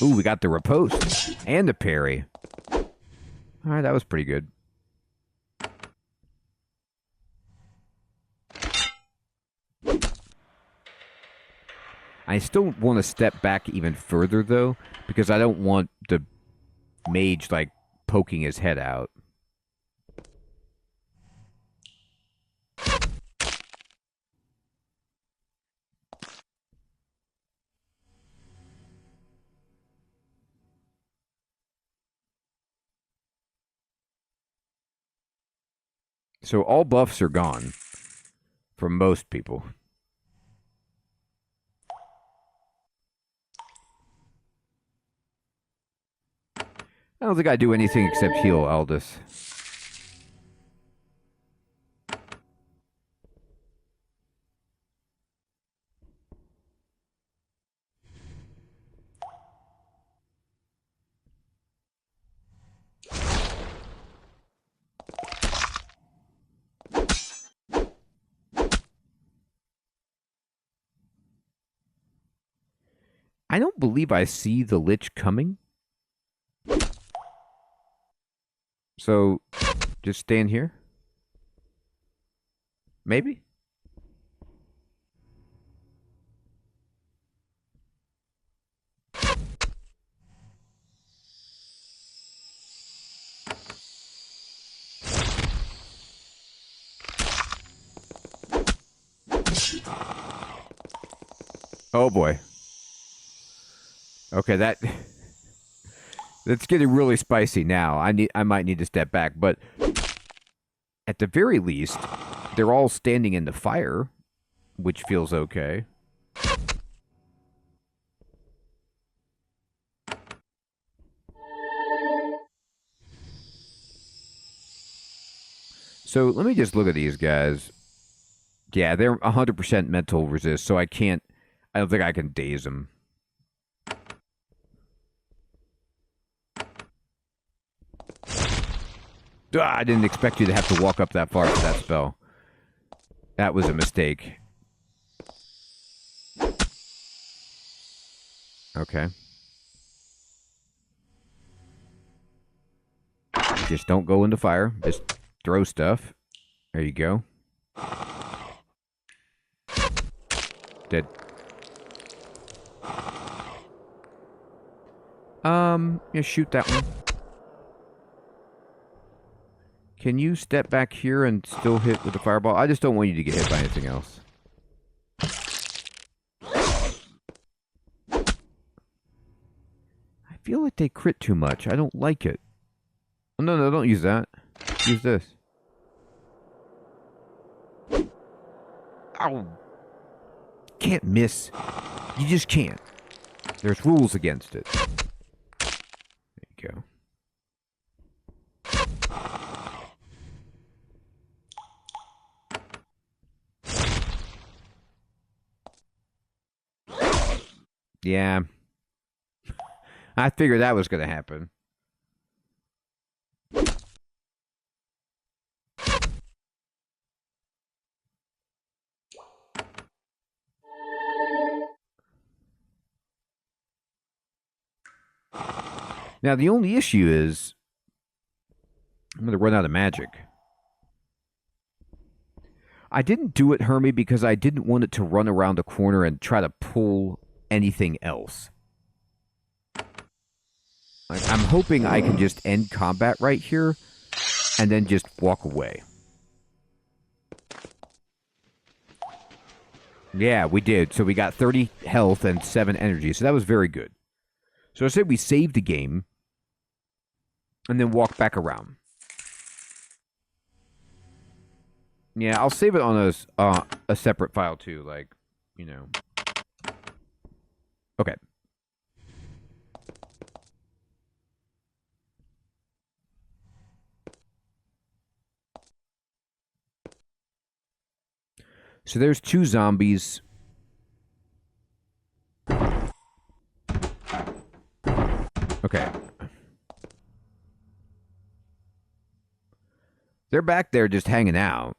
Ooh, we got the riposte and the parry. Alright, that was pretty good. I still want to step back even further, though, because I don't want the mage, like, poking his head out. So all buffs are gone for most people. I don't think I do anything except heal Aldous. I don't believe I see the Lich coming. So, just stand here? Maybe? Oh boy. Okay, that... It's getting really spicy now. I might need to step back, but at the very least, they're all standing in the fire, which feels okay. So let me just look at these guys. Yeah, they're 100% mental resist, so I don't think I can daze them. I didn't expect you to have to walk up that far for that spell. That was a mistake. Okay. Just don't go into fire. Just throw stuff. There you go. Dead. Yeah, shoot that one. Can you step back here and still hit with the fireball? I just don't want you to get hit by anything else. I feel like they crit too much. I don't like it. Oh, no, don't use that. Use this. Ow. Can't miss. You just can't. There's rules against it. There you go. Yeah. I figured that was going to happen. Now, the only issue is I'm going to run out of magic. I didn't do it, Hermie, because I didn't want it to run around a corner and try to pull anything else. Like, I'm hoping I can just end combat right here and then just walk away. Yeah, we did. So we got 30 health and 7 energy. So that was very good. So I said we saved the game and then walk back around. Yeah, I'll save it on a separate file too, like, you know. Okay. So there's 2 zombies. Okay. They're back there just hanging out.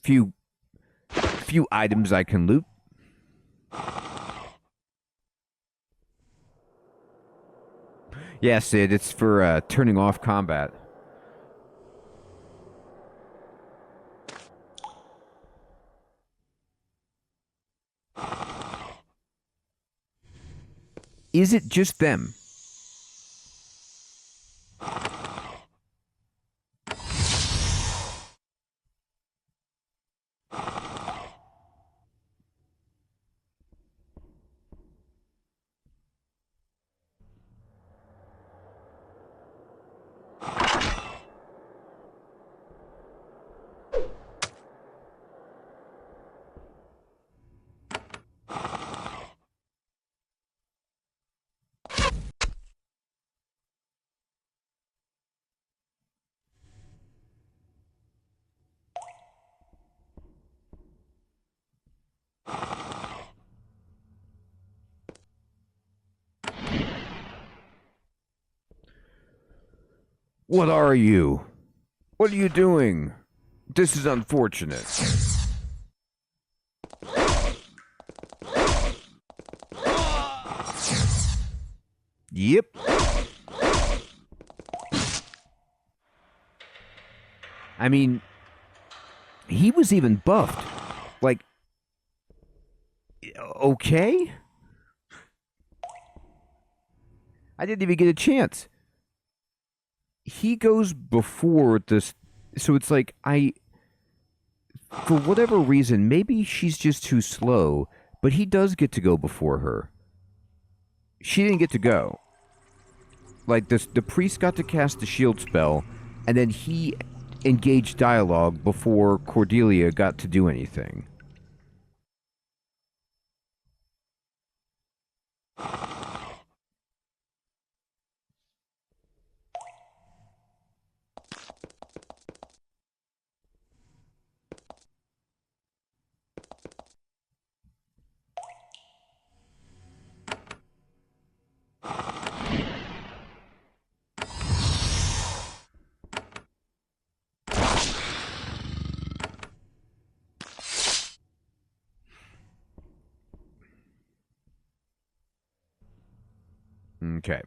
Few items I can loot. Yeah, Sid, it's for turning off combat. Is it just them? What are you? What are you doing? This is unfortunate. Yep. I mean, he was even buffed. Like, okay? I didn't even get a chance. He goes before this, so it's like for whatever reason, maybe she's just too slow, but he does get to go before her. She didn't get to go. Like, the priest got to cast the shield spell, and then he engaged dialogue before Cordelia got to do anything. Okay.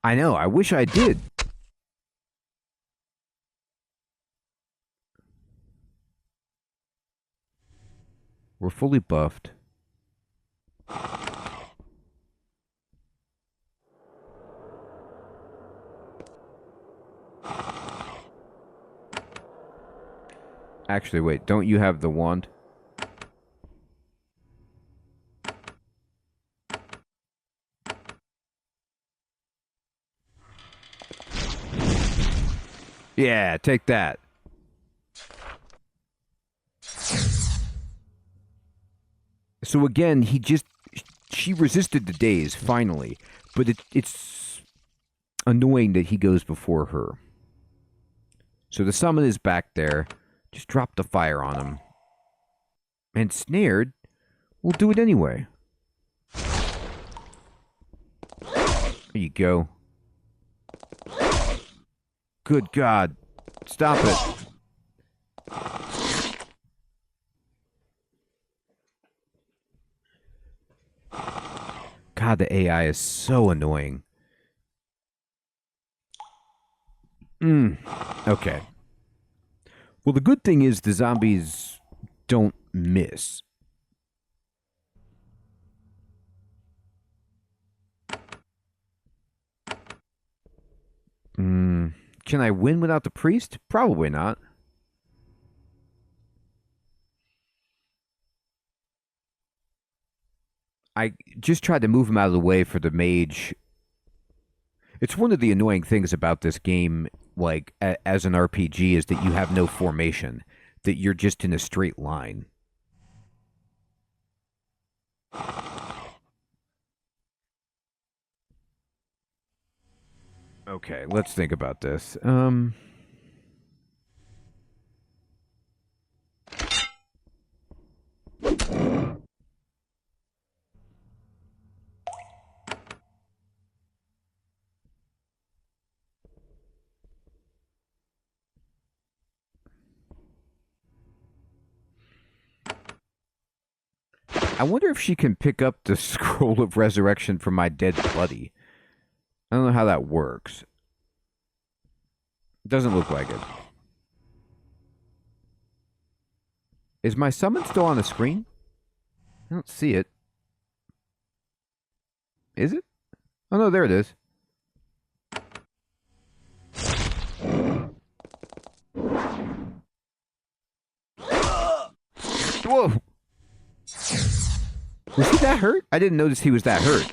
I know, I wish I did. We're fully buffed. Actually, wait, don't you have the wand? Yeah, take that. So again, she resisted the daze, finally. But it's annoying that he goes before her. So the summon is back there. Just drop the fire on him. And snared, we'll do it anyway. There you go. Good God. Stop it. God, the AI is so annoying. Okay. Well, the good thing is the zombies don't miss. Can I win without the priest? Probably not. I just tried to move him out of the way for the mage. It's one of the annoying things about this game, like, as an RPG, is that you have no formation. That you're just in a straight line. Okay, let's think about this. I wonder if she can pick up the scroll of resurrection from my dead buddy. I don't know how that works. Doesn't look like it. Is my summon still on the screen? I don't see it. Is it? Oh no, there it is. Whoa! Was he that hurt? I didn't notice he was that hurt.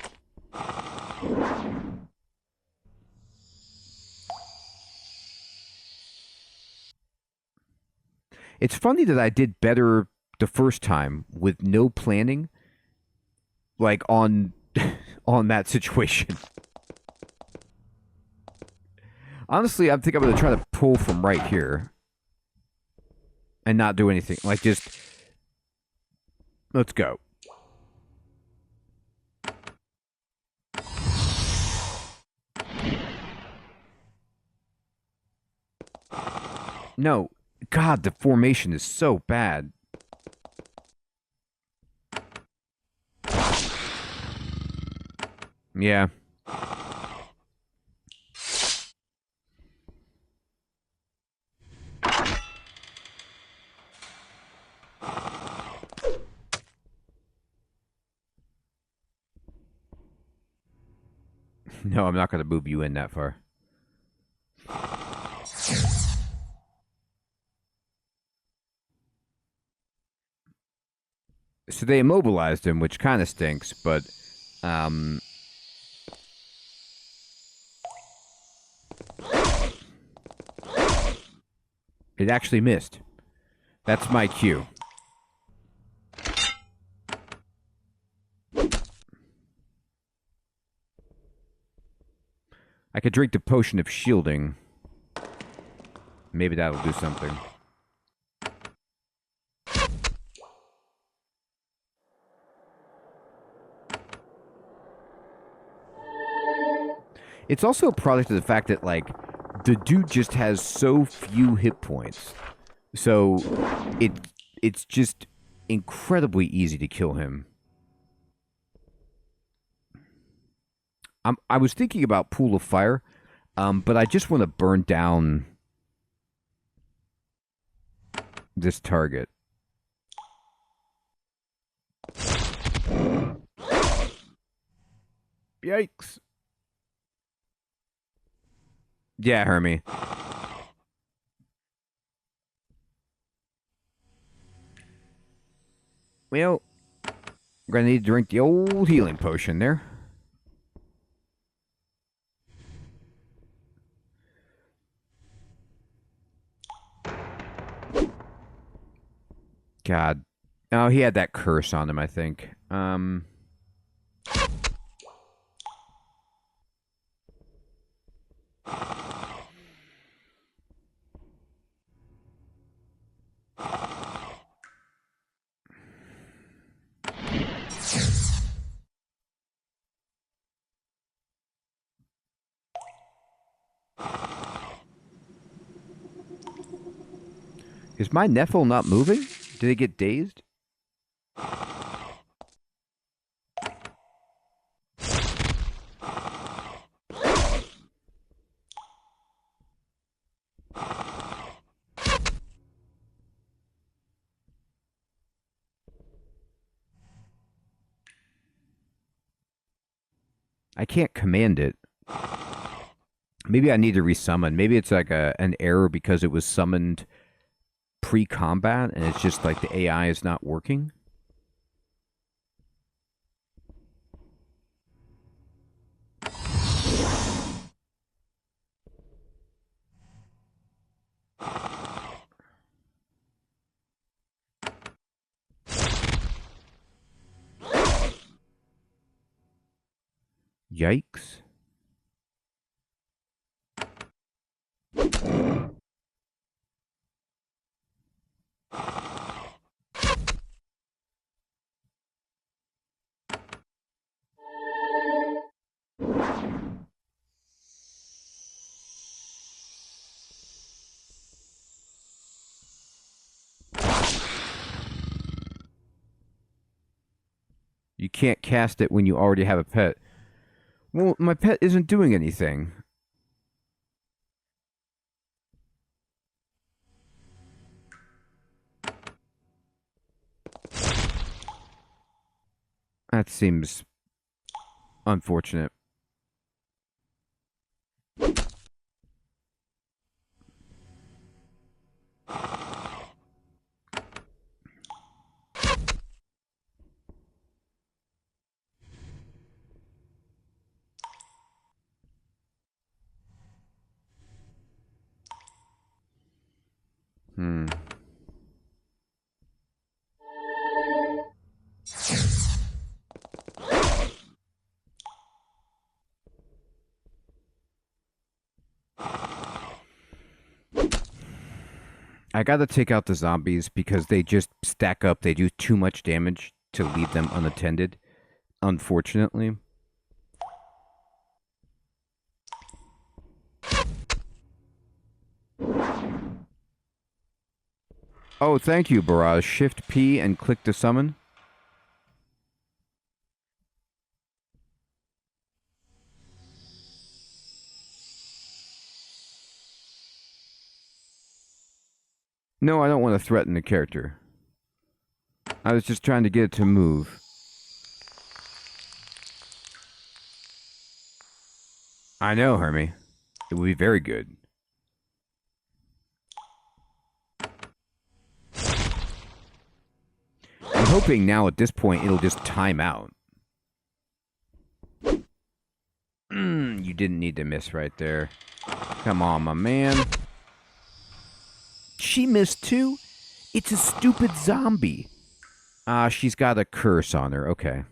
It's funny that I did better the first time with no planning, like on on that situation. Honestly, I think I'm going to try to pull from right here and not do anything. Like, just, let's go. No, God, the formation is so bad. Yeah. No, I'm not going to move you in that far. So they immobilized him, which kind of stinks, but it actually missed. That's my cue. I could drink the potion of shielding. Maybe that'll do something. It's also a product of the fact that, like, the dude just has so few hit points. So it's just incredibly easy to kill him. I was thinking about Pool of Fire, but I just want to burn down this target. Yikes. Yeah, Hermie. Well, we're going to need to drink the old healing potion there. God. Oh, he had that curse on him, I think. Is my Nephil not moving? Did it get dazed? I can't command it. Maybe I need to resummon. Maybe it's like an error because it was summoned pre-combat and it's just like the AI is not working. Yikes. You can't cast it when you already have a pet. Well, my pet isn't doing anything. That seems unfortunate. Hmm. I gotta take out the zombies because they just stack up. They do too much damage to leave them unattended, unfortunately. Oh, thank you, Barrage. Shift P and click to summon. No, I don't want to threaten the character. I was just trying to get it to move. I know, Hermie. It would be very good. I'm hoping now at this point it'll just time out. You didn't need to miss right there. Come on, my man. She missed too? It's a stupid zombie. She's got a curse on her. Okay.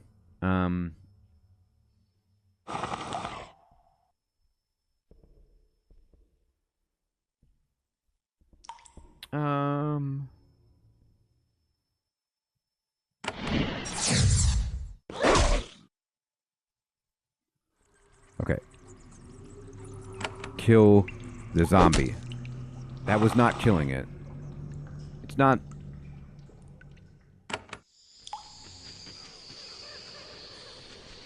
Okay. Kill the zombie. That was not killing it. It's not...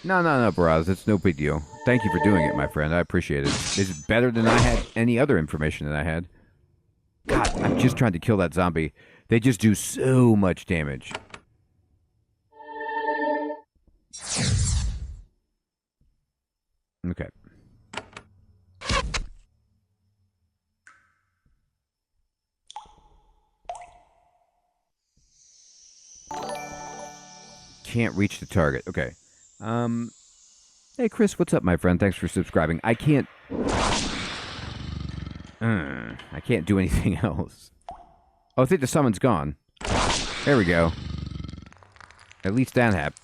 No, Braz. It's no big deal. Thank you for doing it, my friend. I appreciate it. It's better than I had any other information that I had. God, I'm just trying to kill that zombie. They just do so much damage. Okay. Can't reach the target. Okay. Hey, Chris, what's up, my friend? Thanks for subscribing. I can't do anything else. Oh, I think the summon's gone. There we go. At least that happened.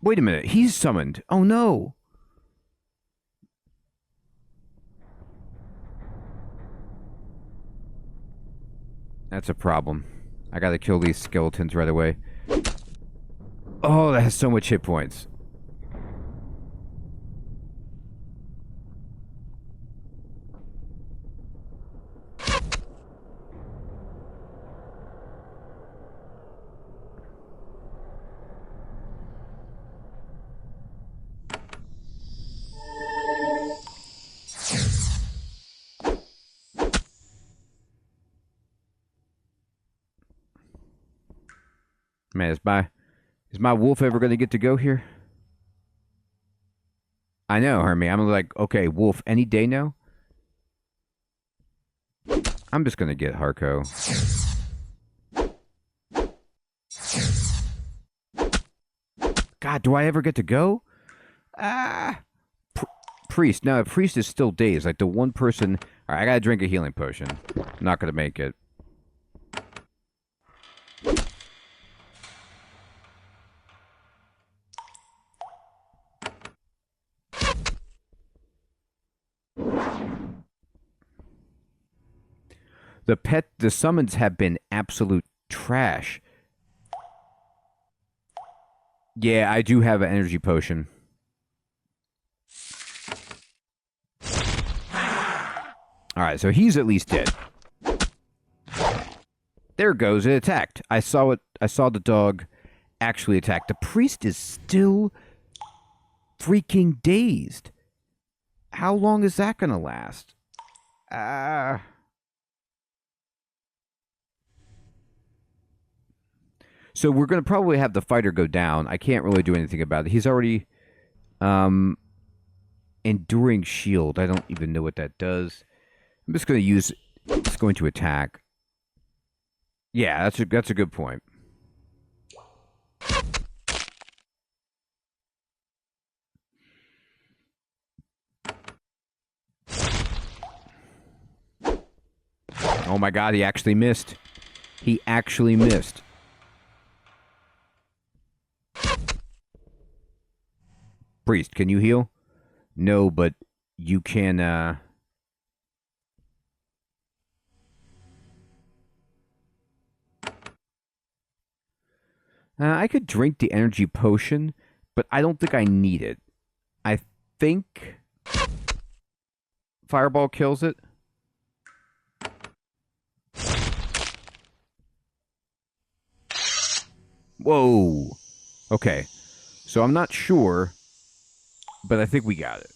Wait a minute. He's summoned. Oh, no. That's a problem. I gotta kill these skeletons right away. Oh, that has so much hit points. Man, is my wolf ever going to get to go here? I know, Hermie. I'm like, okay, wolf, any day now? I'm just going to get Harko. God, do I ever get to go? Priest. No, priest is still dazed. Like the one person... All right, I got to drink a healing potion. I'm not going to make it. The summons have been absolute trash. Yeah, I do have an energy potion. Alright, so he's at least dead. There it goes, it attacked. I saw the dog actually attack. The priest is still freaking dazed. How long is that gonna last? So we're going to probably have the fighter go down. I can't really do anything about it. He's already enduring shield. I don't even know what that does. I'm just going to use... It's going to attack. Yeah, that's a good point. Oh my god, he actually missed. He actually missed. Priest, can you heal? No, but you can, I could drink the energy potion, but I don't think I need it. I think Fireball kills it. Whoa. Okay. So I'm not sure, but I think we got it.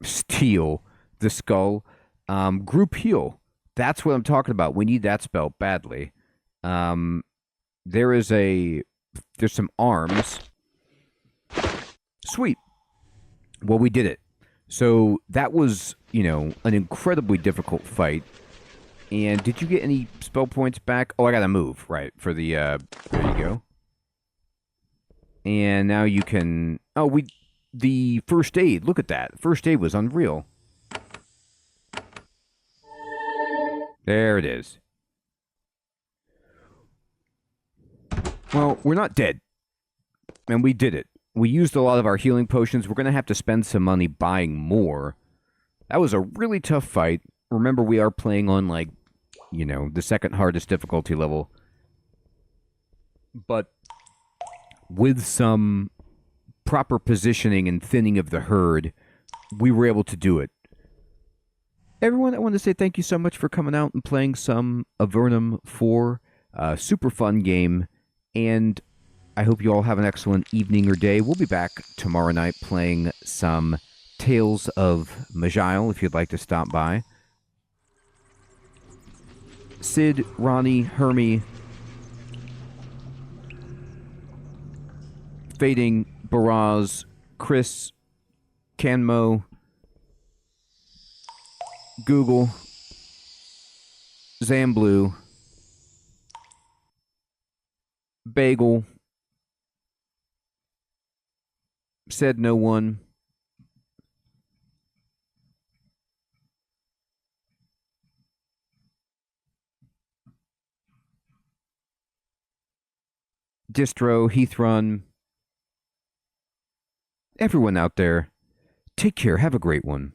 Steal the skull. Group heal. That's what I'm talking about. We need that spell badly. There is a There's some arms. Sweet. Well, we did it. So that was, an incredibly difficult fight. And did you get any spell points back? Oh, I got to move, right, for the, there you go. And now you can, the first aid, look at that. First aid was unreal. There it is. Well, we're not dead. And we did it. We used a lot of our healing potions. We're going to have to spend some money buying more. That was a really tough fight. Remember, we are playing on, the second hardest difficulty level. But with some proper positioning and thinning of the herd, we were able to do it. Everyone, I want to say thank you so much for coming out and playing some Avernum 4. Super fun game. And I hope you all have an excellent evening or day. We'll be back tomorrow night playing some Tales of Majile, if you'd like to stop by. Sid, Ronnie, Hermie, Fading, Baraz, Chris, Canmo, Google, Zamblu, Bagel, Said No One, Distro, Heathrun, everyone out there, take care. Have a great one.